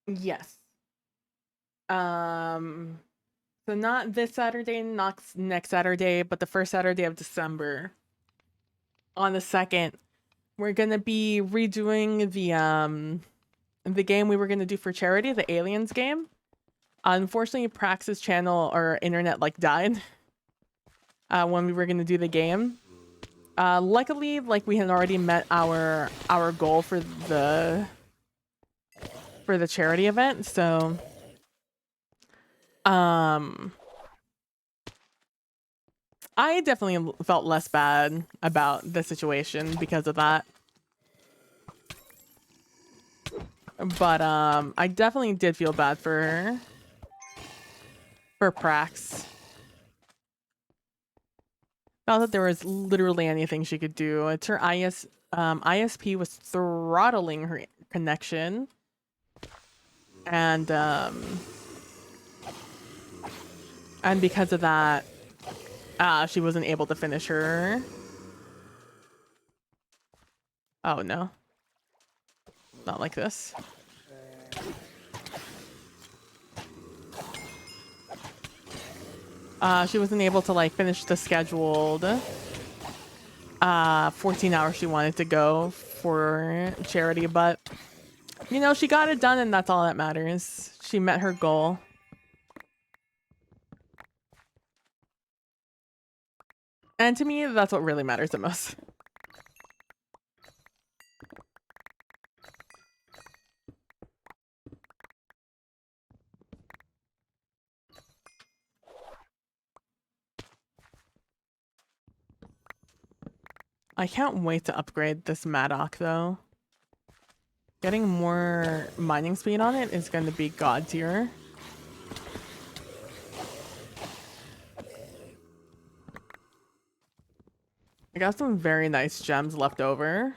Yes. So not this Saturday, not next Saturday, but the first Saturday of December. On the 2nd, we're gonna be redoing the game we were gonna do for charity, the Aliens game. Unfortunately, Praxis channel or internet like died when we were gonna do the game. Luckily, like we had already met our goal for the charity event, so I definitely felt less bad about the situation because of that. But I definitely did feel bad for Prax. Not that there was literally anything she could do. It's her ISP was throttling her connection. And because of that, she wasn't able to finish her. Oh no. Not like this. She wasn't able to like finish the scheduled 14 hours she wanted to go for charity, but you know, she got it done and that's all that matters. She met her goal. And to me, that's what really matters the most. I can't wait to upgrade this Madoc though. Getting more mining speed on it is going to be god tier. I got some very nice gems left over.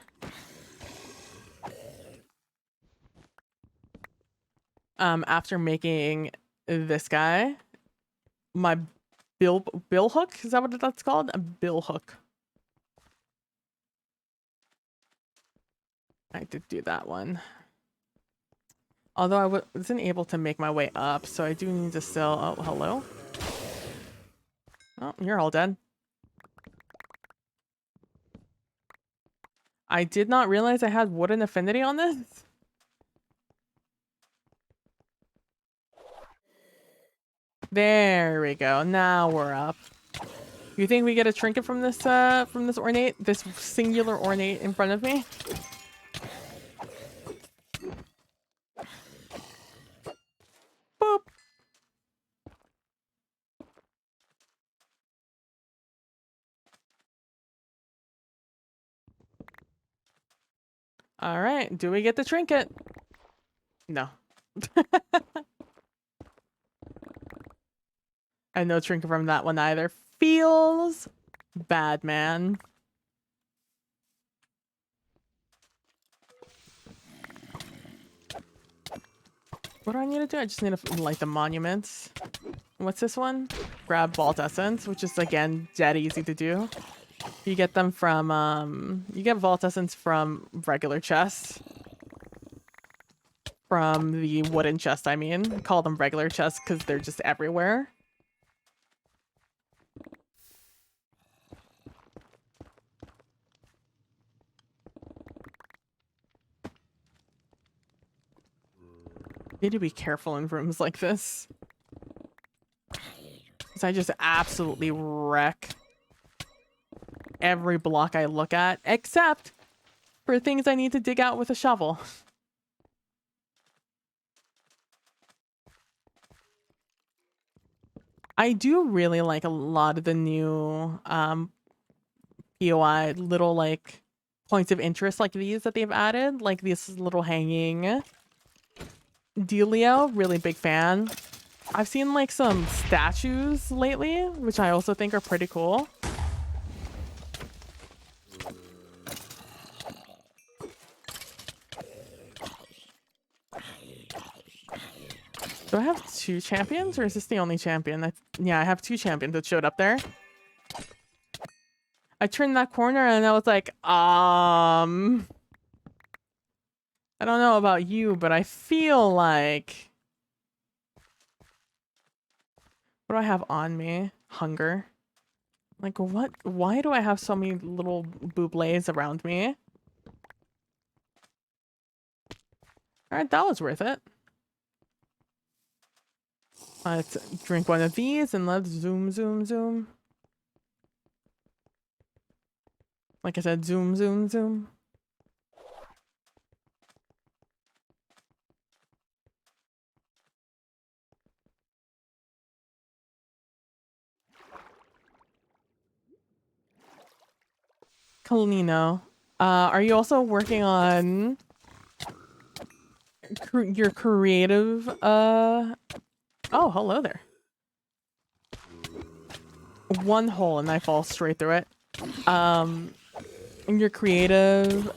After making this guy, my bill hook, is that what that's called? A bill hook. I did do that one. Although I wasn't able to make my way up, so I do need to still... Oh, hello? Oh, you're all dead. I did not realize I had wooden affinity on this. There we go. Now we're up. You think we get a trinket from this ornate? This singular ornate in front of me? Boop. All right, do we get the trinket? No. And no trinket from that one either. Feels bad, man. What do I need to do? I just need to light the monuments. What's this one? Grab Vault Essence, which is, again, dead easy to do. You get them from, you get Vault Essence from regular chests. From the wooden chest, I mean. Call them regular chests because they're just everywhere. Need to be careful in rooms like this. Because I just absolutely wreck every block I look at, except for things I need to dig out with a shovel. I do really like a lot of the new POI little like points of interest like these that they've added, like this little hanging dealio. Really big fan. I've seen like some statues lately, which I also think are pretty cool. Do I have 2 champions or is this the only champion? Yeah, I have 2 champions that showed up there. I turned that corner and I was like, I don't know about you, but I feel like... What do I have on me? Hunger. Like, what? Why do I have so many little boublés around me? Alright, that was worth it. Let's drink one of these and let's zoom, zoom, zoom. Like I said, zoom, zoom, zoom. Kalino, are you also working on your creative, Oh, hello there. One hole and I fall straight through it. In your creative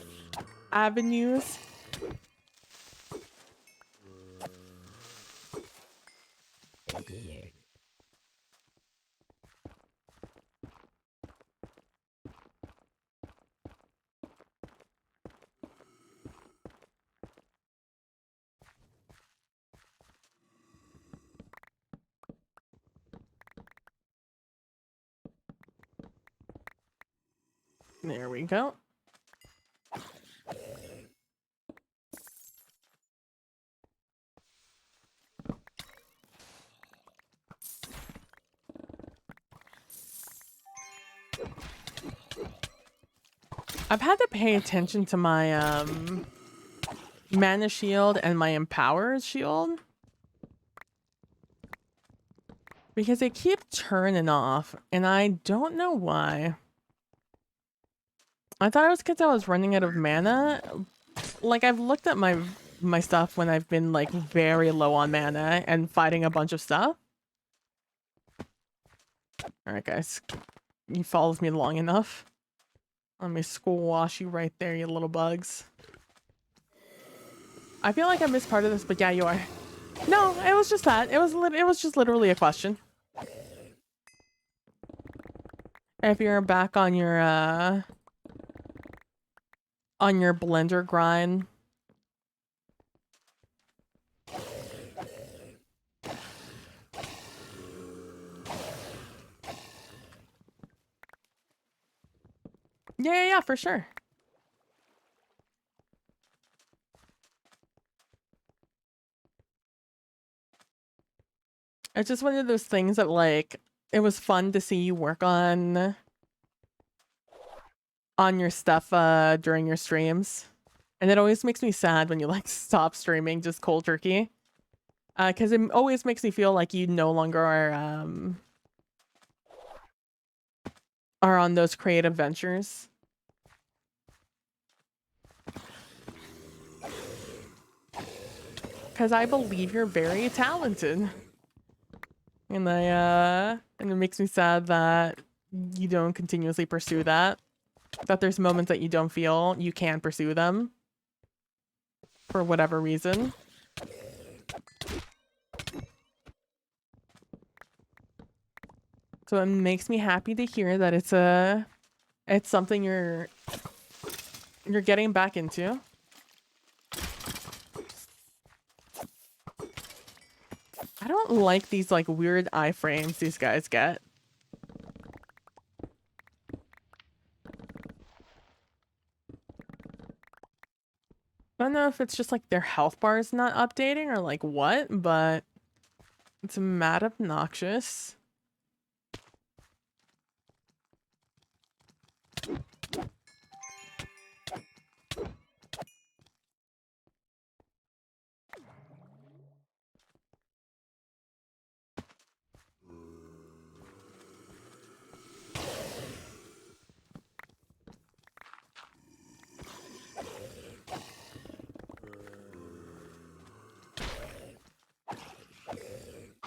avenues? There we go. I've had to pay attention to my mana shield and my empower shield because they keep turning off and I don't know why. I thought it was because I was running out of mana. Like, I've looked at my stuff when I've been like very low on mana and fighting a bunch of stuff. All right, guys, you followed me long enough. Let me squash you right there, you little bugs. I feel like I missed part of this, but yeah, you are. No, it was just that. It was just literally a question. If you're back on your blender grind. Yeah, for sure. It's just one of those things that, like, it was fun to see you work on your stuff during your streams. And it always makes me sad when you, like, stop streaming just cold turkey. Because it always makes me feel like you no longer are on those creative ventures. because I believe you're very talented. And and it makes me sad that you don't continuously pursue that. That there's moments that you don't feel you can pursue them for whatever reason. So it makes me happy to hear that it's something you're getting back into. I don't like these like weird iframes these guys get. I don't know if it's just like their health bar is not updating or like what, but it's mad obnoxious.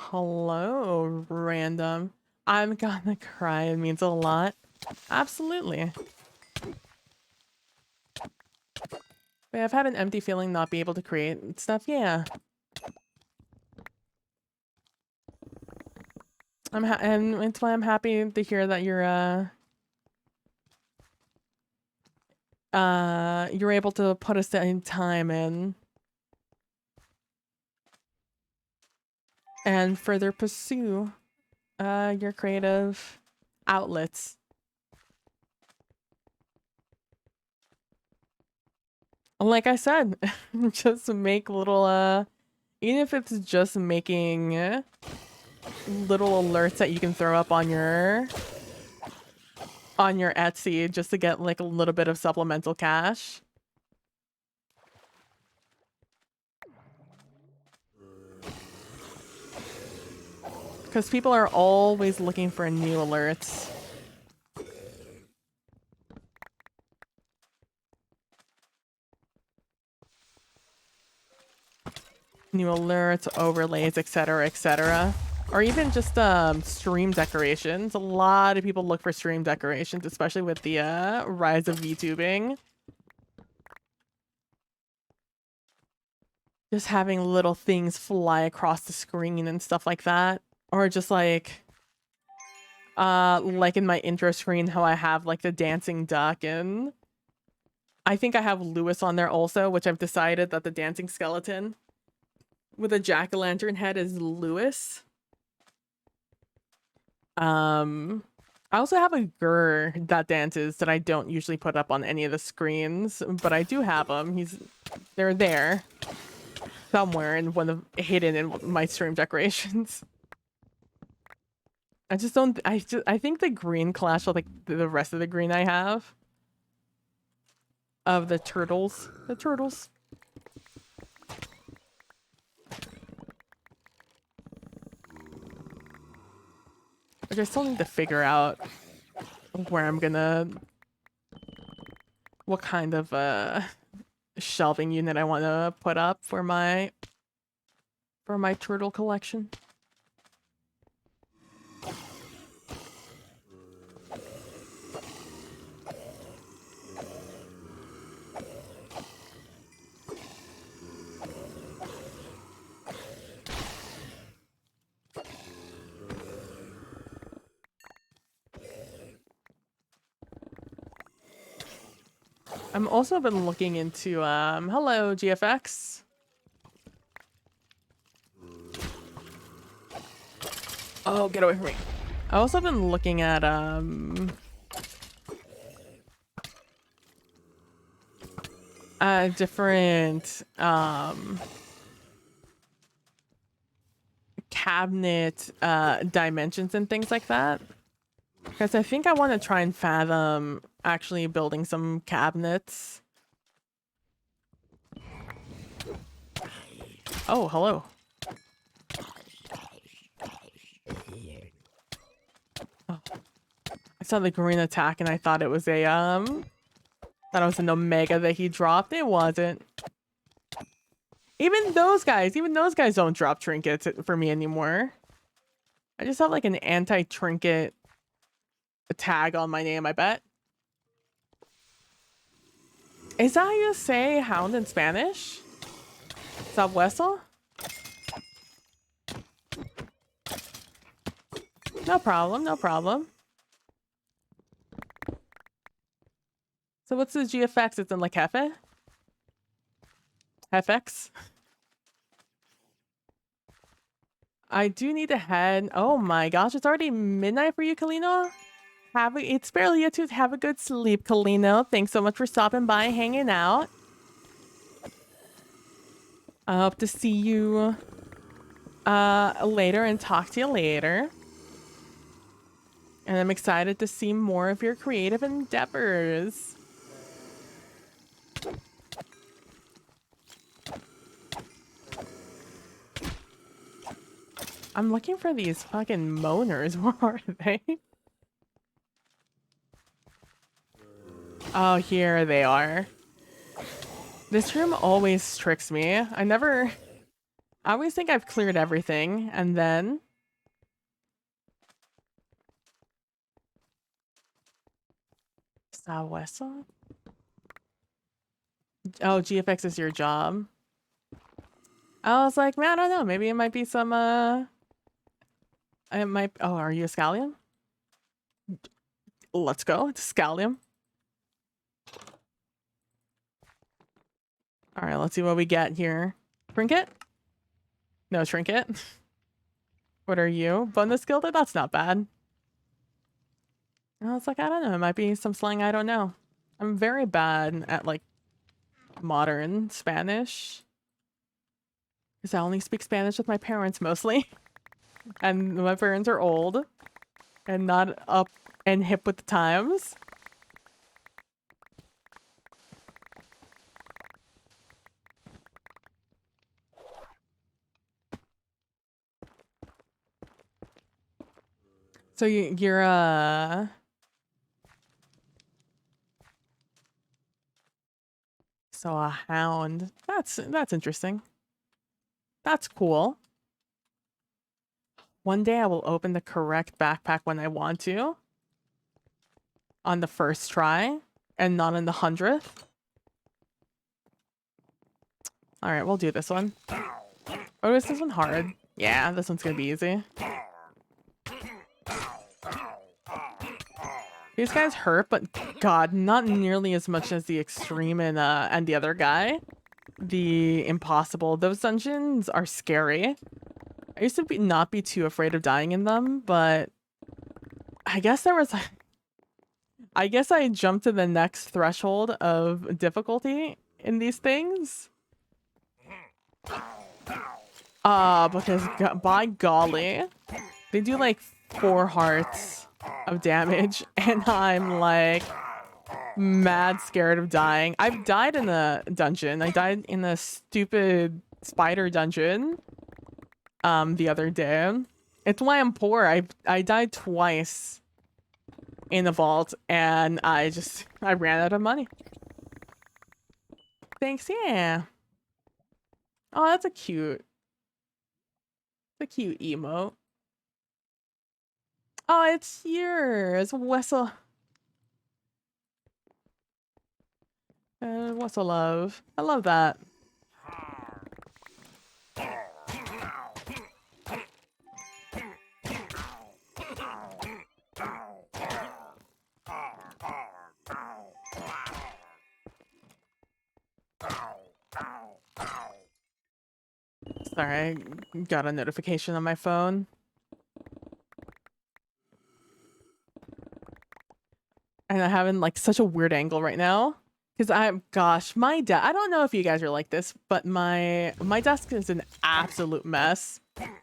Hello, random. I'm gonna cry. It means a lot. Absolutely. But I've had an empty feeling not be able to create stuff. Yeah. And it's why I'm happy to hear that you're able to put a time in and further pursue your creative outlets. Like I said, just make little even if it's just making little alerts that you can throw up on your Etsy just to get like a little bit of supplemental cash. Because people are always looking for new alerts. New alerts, overlays, etc., etc. Or even just stream decorations. A lot of people look for stream decorations, especially with the rise of VTubing. Just having little things fly across the screen and stuff like that. Or just like in my intro screen, how I have like the dancing duck, and I think I have Lewis on there also, which I've decided that the dancing skeleton with a jack-o'-lantern head is Lewis. I also have a Gur that dances that I don't usually put up on any of the screens, but I do have them. They're there somewhere in hidden in my stream decorations. I just don't. I think the green clash with like the rest of the green I have of the turtles. The turtles. Which I still need to figure out where I'm gonna, what kind of shelving unit I want to put up for my turtle collection. I'm also been looking into hello GFX. Oh, get away from me. I also been looking at different cabinet dimensions and things like that. Because I think I want to try and fathom actually building some cabinets. Oh, hello. Oh. I saw the green attack and I thought it was an Omega that he dropped. It wasn't. Even those guys don't drop trinkets for me anymore. I just have like an anti-trinket tag on my name, I bet. Is that how you say hound in Spanish? Sabueso? No problem, no problem. So what's the GFX? It's in like Jefe? FX? I do need to head. Oh my gosh, it's already midnight for you, Kalino. It's barely yet to have a good sleep, Kalino. Thanks so much for stopping by, hanging out. I hope to see you later and talk to you later. And I'm excited to see more of your creative endeavors. I'm looking for these fucking moaners. Where are they? Oh, here they are. This room always tricks me. I always think I've cleared everything, and then... Sabueso? Oh, GFX is your job. I was like, man, I don't know. Maybe it might be some, it might... Oh, are you a Scallion? Let's go. It's Scallion. All right, let's see what we get here. Trinket? No trinket. What are you? Bonus Gilded? That's not bad. I was like, I don't know. It might be some slang I don't know. I'm very bad at, like, modern Spanish. Because I only speak Spanish with my parents mostly. And my parents are old. And not up and hip with the times. So you're so a hound. That's interesting. That's cool. One day I will open the correct backpack when I want to. On the first try and not in the 100th. All right, we'll do this one. Oh, is this one hard? Yeah, this one's gonna be easy. These guys hurt, but God, not nearly as much as the extreme and the other guy. The impossible. Those dungeons are scary. I used to not be too afraid of dying in them, but I guess I guess I jumped to the next threshold of difficulty in these things. Because by golly, they do like 4 hearts of damage, and I'm like mad scared of dying. I've died in a dungeon. I died in a stupid spider dungeon the other day. It's why I'm poor. I died twice in the vault, and I ran out of money. Thanks, yeah. Oh, that's a cute emote. Oh, it's yours, Wessel. Wessel love. I love that. Sorry, I got a notification on my phone. And I'm having like such a weird angle right now. Because my desk, I don't know if you guys are like this, but my desk is an absolute mess.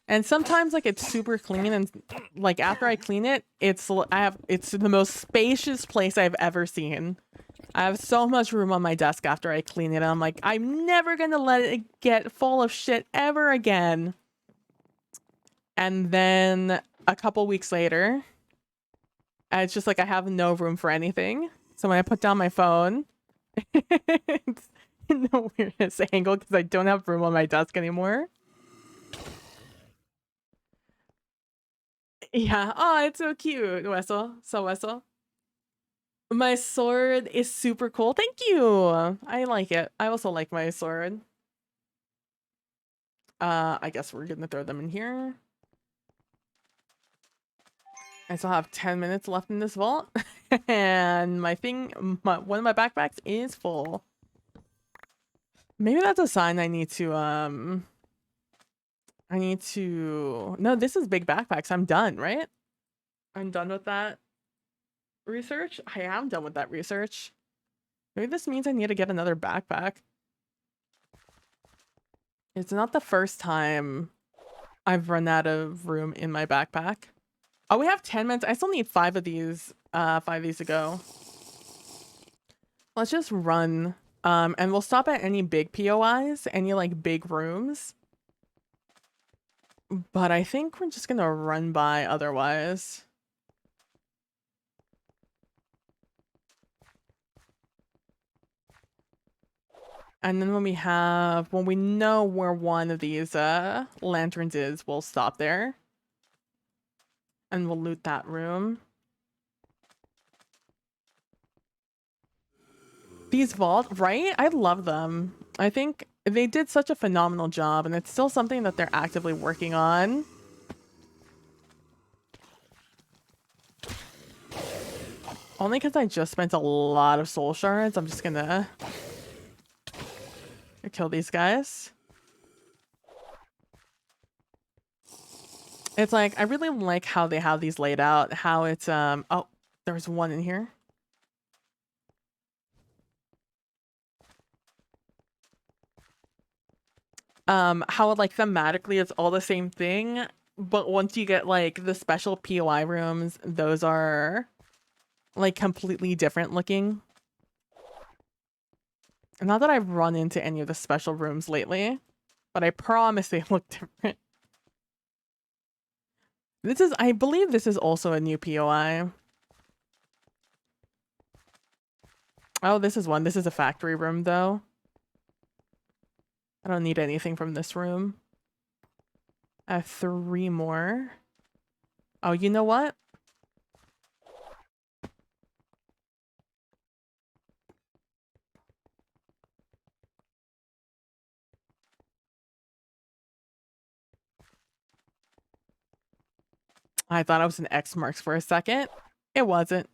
And sometimes like it's super clean, and like after I clean it, it's the most spacious place I've ever seen. I have so much room on my desk after I clean it. I'm like, I'm never gonna let it get full of shit ever again. And then a couple weeks later, it's just like I have no room for anything. So when I put down my phone, in the weirdest angle because I don't have room on my desk anymore. Yeah. Oh, it's so cute, Wessel. So Wessel. My sword is super cool. Thank you. I like it. I also like my sword. I guess we're gonna throw them in here. I still have 10 minutes left in this vault. And my thing, one of my backpacks is full. Maybe that's a sign I need to, no, this is big backpacks. I'm done, right? I'm done with that research. I am done with that research. Maybe this means I need to get another backpack. It's not the first time I've run out of room in my backpack. Oh, we have 10 minutes. I still need 5 of these to go. Let's just run. And we'll stop at any big POIs, any like big rooms. But I think we're just gonna run by otherwise. And then when we know where one of these lanterns is, we'll stop there. And we'll loot that room. These vaults, right? I love them. I think they did such a phenomenal job, and it's still something that they're actively working on. Only because I just spent a lot of soul shards, I'm just gonna kill these guys. It's like, I really like how they have these laid out, how it's, oh, there's one in here. How like thematically it's all the same thing, but once you get like the special POI rooms, those are like completely different looking. Not that I've run into any of the special rooms lately, but I promise they look different. I believe this is also a new POI. Oh, this is one. This is a factory room though. I don't need anything from this room. I have 3 more. Oh, you know what? I thought it was an X marks for a second. It wasn't.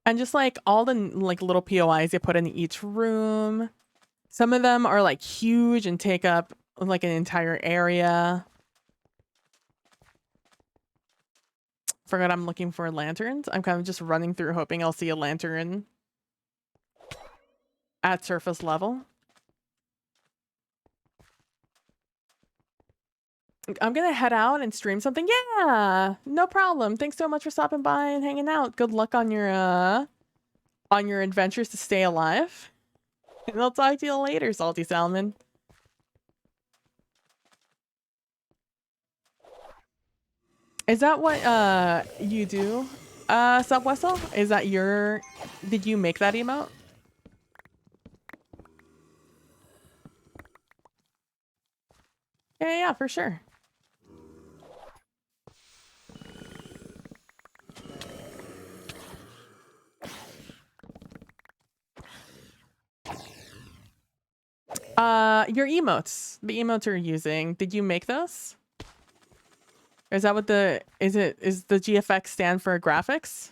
And just like all the like little POIs they put in each room. Some of them are like huge and take up like an entire area. Forgot I'm looking for lanterns. I'm kind of just running through hoping I'll see a lantern at surface level. I'm gonna head out and stream something. Yeah, no problem. Thanks so much for stopping by and hanging out. Good luck on your adventures to stay alive. And I'll talk to you later, Salty Salmon. Is that what you do, Subwessel? Is that did you make that emote? Yeah, for sure. Your emotes. The emotes you're using. Did you make those? Is that what is the GFX stand for graphics?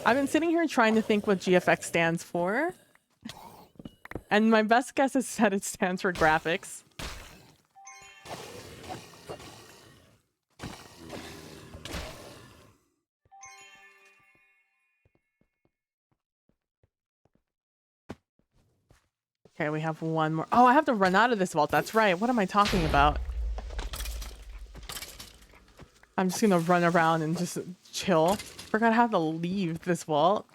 I've been sitting here trying to think what GFX stands for. And my best guess is that it stands for graphics. Okay, we have one more. Oh, I have to run out of this vault. That's right. What am I talking about? I'm just gonna run around and just chill. Forgot how to leave this vault.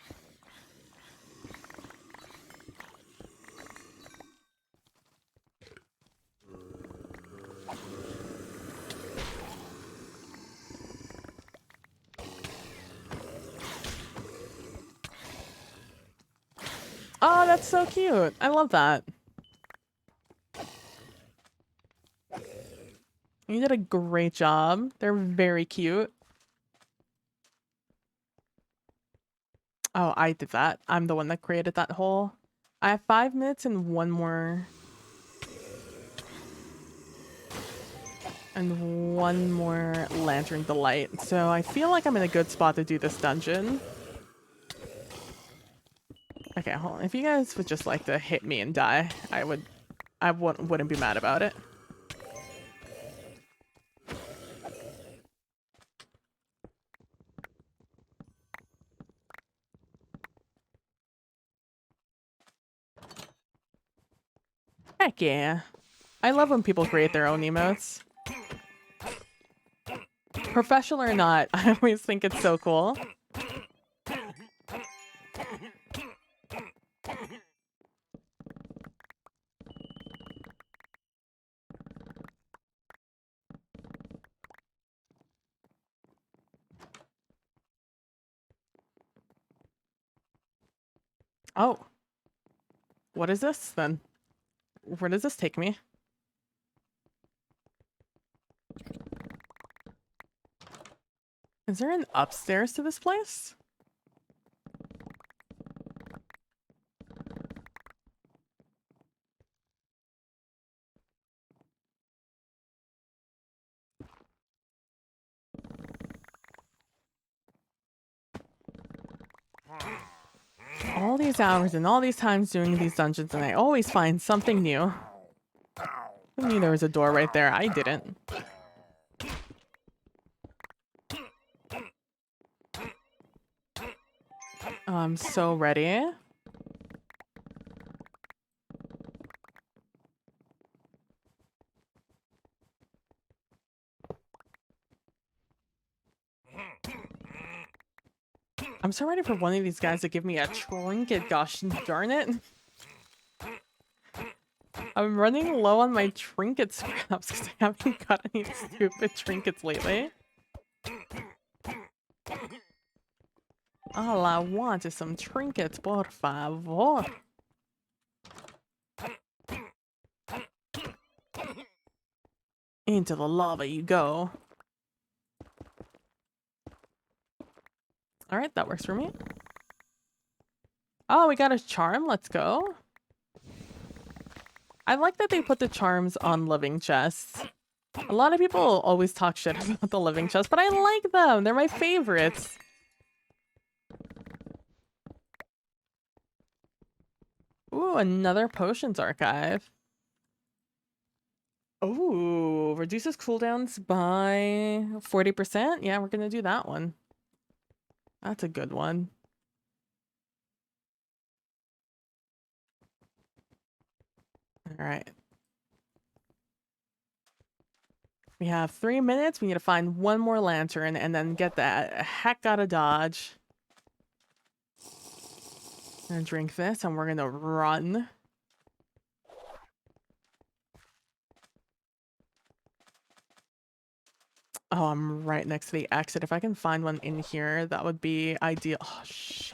Oh, that's so cute. I love that. You did a great job. They're very cute. Oh, I did that. I'm the one that created that hole. I have 5 minutes and one more. And one more lantern delight. So I feel like I'm in a good spot to do this dungeon. Okay, hold on. If you guys would just like to hit me and die, I wouldn't be mad about it. Heck yeah. I love when people create their own emotes. Professional or not, I always think it's so cool. Oh. What is this then? Where does this take me? Is there an upstairs to this place? All these hours and all these times doing these dungeons, and I always find something new. I knew there was a door right there. I didn't. Oh, I'm so ready. I'm so ready for one of these guys to give me a trinket, gosh darn it. I'm running low on my trinket scraps because I haven't got any stupid trinkets lately. All I want is some trinkets, por favor. Into the lava you go. All right, that works for me. Oh, we got a charm. Let's go. I like that they put the charms on living chests. A lot of people always talk shit about the living chests, but I like them. They're my favorites. Ooh, another potions archive. Ooh, reduces cooldowns by 40%. Yeah, we're gonna do that one. That's a good one. All right. We have 3 minutes. We need to find one more lantern and then get the heck out of Dodge. I'm gonna drink this and we're gonna run. Oh, I'm right next to the exit. If I can find one in here, that would be ideal. Oh, shit.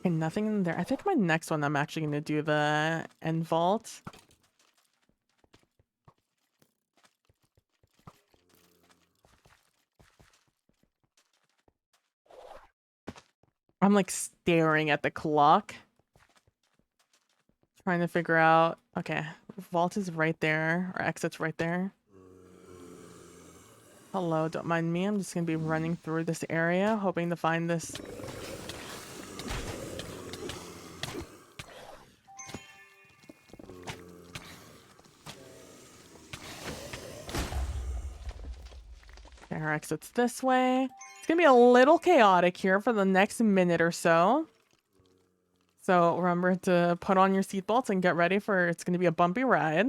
Okay, nothing in there. I think my next one, I'm actually going to do the end vault. I'm like staring at the clock. Trying to figure out. Okay, vault is right there. Or exit's right there. Hello, don't mind me. I'm just going to be running through this area, hoping to find this. Okay, our exit's this way. It's going to be a little chaotic here for the next minute or so. So remember to put on your seatbelts and get ready for it's going to be a bumpy ride.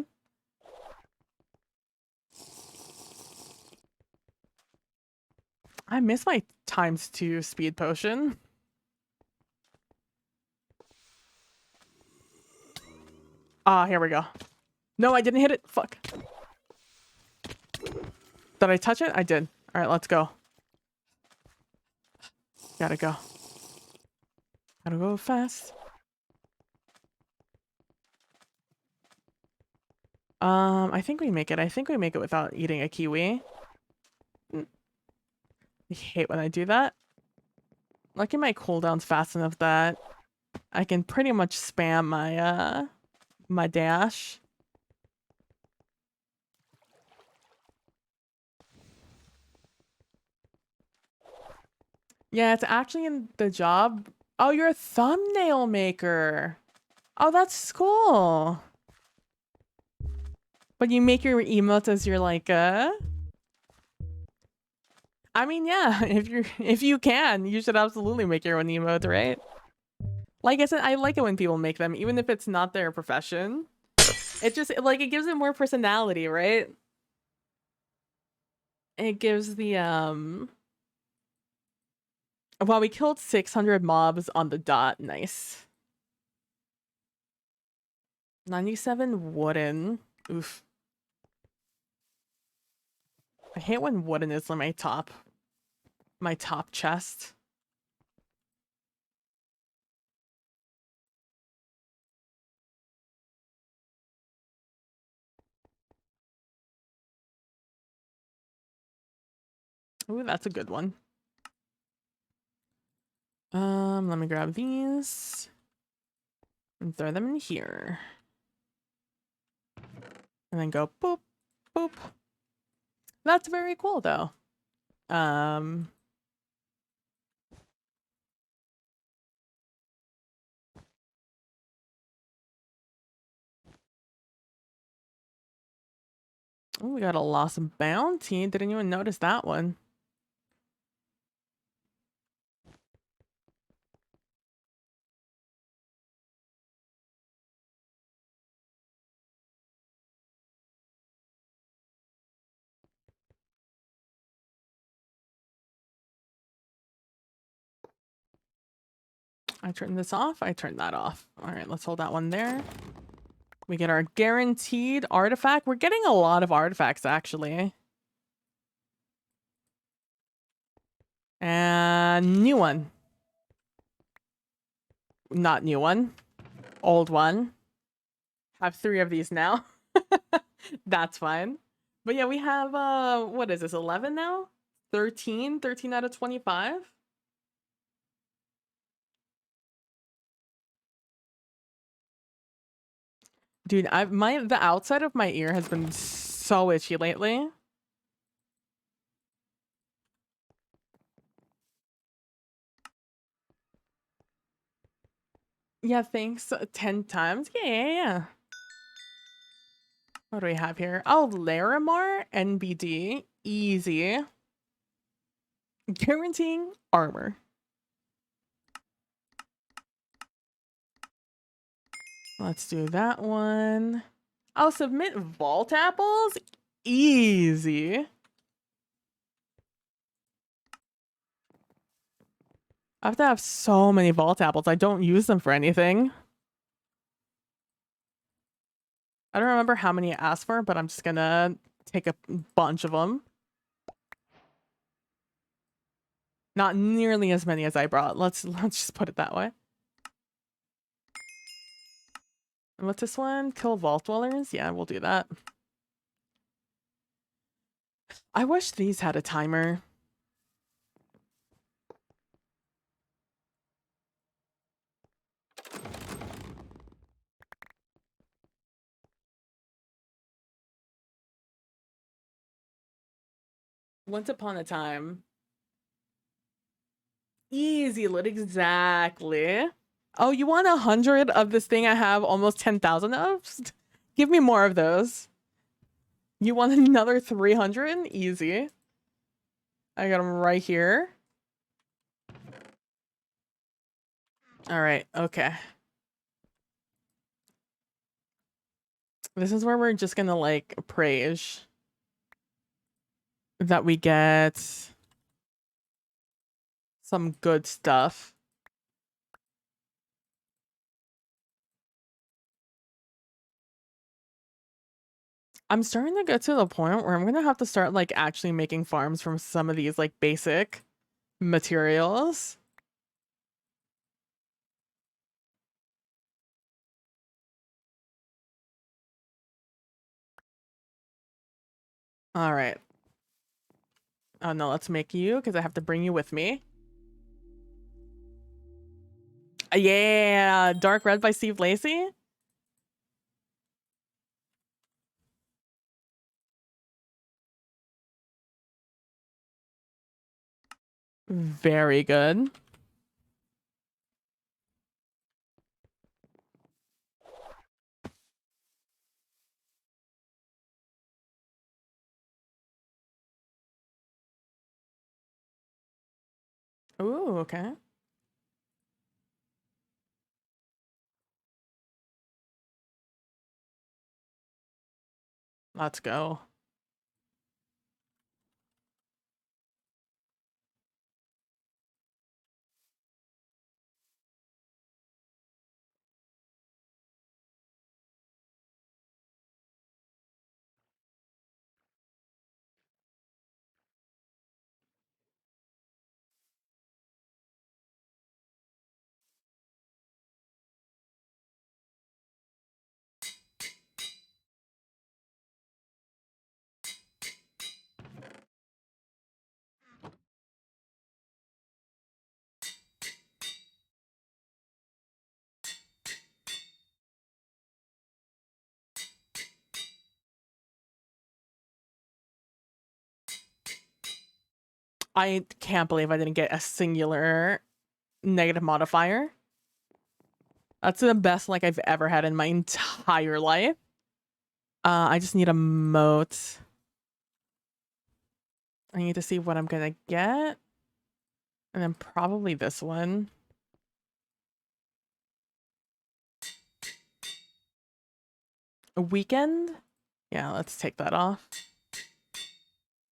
I miss my ×2 speed potion. Ah, here we go. No, I didn't hit it. Fuck. Did I touch it? I did. All right, let's go. Gotta go. Gotta go fast. I think we make it. I think we make it without eating a kiwi. I hate when I do that. Lucky my cooldown's fast enough that I can pretty much spam my my dash. Yeah, it's actually in the job. Oh, you're a thumbnail maker. Oh, that's cool. But you make your emotes as you're like, I mean, yeah, if you can, you should absolutely make your own emote, right? Like I said, I like it when people make them, even if it's not their profession. It just like it gives it more personality, right? It gives the well, we killed 600 mobs on the dot. Nice. 97 wooden. Oof. I hate when wooden is my top chest. Ooh, that's a good one. Let me grab these and throw them in here. And then go boop, boop. That's very cool though. Oh, we got a lost bounty. Didn't even notice that one. I turned this off. I turned that off. All right, let's hold that one there. We get our guaranteed artifact. We're getting a lot of artifacts, actually. And new one. Not new one. Old one. Have 3 of these now. That's fine. But yeah, we have, what is this, 11 now? 13? 13 out of 25? Dude, the outside of my ear has been so itchy lately. Yeah, thanks 10 times. Yeah. What do we have here? Oh, Larimar, NBD. Easy. Guaranteeing armor. Let's do that one. I'll submit vault apples. Easy. I have to have so many vault apples. I don't use them for anything. I don't remember how many I asked for, but I'm just gonna take a bunch of them. Not nearly as many as I brought. Let's just put it that way. And what's this one? Kill vault dwellers? Yeah, we'll do that. I wish these had a timer. Once upon a time. Easy lit, exactly. Oh, you want 100 of this thing I have almost 10,000 of? Give me more of those. You want another 300? Easy. I got them right here. All right, okay. This is where we're just gonna like praise that we get some good stuff. I'm starting to get to the point where I'm gonna have to start like actually making farms from some of these like basic materials. All right. Oh no, let's make you because I have to bring you with me. Yeah, Dark Red by Steve Lacy. Very good. Ooh, okay. Let's go. I can't believe I didn't get a singular negative modifier. That's the best like I've ever had in my entire life. I just need a moat. I need to see what I'm gonna get. And then probably this one. A weekend? Yeah, let's take that off.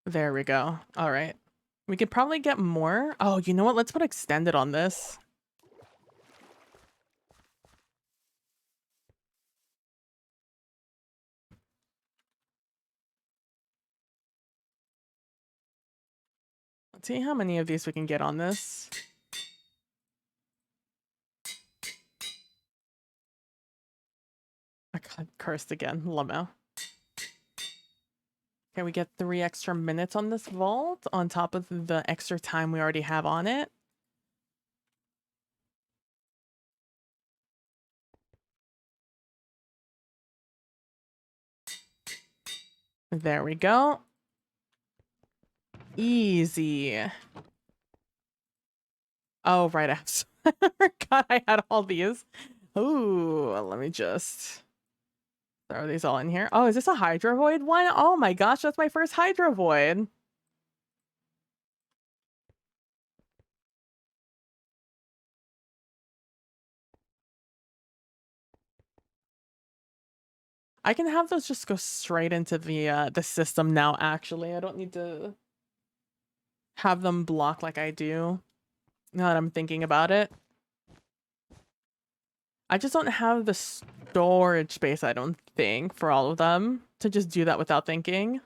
There we go. All right. We could probably get more. Oh, you know what? Let's put extended on this. Let's see how many of these we can get on this. I got cursed again. Lamau. Okay, we get 3 extra minutes on this vault on top of the extra time we already have on it. There we go. Easy. Oh, right. I forgot I had all these. Ooh, let me just throw these all in here. Oh, is this a Hydra Void one? Oh my gosh, that's my first Hydra Void. I can have those just go straight into the system now, actually. I don't need to have them block like I do. Now that I'm thinking about it. I just don't have the storage space, I don't think, for all of them to just do that without thinking.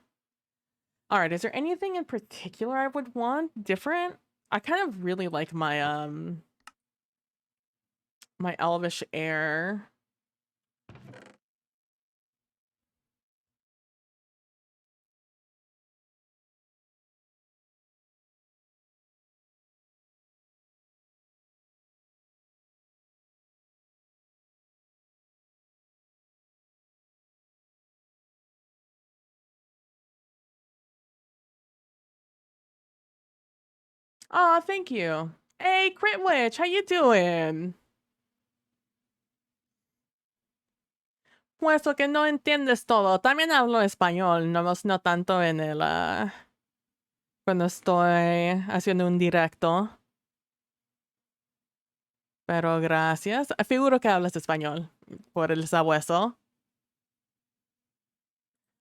All right, is there anything in particular I would want different? I kind of really like my Elvish Air. Oh, thank you. Hey, Crit Witch, how you doing? Puesto que no entiendes todo, también hablo español, no tanto en el cuando estoy haciendo un directo. Pero gracias. Figuro que hablas español por el sabueso.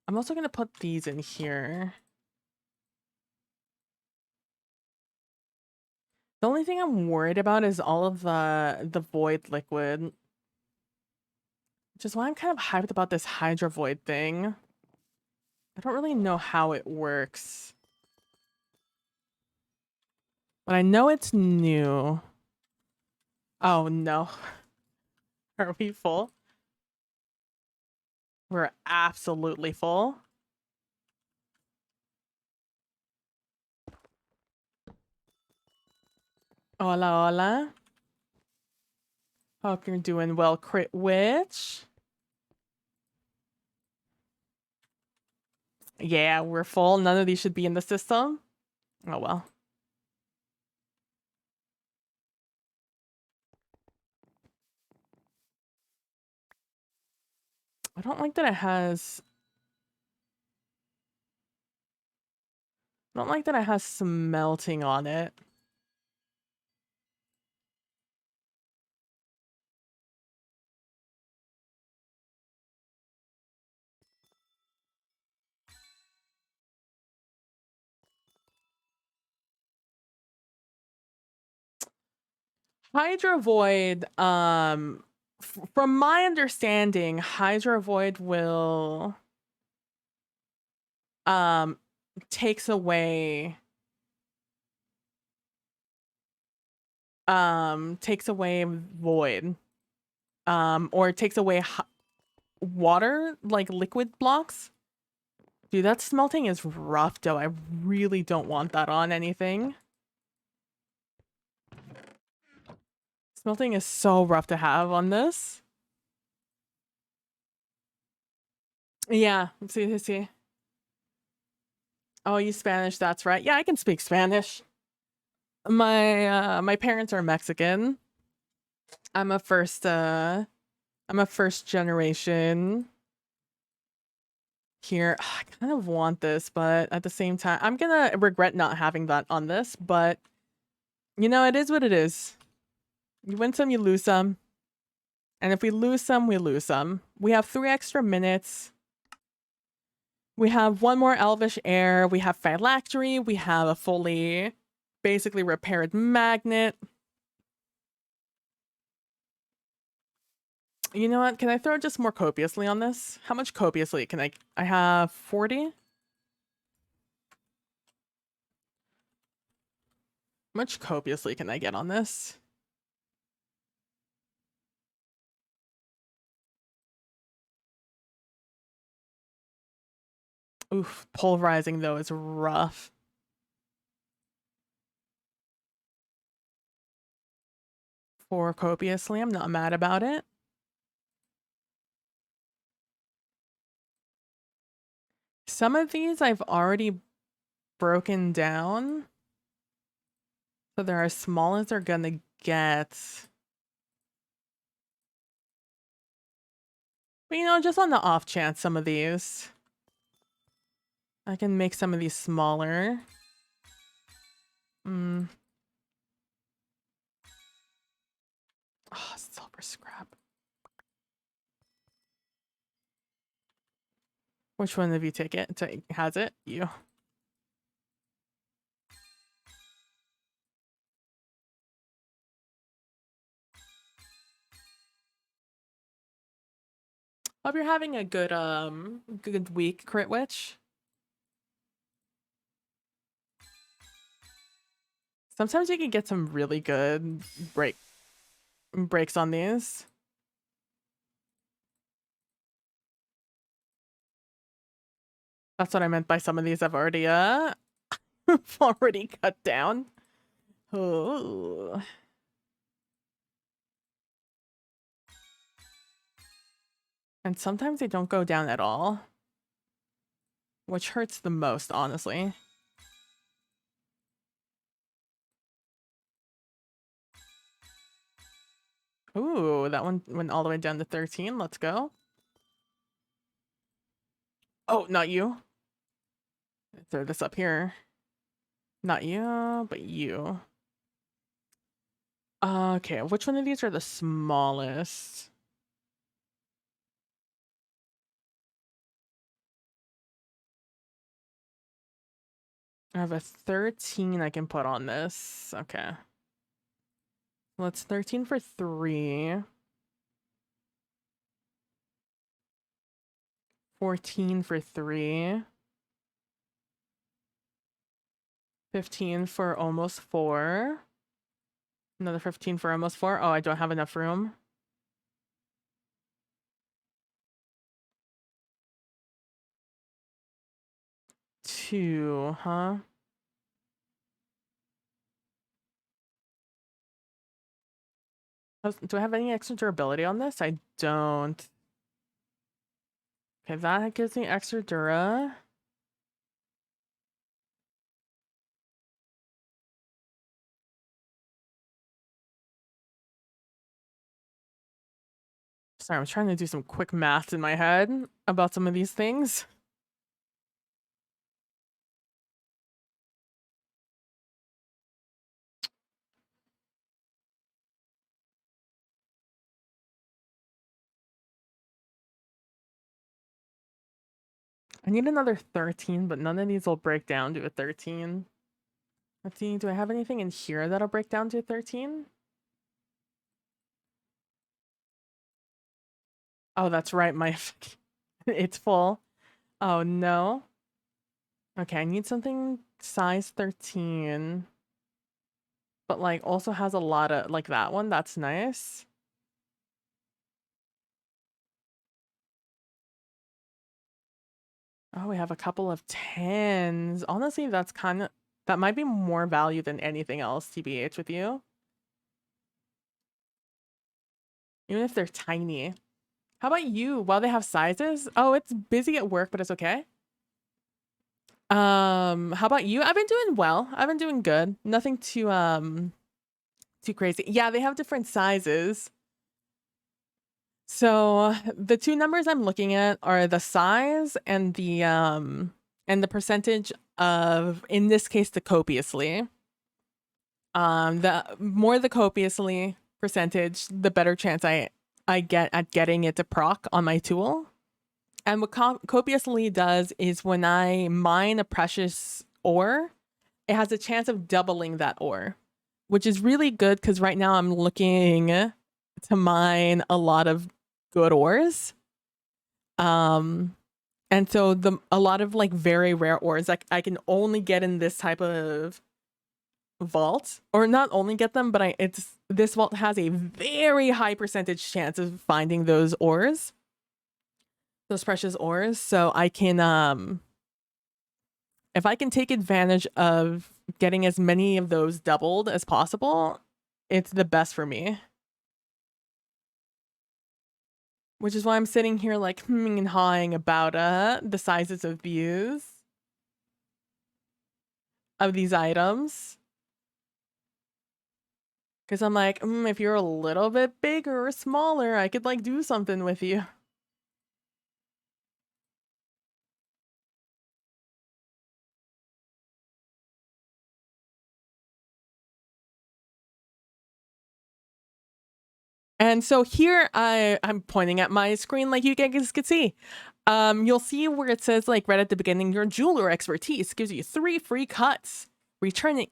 I'm also going to put these in here. The only thing I'm worried about is all of the void liquid. Which is why I'm kind of hyped about this Hydra Void thing. I don't really know how it works. But I know it's new. Oh no. Are we full? We're absolutely full. Hola, hola. Hope you're doing well, Crit Witch. Yeah, we're full. None of these should be in the system. Oh well. I don't like that it has... I don't like that it has smelting on it. Hydra Void, from my understanding, Hydra Void will takes away void, or takes away water, like liquid blocks. Dude, that smelting is rough though. I really don't want that on anything. Smelting is so rough to have on this. Yeah, see. Oh, you Spanish, that's right. Yeah, I can speak Spanish. My parents are Mexican. I'm a first generation here. I kind of want this, but at the same time, I'm gonna regret not having that on this, but you know, it is what it is. You win some, you lose some. And if we lose some, we lose some. We have 3 extra minutes. We have 1 more Elvish Air. We have Phylactery. We have a fully, basically repaired magnet. You know what? Can I throw just more copiously on this? How much copiously can I have 40? How much copiously can I get on this? Oof, pulverizing though is rough. For copiously, I'm not mad about it. Some of these I've already broken down. So they're as small as they're gonna get. But you know, just on the off chance some of these, I can make some of these smaller. Oh, silver scrap. Which one of you take it? Has it? You. Hope you're having a good week, Crit Witch. Sometimes you can get some really good breaks on these. That's what I meant by some of these I've already already cut down. Oh. And sometimes they don't go down at all, which hurts the most, honestly. Ooh, that one went all the way down to 13. Let's go. Oh, not you. Throw this up here. Not you, but you. Okay, which one of these are the smallest? I have a 13 I can put on this. Okay. Well, it's 13 for 3. 14 for 3. 15 for almost 4. Another 15 for almost 4. Oh, I don't have enough room. Two, huh? Do I have any extra durability on this? I don't. Okay, that gives me extra dura. Sorry, I'm trying to do some quick math in my head about some of these things. I need another 13, but none of these will break down to a 13. Let's see, do I have anything in here that'll break down to a 13? Oh, that's right, my it's full. Oh no. Okay, I need something size 13. But like also has a lot of like that one, that's nice. Oh, we have a couple of 10s. Honestly, that's kind of that might be more value than anything else, TBH with you. Even if they're tiny. How about you? While they have sizes? Oh, it's busy at work, but it's okay. How about you? I've been doing well. I've been doing good. Nothing too crazy. Yeah, they have different sizes. So the two numbers I'm looking at are the size and the percentage of, in this case, the copiously. The more the copiously percentage, the better chance I get at getting it to proc on my tool. And what copiously does is when I mine a precious ore, it has a chance of doubling that ore, which is really good because right now I'm looking to mine a lot of good ores. And so a lot of like very rare ores like I can only get in this type of vault, or not only get them, but this vault has a very high percentage chance of finding those ores, those precious ores. So I can if I can take advantage of getting as many of those doubled as possible, it's the best for me. Which is why I'm sitting here like hemming and hawing about the sizes of these items. Because I'm like, if you're a little bit bigger or smaller, I could like do something with you. And so here I'm pointing at my screen like you guys could see. You'll see where it says like right at the beginning, your jeweler expertise gives you 3 free cuts, retaining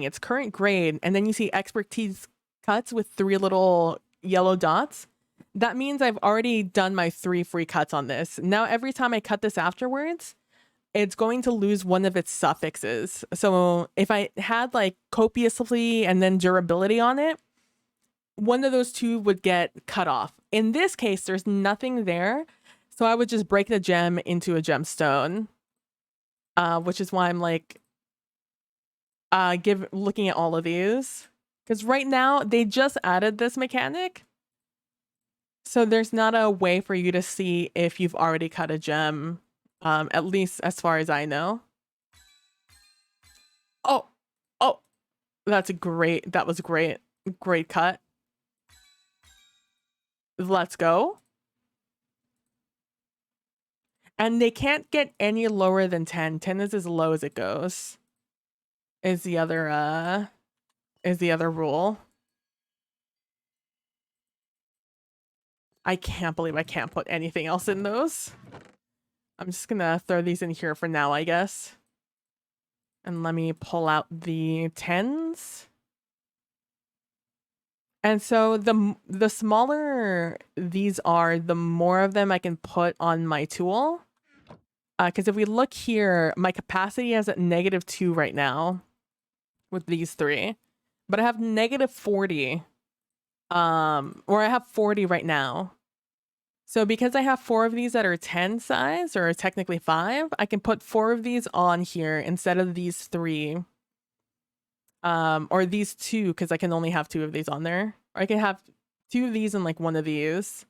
its current grade. And then you see expertise cuts with 3 little yellow dots. That means I've already done my 3 free cuts on this. Now, every time I cut this afterwards, it's going to lose one of its suffixes. So if I had like copiously and then durability on it, one of those two would get cut off. In this case, there's nothing there. So I would just break the gem into a gemstone, which is why I'm like looking at all of these. Because right now, they just added this mechanic. So there's not a way for you to see if you've already cut a gem, at least as far as I know. Oh, that was great. Great cut. Let's go. And they can't get any lower than 10. 10 is as low as it goes. Is the other rule. I can't believe I can't put anything else in those. I'm just gonna throw these in here for now, I guess. And let me pull out the 10s. And so the smaller these are, the more of them I can put on my tool. Because if we look here, my capacity is at -2 right now with these three, but I have -40, or I have 40 right now. So because I have 4 of these that are 10 size, or technically 5, I can put 4 of these on here instead of these 3. Or these 2, because I can only have 2 of these on there. Or I can have 2 of these and like 1 of these.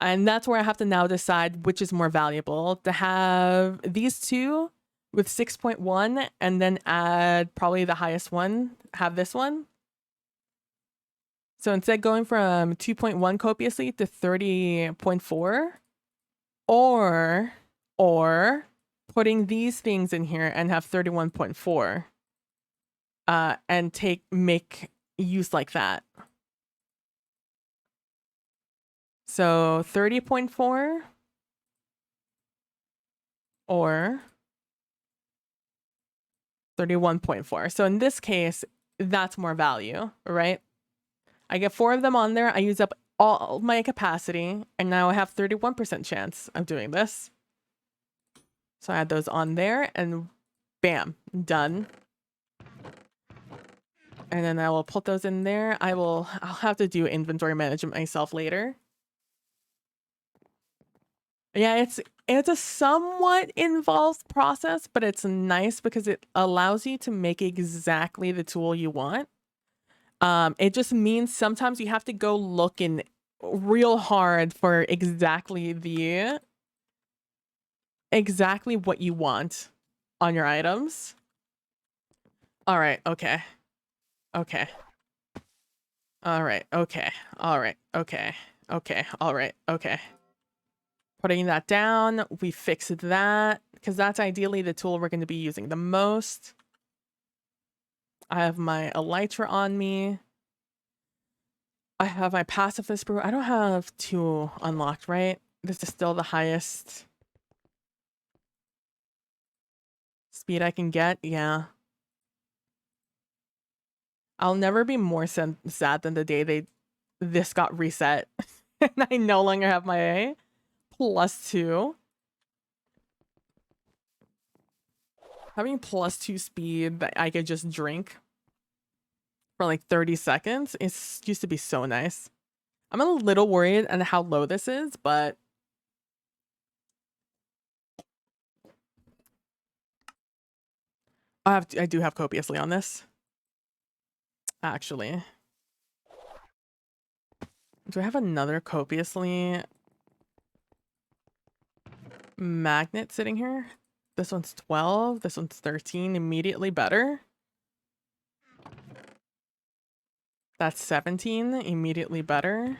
And that's where I have to now decide which is more valuable, to have these 2 with 6.1 and then add probably the highest one, have this one. So instead going from 2.1 copiously to 30.4, or putting these things in here and have 31.4, and make use like that. So 30.4 or 31.4. So in this case, that's more value, right? I get 4 of them on there. I use up all my capacity, and now I have 31% chance of doing this. So I add those on there, and bam, done. And then I will put those in there. I'll have to do inventory management myself later. Yeah, it's a somewhat involved process, but it's nice because it allows you to make exactly the tool you want. It just means sometimes you have to go looking real hard for exactly what you want on your items. All right, okay. Okay. All right, okay. All right, okay. Okay, all right, okay. Putting that down, we fixed that because that's ideally the tool we're going to be using the most. I have my Elytra on me. I have my Pacifist Brew. I don't have 2 unlocked, right? This is still the highest speed I can get. Yeah. I'll never be more sad than the day this got reset and I no longer have my +2. Having +2 speed that I could just drink for like 30 seconds used to be so nice. I'm a little worried on how low this is, but I do have copiously on this. Actually. Do I have another copiously magnet sitting here? This one's 12, this one's 13, immediately better. That's 17, immediately better.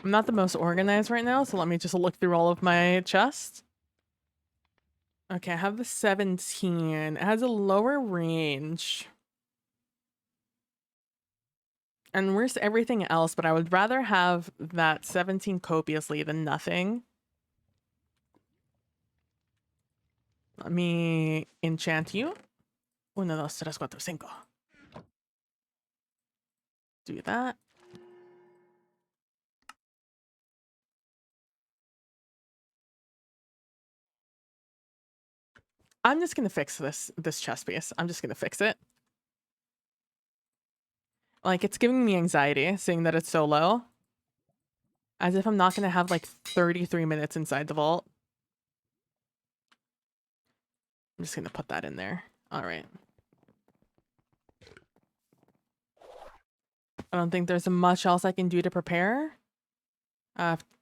I'm not the most organized right now, so let me just look through all of my chests. Okay, I have the 17. It has a lower range. And where's everything else? But I would rather have that 17 copiously than nothing. Let me enchant you. 1, 2, 3, 4, 5. Do that. I'm just gonna fix this chest piece. I'm just gonna fix it. Like, it's giving me anxiety seeing that it's so low. As if I'm not gonna have like 33 minutes inside the vault. I'm just gonna put that in there. All right. I don't think there's much else I can do to prepare.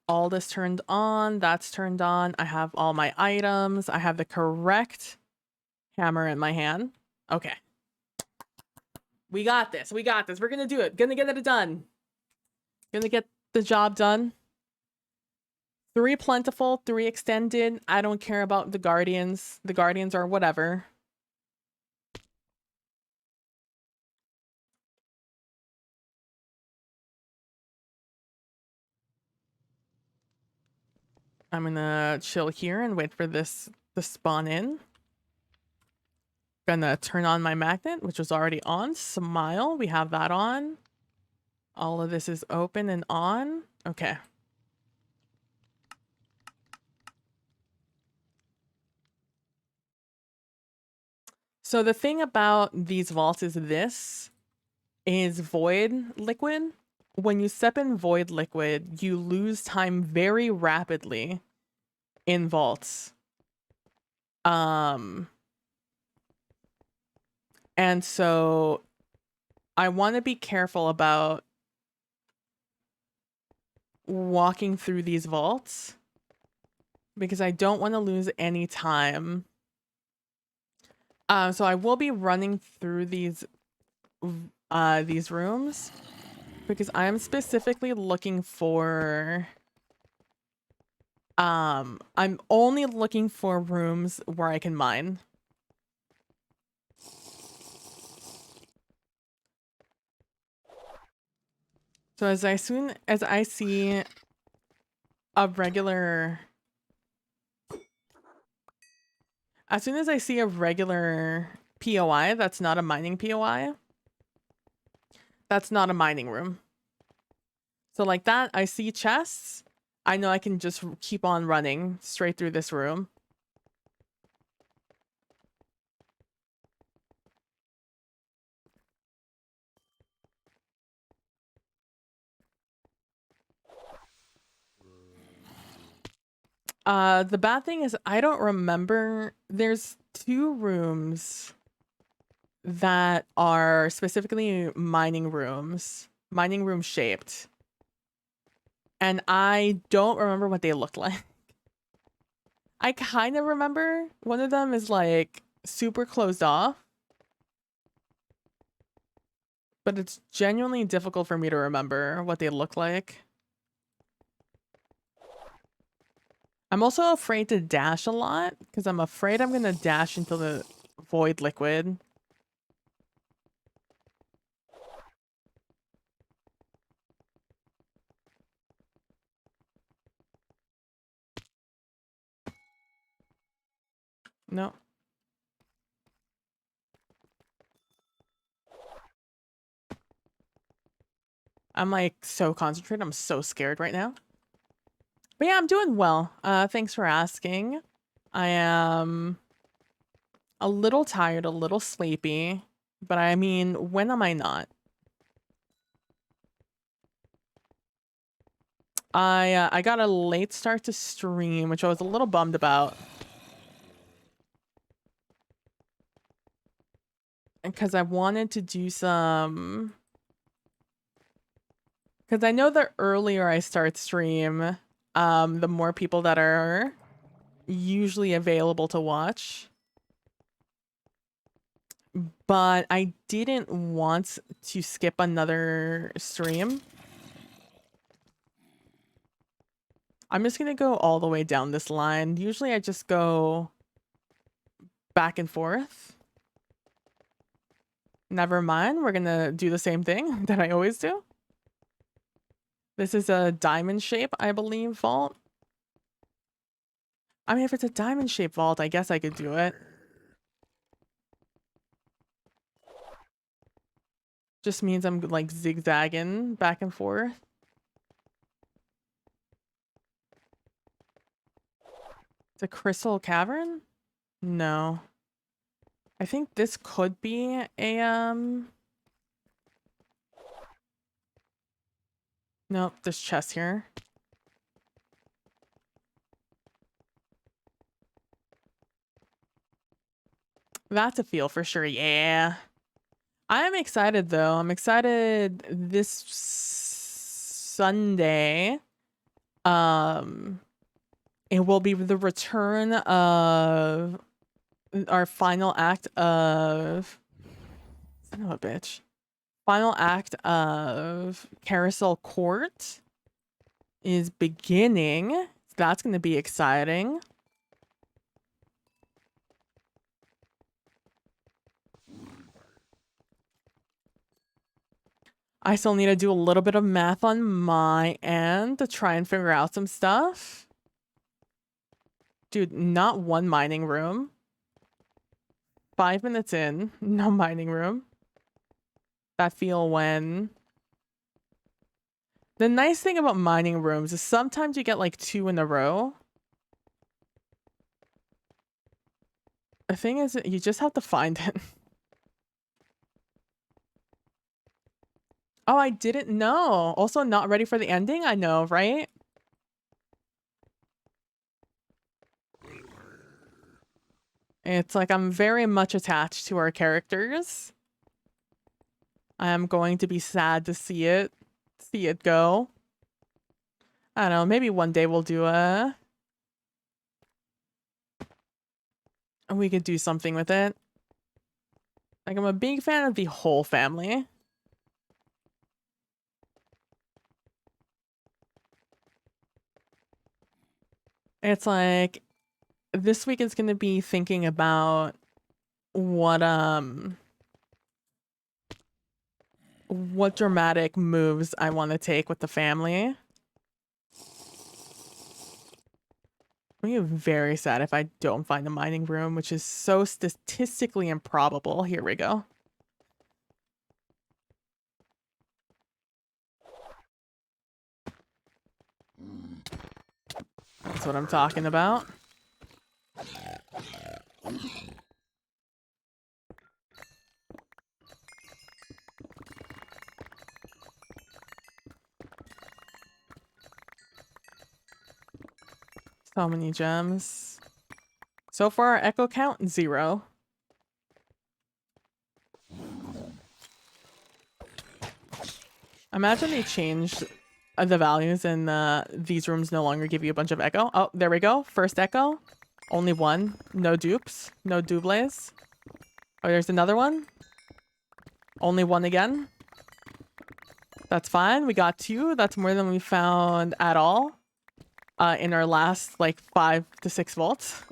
All this turned on, that's turned on. I have all my items. I have the correct hammer in my hand. Okay. We got this. We got this. We're gonna do it. Gonna get it done. Gonna get the job done. 3 plentiful, 3 extended. I don't care about the guardians. The guardians are whatever. I'm gonna chill here and wait for this to spawn in. Gonna turn on my magnet, which was already on. Smile, we have that on. All of this is open and on. Okay. So the thing about these vaults is this is void liquid. When you step in void liquid, you lose time very rapidly in vaults. And so I want to be careful about walking through these vaults because I don't want to lose any time. So I will be running through these rooms because I'm specifically looking for I'm only looking for rooms where I can mine. So as soon as I see a regular POI that's not a mining POI, that's not a mining room. So like that, I see chests. I know I can just keep on running straight through this room. The bad thing is I don't remember. There's 2 rooms that are specifically mining room shaped. And I don't remember what they look like. I kind of remember one of them is like super closed off. But it's genuinely difficult for me to remember what they look like. I'm also afraid to dash a lot because I'm afraid I'm going to dash into the void liquid. No. I'm like so concentrated. I'm so scared right now. But yeah, I'm doing well. Thanks for asking. I am a little tired, a little sleepy, but I mean, when am I not? I got a late start to stream, which I was a little bummed about. Because I wanted to do some... Because I know the earlier I start stream, the more people that are usually available to watch. But I didn't want to skip another stream. I'm just gonna go all the way down this line. Usually I just go back and forth. Never mind, we're gonna do the same thing that I always do. This is a diamond shape, I believe, vault. I mean, if it's a diamond shaped vault, I guess I could do it. Just means I'm like zigzagging back and forth. It's a crystal cavern? No. I think this could be a Nope, there's chests here. That's a feel for sure, yeah. I am excited though. I'm excited this Sunday. It will be the return of our final act of son of a bitch. Final act of Carousel Court is beginning. That's going to be exciting. I still need to do a little bit of math on my end to try and figure out some stuff. Dude, not one mining room. 5 minutes in, no mining room. That feel when... The nice thing about mining rooms is sometimes you get like 2 in a row. The thing is, you just have to find it. Oh, I didn't know. Also not ready for the ending? I know, right? It's like I'm very much attached to our characters. I am going to be sad to see it go. I don't know, maybe one day we'll do we could do something with it. Like, I'm a big fan of the whole family. It's like, this week is going to be thinking about what dramatic moves I want to take with the family. I'm gonna be very sad if I don't find the mining room, which is so statistically improbable. Here we go. That's what I'm talking about. So many gems. So far, echo count 0. Imagine they changed the values and these rooms no longer give you a bunch of echo. Oh, there we go. First echo. Only 1. No dupes. No doubles. Oh, there's another one. Only 1 again. That's fine. We got 2. That's more than we found at all in our last like 5 to 6 vaults.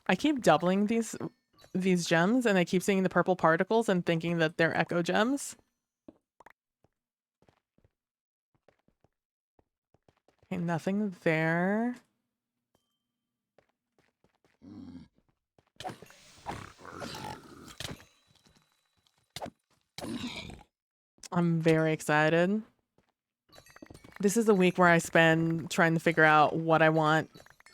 I keep doubling these gems and I keep seeing the purple particles and thinking that they're echo gems. Okay, nothing there. I'm very excited. This is the week where I spend trying to figure out what I want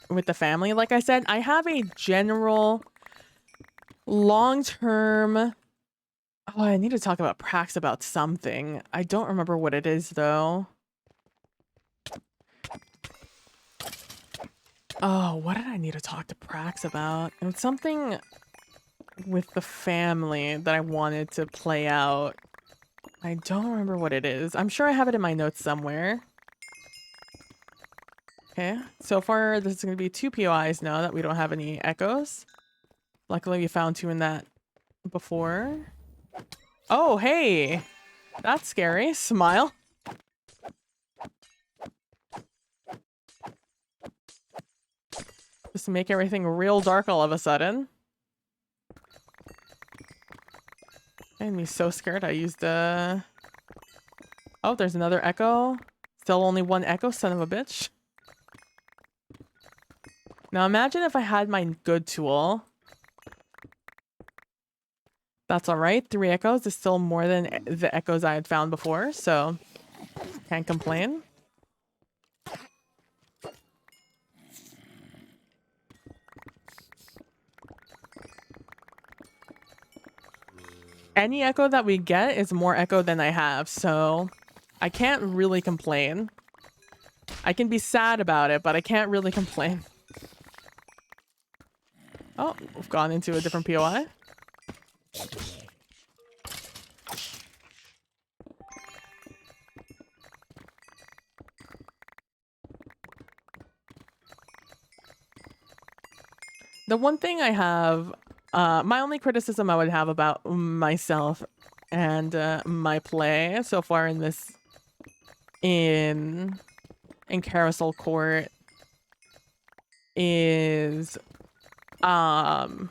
with the family. Like I said, I have a general long-term... Oh, I need to talk about Prax about something. I don't remember what it is, though. Oh, what did I need to talk to Prax about? It was something with the family that I wanted to play out. I don't remember what it is. I'm sure I have it in my notes somewhere. Okay, so far this is going to be 2 POIs now that we don't have any echoes. Luckily we found 2 in that before. Oh, hey! That's scary. Smile. Just make everything real dark all of a sudden. Made me so scared I used Oh, there's another echo. Still only 1 echo, son of a bitch. Now imagine if I had my good tool. That's alright. 3 echoes is still more than the echoes I had found before, so can't complain. Any echo that we get is more echo than I have, so I can't really complain. I can be sad about it, but I can't really complain. Oh, we've gone into a different POI. The one thing I have, my only criticism I would have about myself and my play so far in this, in Carousel Court, is Not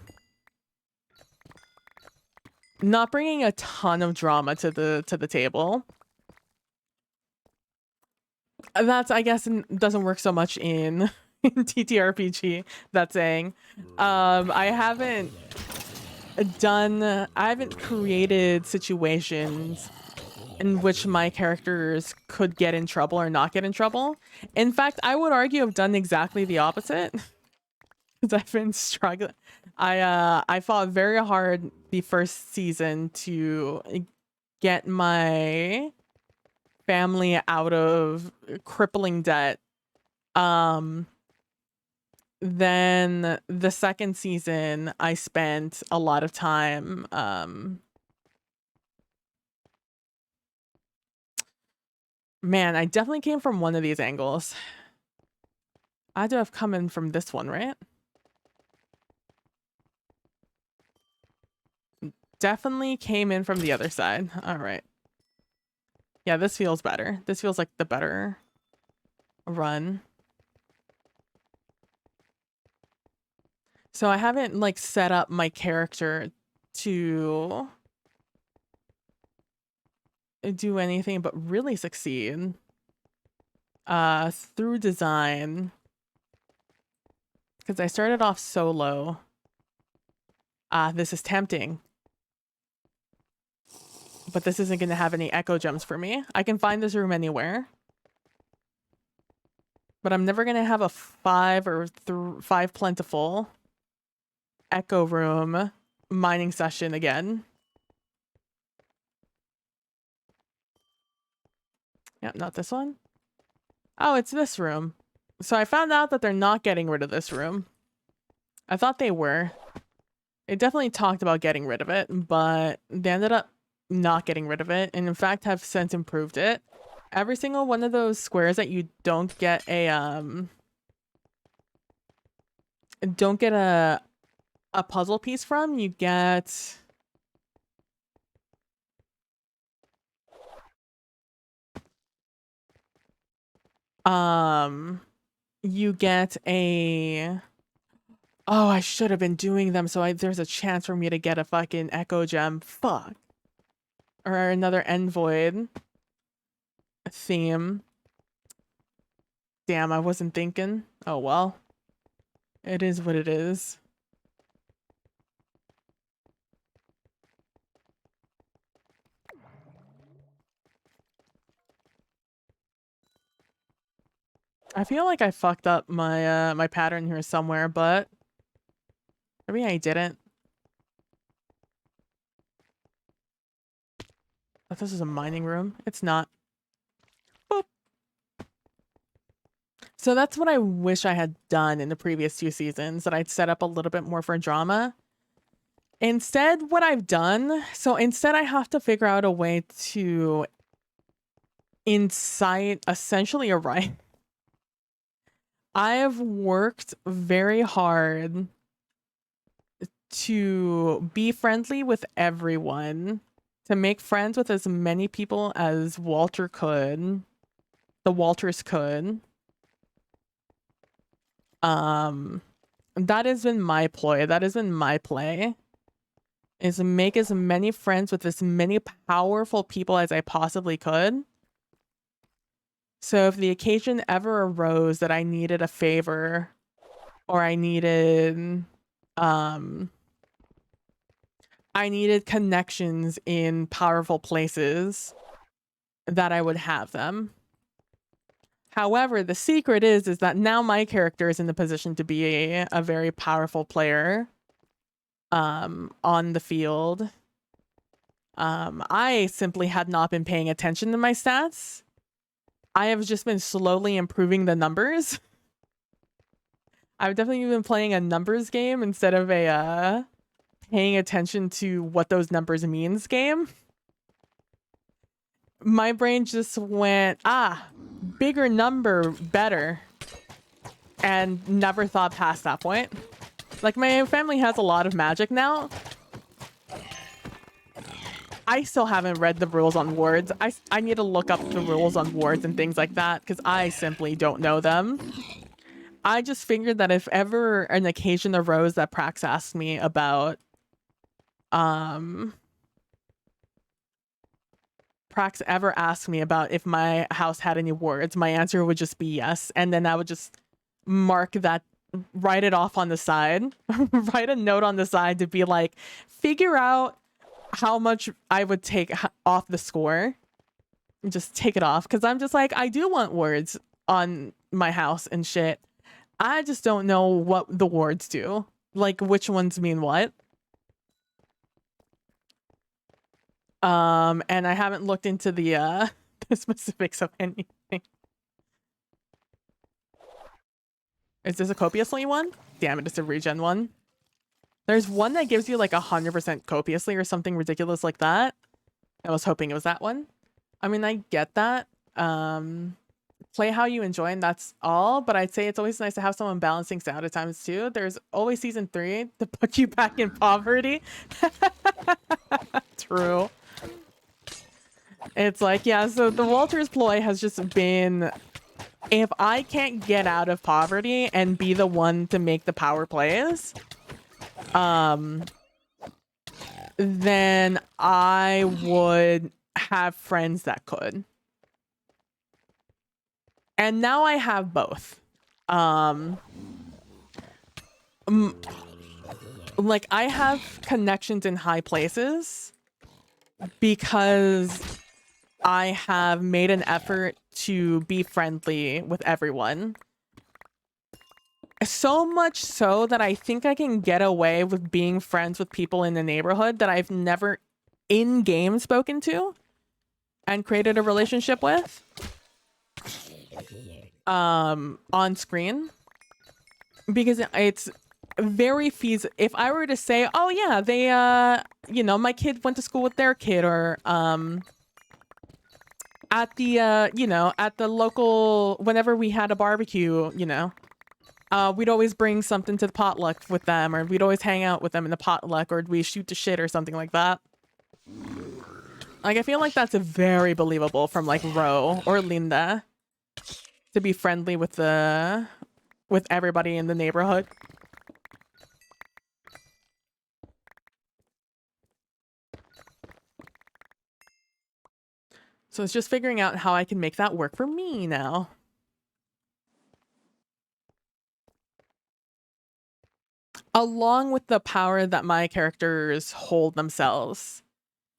bringing a ton of drama to the table. That's, I guess, doesn't work so much in TTRPG. That saying, I haven't created situations in which my characters could get in trouble or not get in trouble. In fact, I would argue I've done exactly the opposite. Because I've been struggling. I fought very hard the first season to get my family out of crippling debt. Then the second season, I spent a lot of time man, I definitely came from one of these angles. I had to have come in from this one, right? Definitely came in from the other side. All right. Yeah, this feels better. This feels like the better run. So I haven't like set up my character to do anything but really succeed through design, because I started off solo. This is tempting, but this isn't going to have any echo gems for me. I can find this room anywhere, but I'm never going to have a 5 plentiful echo room mining session again. Yeah, not this one. Oh, it's this room. So I found out that they're not getting rid of this room. I thought they were. They definitely talked about getting rid of it, but they ended up not getting rid of it, and in fact have since improved it. Every single one of those squares that you don't get a puzzle piece from, you get a oh, I should have been doing them so there's a chance for me to get a fucking echo gem. Fuck. Or another end void theme. Damn, I wasn't thinking. Oh well. It is what it is. I feel like I fucked up my my pattern here somewhere, but maybe I didn't. But this is a mining room. It's not. Boop. So that's what I wish I had done in the previous 2 seasons, that I'd set up a little bit more for drama. Instead, what I've done, so instead I have to figure out a way to incite essentially a riot. I have worked very hard to be friendly with everyone, to make friends with as many people as Walters could. That has been my ploy. That has been my play. Is make as many friends with as many powerful people as I possibly could. So if the occasion ever arose that I needed a favor, or I needed connections in powerful places, that I would have them. However, the secret is that now my character is in the position to be a very powerful player on the field. I simply had not been paying attention to my stats. I have just been slowly improving the numbers. I've definitely been playing a numbers game instead of a paying attention to what those numbers means game. My brain just went, bigger number, better. And never thought past that point. Like, my family has a lot of magic now. I still haven't read the rules on wards. I need to look up the rules on wards and things like that, because I simply don't know them. I just figured that if ever an occasion arose that Prax asked me about, Prax ever asked me about if my house had any wards, my answer would just be yes. And then I would just mark that, write it off on the side, write a note on the side to be like, figure out how much I would take off the score. Just take it off. Because I'm just like, I do want wards on my house and shit. I just don't know what the wards do. Like, which ones mean what. And I haven't looked into the the specifics of anything. Is this a copiously one? Damn it, it's a regen one. There's one that gives you like 100% copiously or something ridiculous like that. I was hoping it was that one. I mean, I get that. Play how you enjoy, and that's all, but I'd say it's always nice to have someone balancing out at times too. There's always season 3 to put you back in poverty. True. It's like, yeah, so the Walter's ploy has just been, if I can't get out of poverty and be the one to make the power plays, then I would have friends that could. And now I have both. Like, I have connections in high places because I have made an effort to be friendly with everyone. So much so that I think I can get away with being friends with people in the neighborhood that I've never in-game spoken to and created a relationship with. On screen, because it's very feasible. If I were to say, oh yeah, they you know, my kid went to school with their kid, or at the you know, at the local, whenever we had a barbecue, you know, we'd always bring something to the potluck with them, or we'd always hang out with them in the potluck, or we shoot the shit or something like that. Like, I feel like that's a very believable from like Ro or Linda to be friendly with everybody in the neighborhood. So it's just figuring out how I can make that work for me now. Along with the power that my characters hold themselves.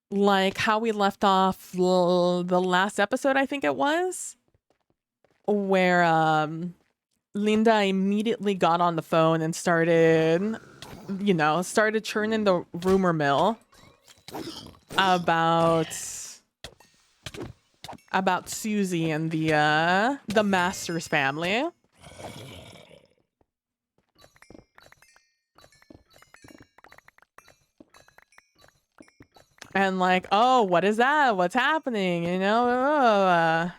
Like how we left off the last episode, I think it was, where Linda immediately got on the phone and started, you know, started churning the rumor mill about Susie and the Masters family. And like, oh, what is that? What's happening? You know,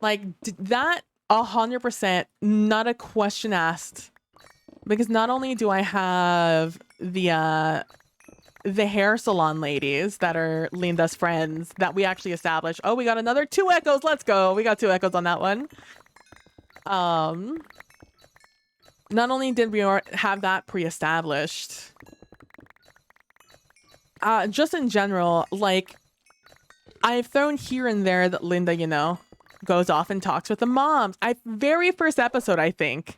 like that 100%, not a question asked, because not only do I have the hair salon ladies that are Linda's friends that we actually established. Oh, we got another 2 echoes. Let's go. We got 2 echoes on that one. Not only did we have that pre-established, just in general, like, I've thrown here and there that Linda, you know, goes off and talks with the moms. Very first episode, I think,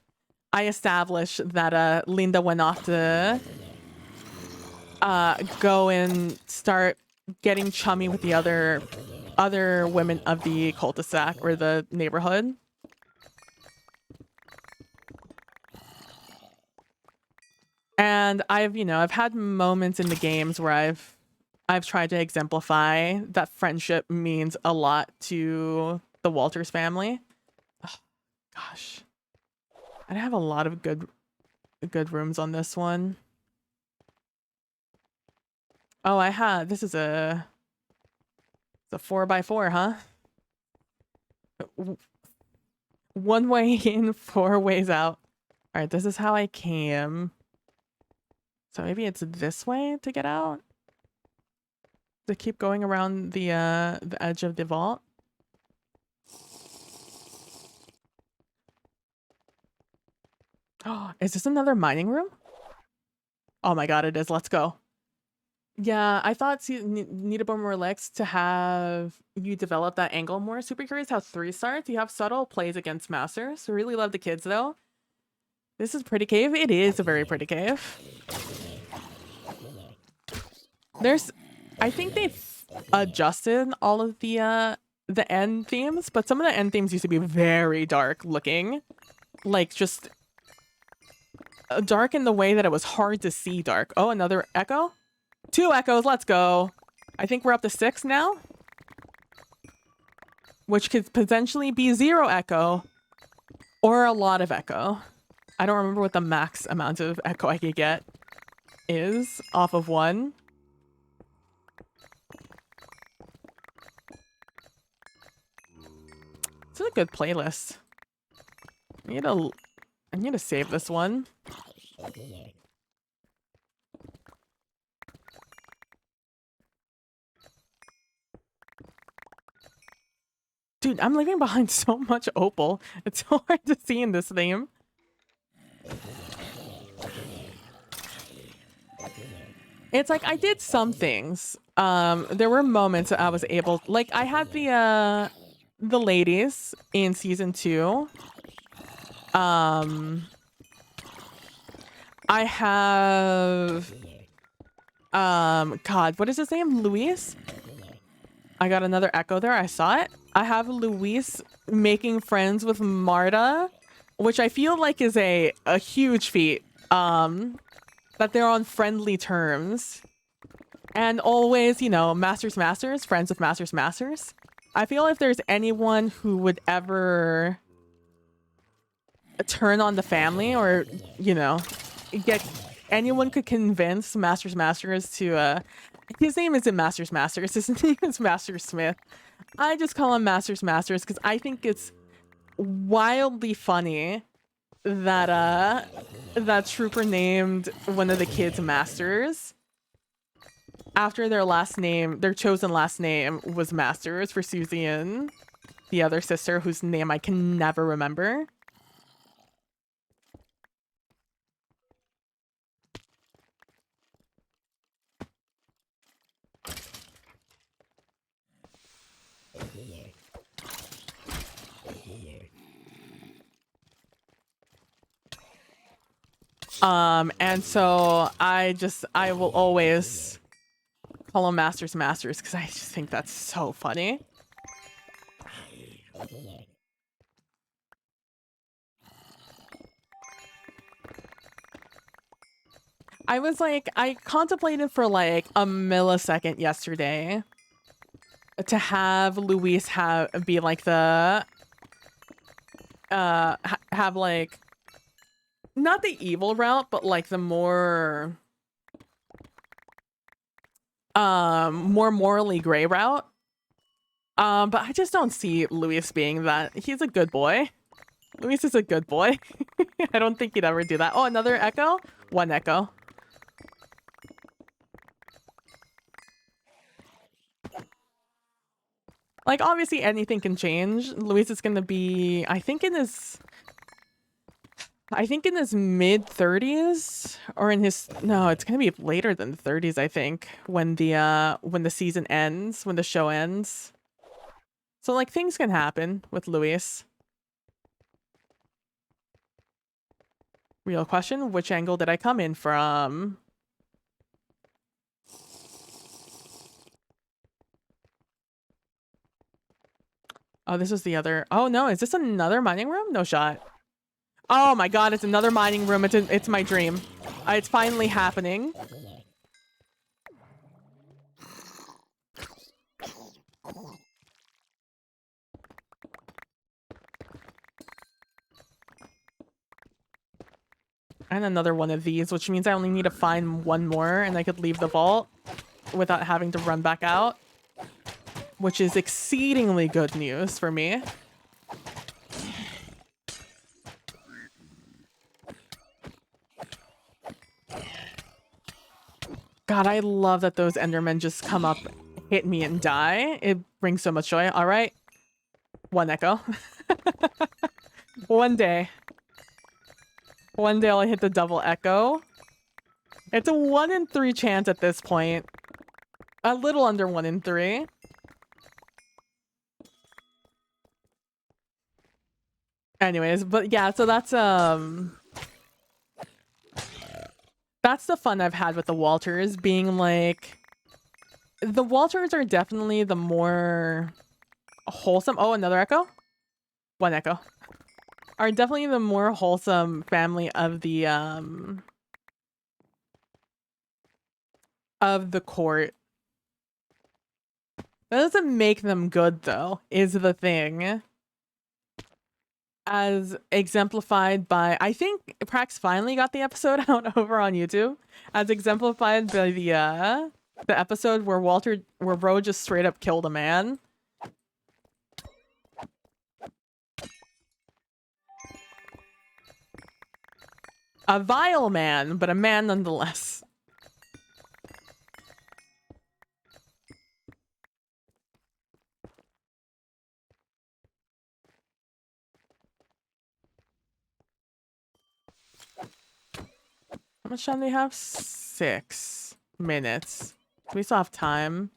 I established that Linda went off to go and start getting chummy with the other women of the cul-de-sac or the neighborhood. And I've had moments in the games where I've tried to exemplify that friendship means a lot to the Walters family. Oh, gosh, I have a lot of good rooms on this one. Oh, this is it's a 4x4, huh? 1 way in, 4 ways out. All right, this is how I came. So maybe it's this way to get out? To keep going around the edge of the vault? Oh, is this another mining room? Oh my god, it is. Let's go. Yeah, I thought need a bit more legs to have you develop that angle more. Super curious how 3 starts. You have subtle plays against masters. Really love the kids though. This is pretty cave. It is a very pretty cave. I think they've adjusted all of the end themes, but some of the end themes used to be very dark looking. Like just dark in the way that it was hard to see dark. Oh, another echo? 2 echoes, let's go. I think we're up to 6 now. Which could potentially be 0 echo or a lot of echo. I don't remember what the max amount of echo I could get is off of 1. This is a good playlist. I need to save this one. Dude, I'm leaving behind so much opal. It's so hard to see in this theme. It's like I did some things. There were moments that I was able, like I had the ladies in season 2. I have God, what is his name? Luis? I got another echo there. I saw it. I have Luis making friends with Marta, which I feel like is a huge feat. That they're on friendly terms. And always, you know, masters, friends with masters. I feel if there's anyone who would ever turn on the family or, you know, anyone could convince masters to his name isn't Masters, his name is Master Smith. I just call him Masters because I think it's wildly funny that that Trooper named one of the kids Masters after their chosen last name was Masters for Susie and the other sister whose name I can never remember. And so I will always call them Masters because I just think that's so funny. I was like, I contemplated for like a millisecond yesterday to have Luis be like the have like not the evil route, but like the more morally gray route. But I just don't see Luis being that. He's a good boy. Luis is a good boy. I don't think he'd ever do that. Oh, another echo? 1 echo. Like, obviously anything can change. Luis is gonna be, I think in his mid-30s or in his, no, it's gonna be later than the 30s, I think, when the season ends, when the show ends. So like things can happen with Luis. Real question, which angle did I come in from? Oh, this is the other. Oh no, is this another mining room? No shot. Oh my god, it's another mining room. It's my dream. It's finally happening. And another one of these, which means I only need to find 1 more and I could leave the vault without having to run back out, which is exceedingly good news for me. God, I love that those Endermen just come up, hit me, and die. It brings so much joy. All right. 1 echo. One day. One day I'll hit the double echo. It's a 1 in 3 chance at this point. A little under 1 in 3. Anyways, but yeah, so that's the fun I've had with the Walters, being like, the Walters are definitely the more wholesome. Oh, another echo? 1 echo. Are definitely the more wholesome family of the court. That doesn't make them good though, is the thing. As exemplified by, I think Prax finally got the episode out over on YouTube, as exemplified by the episode where Ro just straight up killed a man. A vile man, but a man nonetheless. How much time do we have? 6 minutes. We still have time.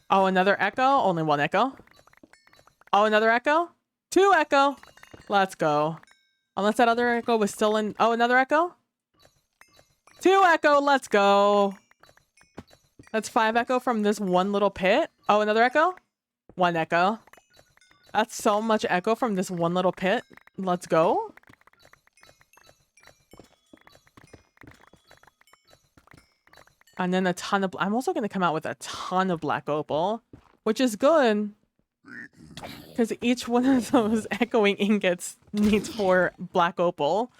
Oh, another echo? Only 1 echo. Oh, another echo? 2 echo. Let's go. Unless that other echo was still in. Oh, another echo? 2 echo. Let's go. That's 5 echo from this one little pit. Oh, another echo? 1 echo. That's so much echo from this one little pit. Let's go. And then a ton of... I'm also going to come out with a ton of black opal, which is good. Because each one of those echoing ingots needs 4 black opal.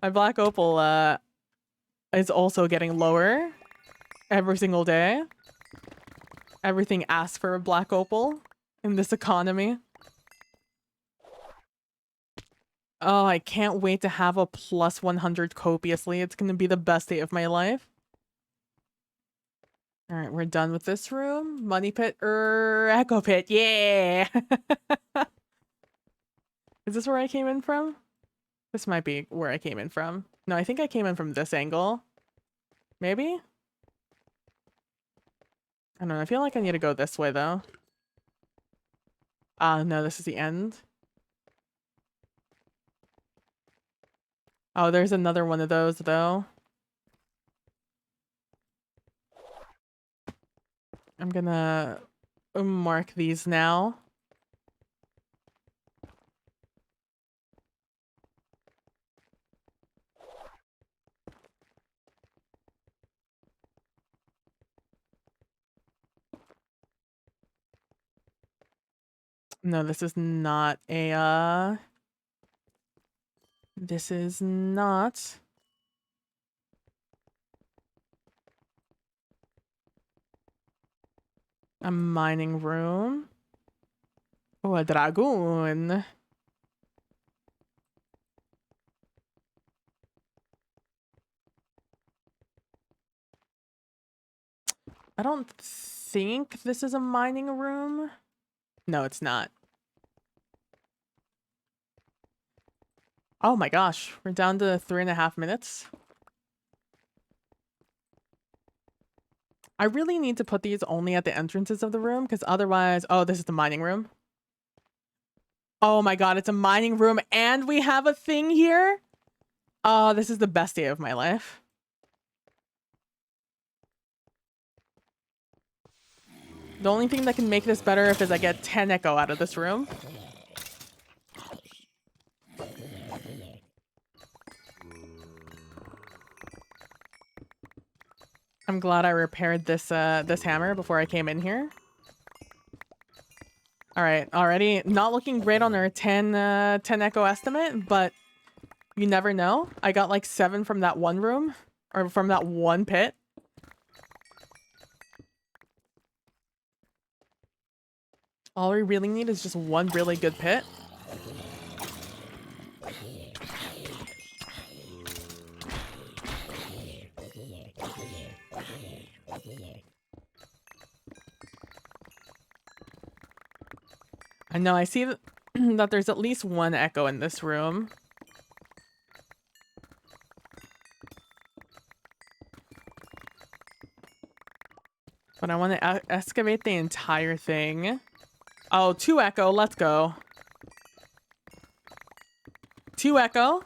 My black opal is also getting lower every single day. Everything asks for a black opal in this economy. Oh, I can't wait to have a plus 100 copiously. It's going to be the best day of my life. All right, we're done with this room. Money pit or echo pit. Yeah. Is this where I came in from? This might be where I came in from. No, I think I came in from this angle. Maybe? I don't know. I feel like I need to go this way though. No, this is the end. Oh, there's another one of those though. I'm gonna mark these now. No, this is not a, this is not a mining room. Oh, a dragoon. I don't think this is a mining room. No, it's not. Oh my gosh, we're down to 3.5 minutes. I really need to put these only at the entrances of the room because otherwise... Oh, this is the mining room. Oh my god, it's a mining room and we have a thing here? Oh, this is the best day of my life. The only thing that can make this better is I get 10 echo out of this room. I'm glad I repaired this this hammer before I came in here. All right, already not looking great on our 10 echo estimate, but you never know. I got like 7 from that one room, or from that one pit. All we really need is just one really good pit. I know, I see that there's at least one echo in this room. But I want to excavate the entire thing. Oh, 2 echo. Let's go. 2 echo.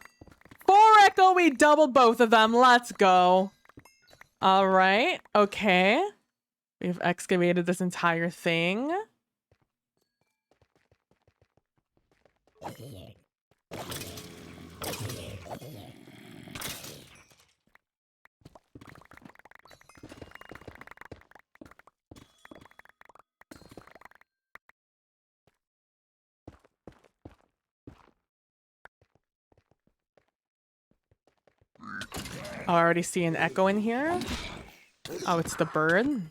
4 echo. We doubled both of them. Let's go. All right. Okay. We've excavated this entire thing. I already see an echo in here. Oh, it's the bird.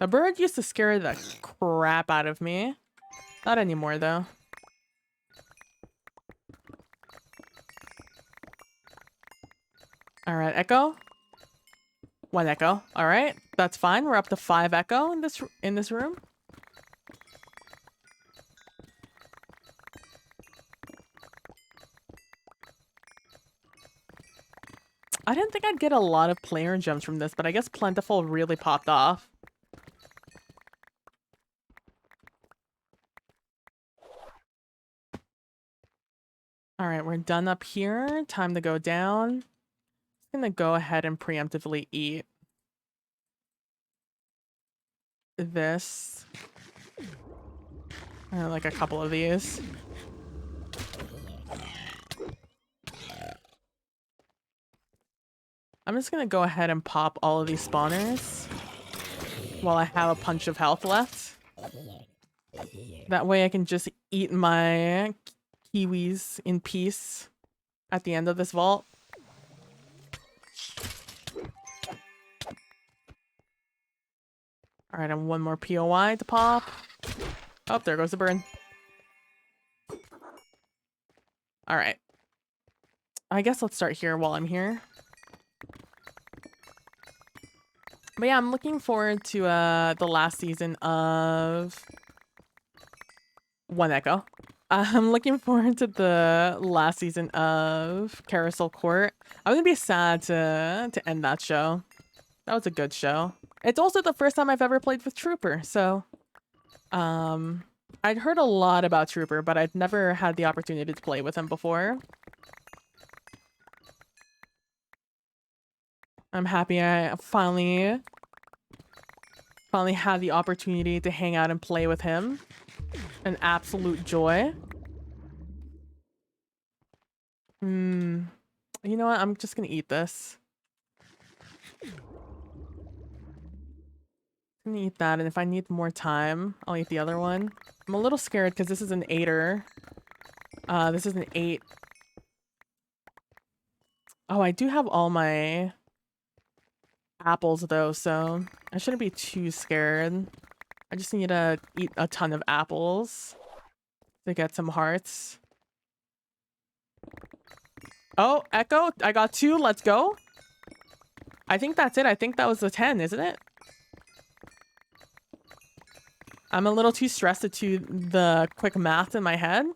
The bird used to scare the crap out of me. Not anymore, though. All right, echo. 1 echo. All right, that's fine. We're up to 5 echo in this room. I didn't think I'd get a lot of player gems from this, but I guess Plentiful really popped off. All right, we're done up here. Time to go down. I'm gonna go ahead and preemptively eat this. Like a couple of these. I'm just gonna go ahead and pop all of these spawners while I have a punch of health left. That way I can just eat my kiwis in peace at the end of this vault. All right, and 1 more POI to pop. Oh, there goes the bird. All right. I guess let's start here while I'm here. But yeah, I'm looking forward to the last season of 1 echo. I'm looking forward to the last season of Carousel Court. I'm gonna be sad to end that show. That was a good show. It's also the first time I've ever played with Trooper, so I'd heard a lot about Trooper, but I'd never had the opportunity to play with him before. I'm happy I finally had the opportunity to hang out and play with him. An absolute joy. You know what? I'm just gonna eat this. I'm gonna eat that, and if I need more time, I'll eat the other one. I'm a little scared because this is an 8er. This is an 8. Oh, I do have all my apples though, so I shouldn't be too scared. I just need to eat a ton of apples to get some hearts. Oh, echo, I got 2. Let's go. I think that's it. I think that was the 10, isn't it? I'm a little too stressed to do the quick math in my head,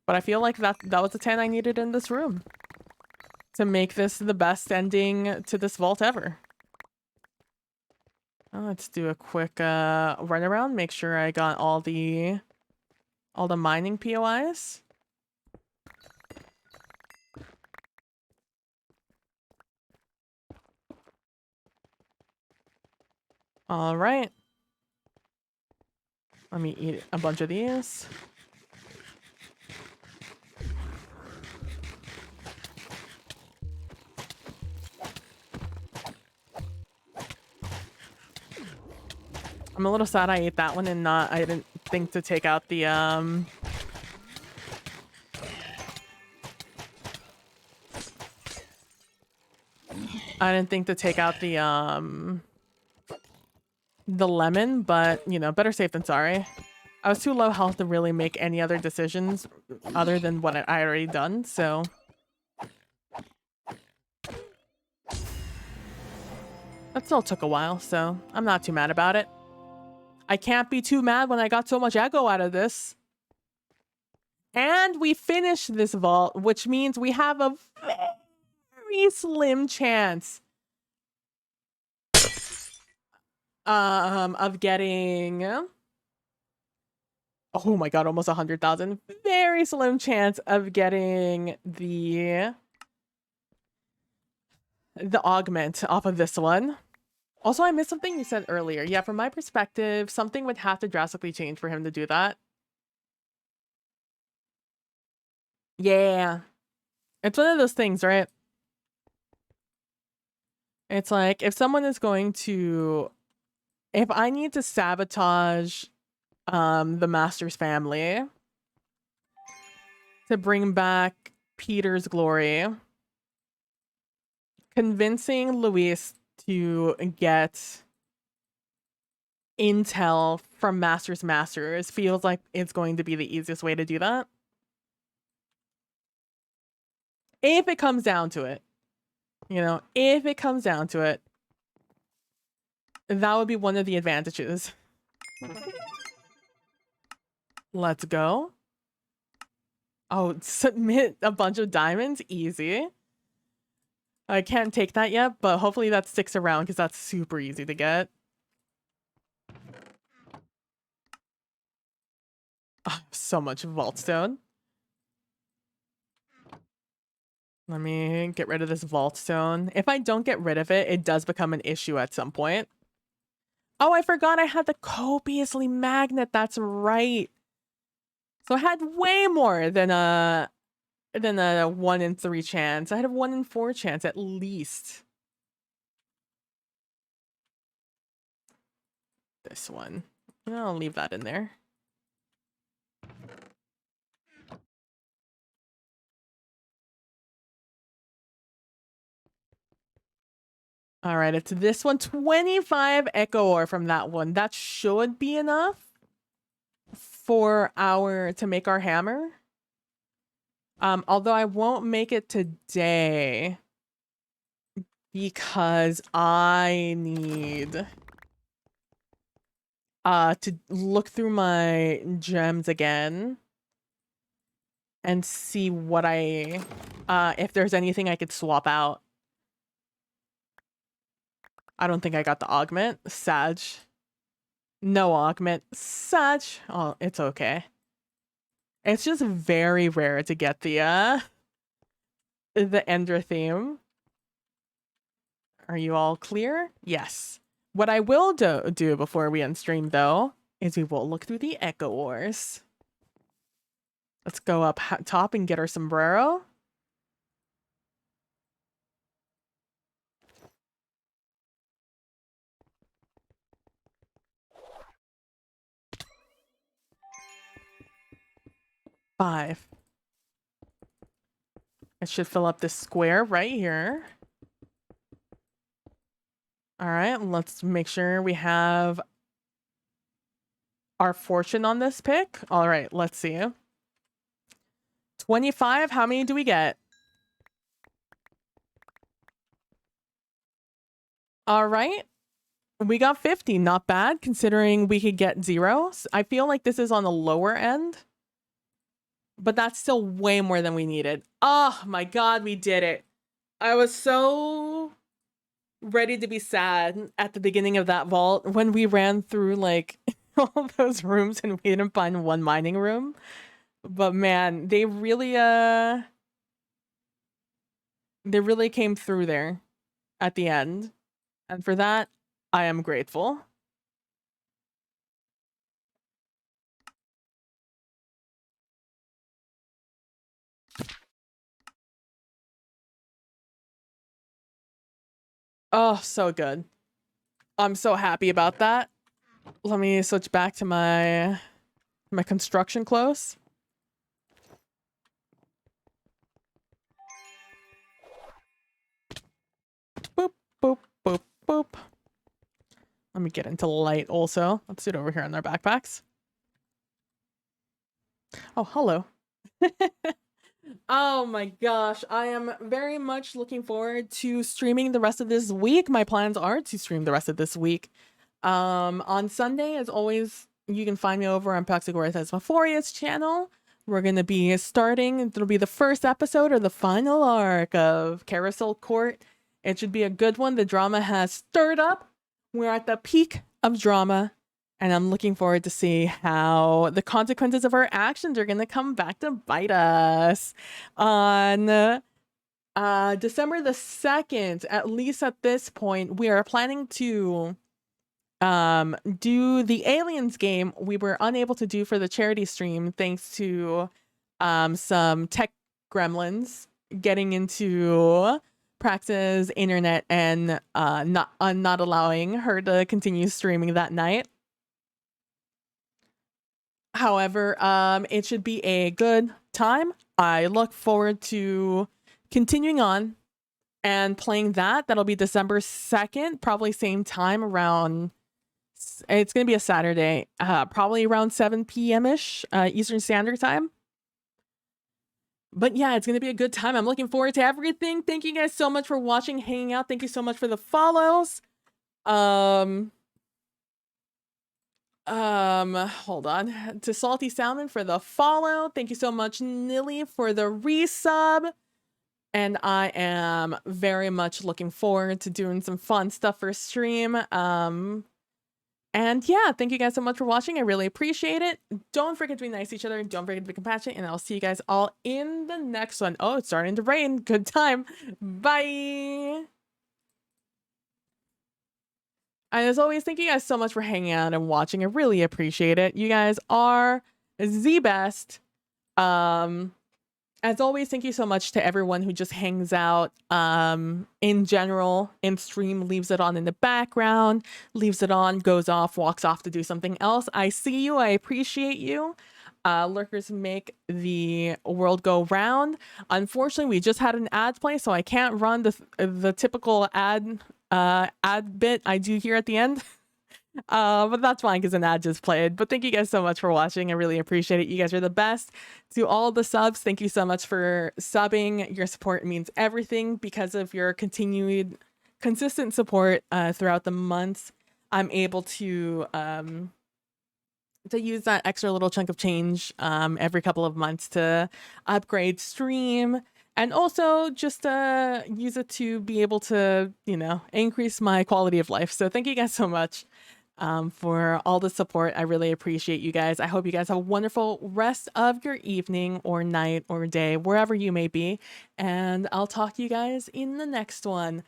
but I feel like that was the 10 I needed in this room to make this the best ending to this vault ever. Let's do a quick run around, make sure I got all the mining POIs. All right. Let me eat a bunch of these. I'm a little sad I ate that one and I didn't think to take out the I didn't think to take out the lemon, but you know, better safe than sorry. I was too low health to really make any other decisions other than what I already done, so that still took a while, so I'm not too mad about it. I can't be too mad when I got so much echo out of this. And we finished this vault, which means we have a very slim chance of getting, oh my god, almost 100,000. Very slim chance of getting the augment off of this one. Also, I missed something you said earlier. Yeah, from my perspective, something would have to drastically change for him to do that. Yeah. It's one of those things, right? It's like, if someone is going to... If I need to sabotage the Master's family to bring back Peter's glory, convincing Luis to get intel from Masters feels like it's going to be the easiest way to do that. If it comes down to it. You know, if it comes down to it, that would be one of the advantages. Let's go. Oh, submit a bunch of diamonds? Easy. I can't take that yet, but hopefully that sticks around because that's super easy to get. Oh, so much vault stone. Let me get rid of this vault stone. If I don't get rid of it, it does become an issue at some point. Oh, I forgot I had the copiously magnet. That's right. So I had way more than a 1 in 3 chance. I had a 1 in 4 chance at least. This one. I'll leave that in there. All right, it's this one. 25 echo ore from that one. That should be enough for to make our hammer. Although I won't make it today because I need to look through my gems again and see what if there's anything I could swap out. I don't think I got the augment. Sag. No augment. Sag. Oh, it's okay. It's just very rare to get the Ender theme. Are you all clear? Yes. What I will do before we unstream, though, is we will look through the echo ores. Let's go up top and get our sombrero. Five. I should fill up this square right here. All right, let's make sure we have our fortune on this pick. All right, let's see. 25, how many do we get? All right, we got 50, not bad considering we could get 0. I feel like this is on the lower end, but that's still way more than we needed. Oh my god, we did it. I was so ready to be sad at the beginning of that vault when we ran through like all those rooms and we didn't find one mining room. But man, they really came through there at the end. And for that, I am grateful. Oh, so good. I'm so happy about that. Let me switch back to my construction clothes. Boop, boop, boop, boop. Let me get into light also. Let's sit over here on our backpacks. Oh, hello. Oh my gosh, I am very much looking forward to streaming the rest of this week. My plans are to stream the rest of this week. On Sunday, as always, you can find me over on Praxagoras Maforia's channel. We're going to be starting, it'll be the first episode or the final arc of Carousel Court. It should be a good one. The drama has stirred up. We're at the peak of drama, and I'm looking forward to see how the consequences of our actions are going to come back to bite us. On December the 2nd, at least at this point, we are planning to do the Aliens game we were unable to do for the charity stream thanks to some tech gremlins getting into Prax's internet and not allowing her to continue streaming that night. However, it should be a good time. I look forward to continuing on and playing that. That'll be December 2nd, probably same time around. It's going to be a Saturday, probably around 7 p.m.-ish Eastern Standard Time. But yeah, it's going to be a good time. I'm looking forward to everything. Thank you guys so much for watching, hanging out. Thank you so much for the follows. Hold on. To Salty Salmon for the follow. Thank you so much, Nilly, for the resub. And I am very much looking forward to doing some fun stuff for stream. And yeah, thank you guys so much for watching. I really appreciate it. Don't forget to be nice to each other. Don't forget to be compassionate. And I'll see you guys all in the next one. Oh, it's starting to rain. Good time. Bye. And as always, thank you guys so much for hanging out and watching. I really appreciate it. You guys are the best. As always, thank you so much to everyone who just hangs out in general, in stream, leaves it on in the background, leaves it on, goes off, walks off to do something else. I see you. I appreciate you. Lurkers make the world go round. Unfortunately, we just had an ad play, so I can't run the typical ad bit I do here at the end. But that's fine because an ad just played. But thank you guys so much for watching. I really appreciate it. You guys are the best. To all the subs, thank you so much for subbing. Your support means everything. Because of your continued consistent support throughout the months, I'm able to use that extra little chunk of change every couple of months to upgrade stream. And also just use it to be able to, increase my quality of life. So thank you guys so much for all the support. I really appreciate you guys. I hope you guys have a wonderful rest of your evening or night or day, wherever you may be. And I'll talk to you guys in the next one.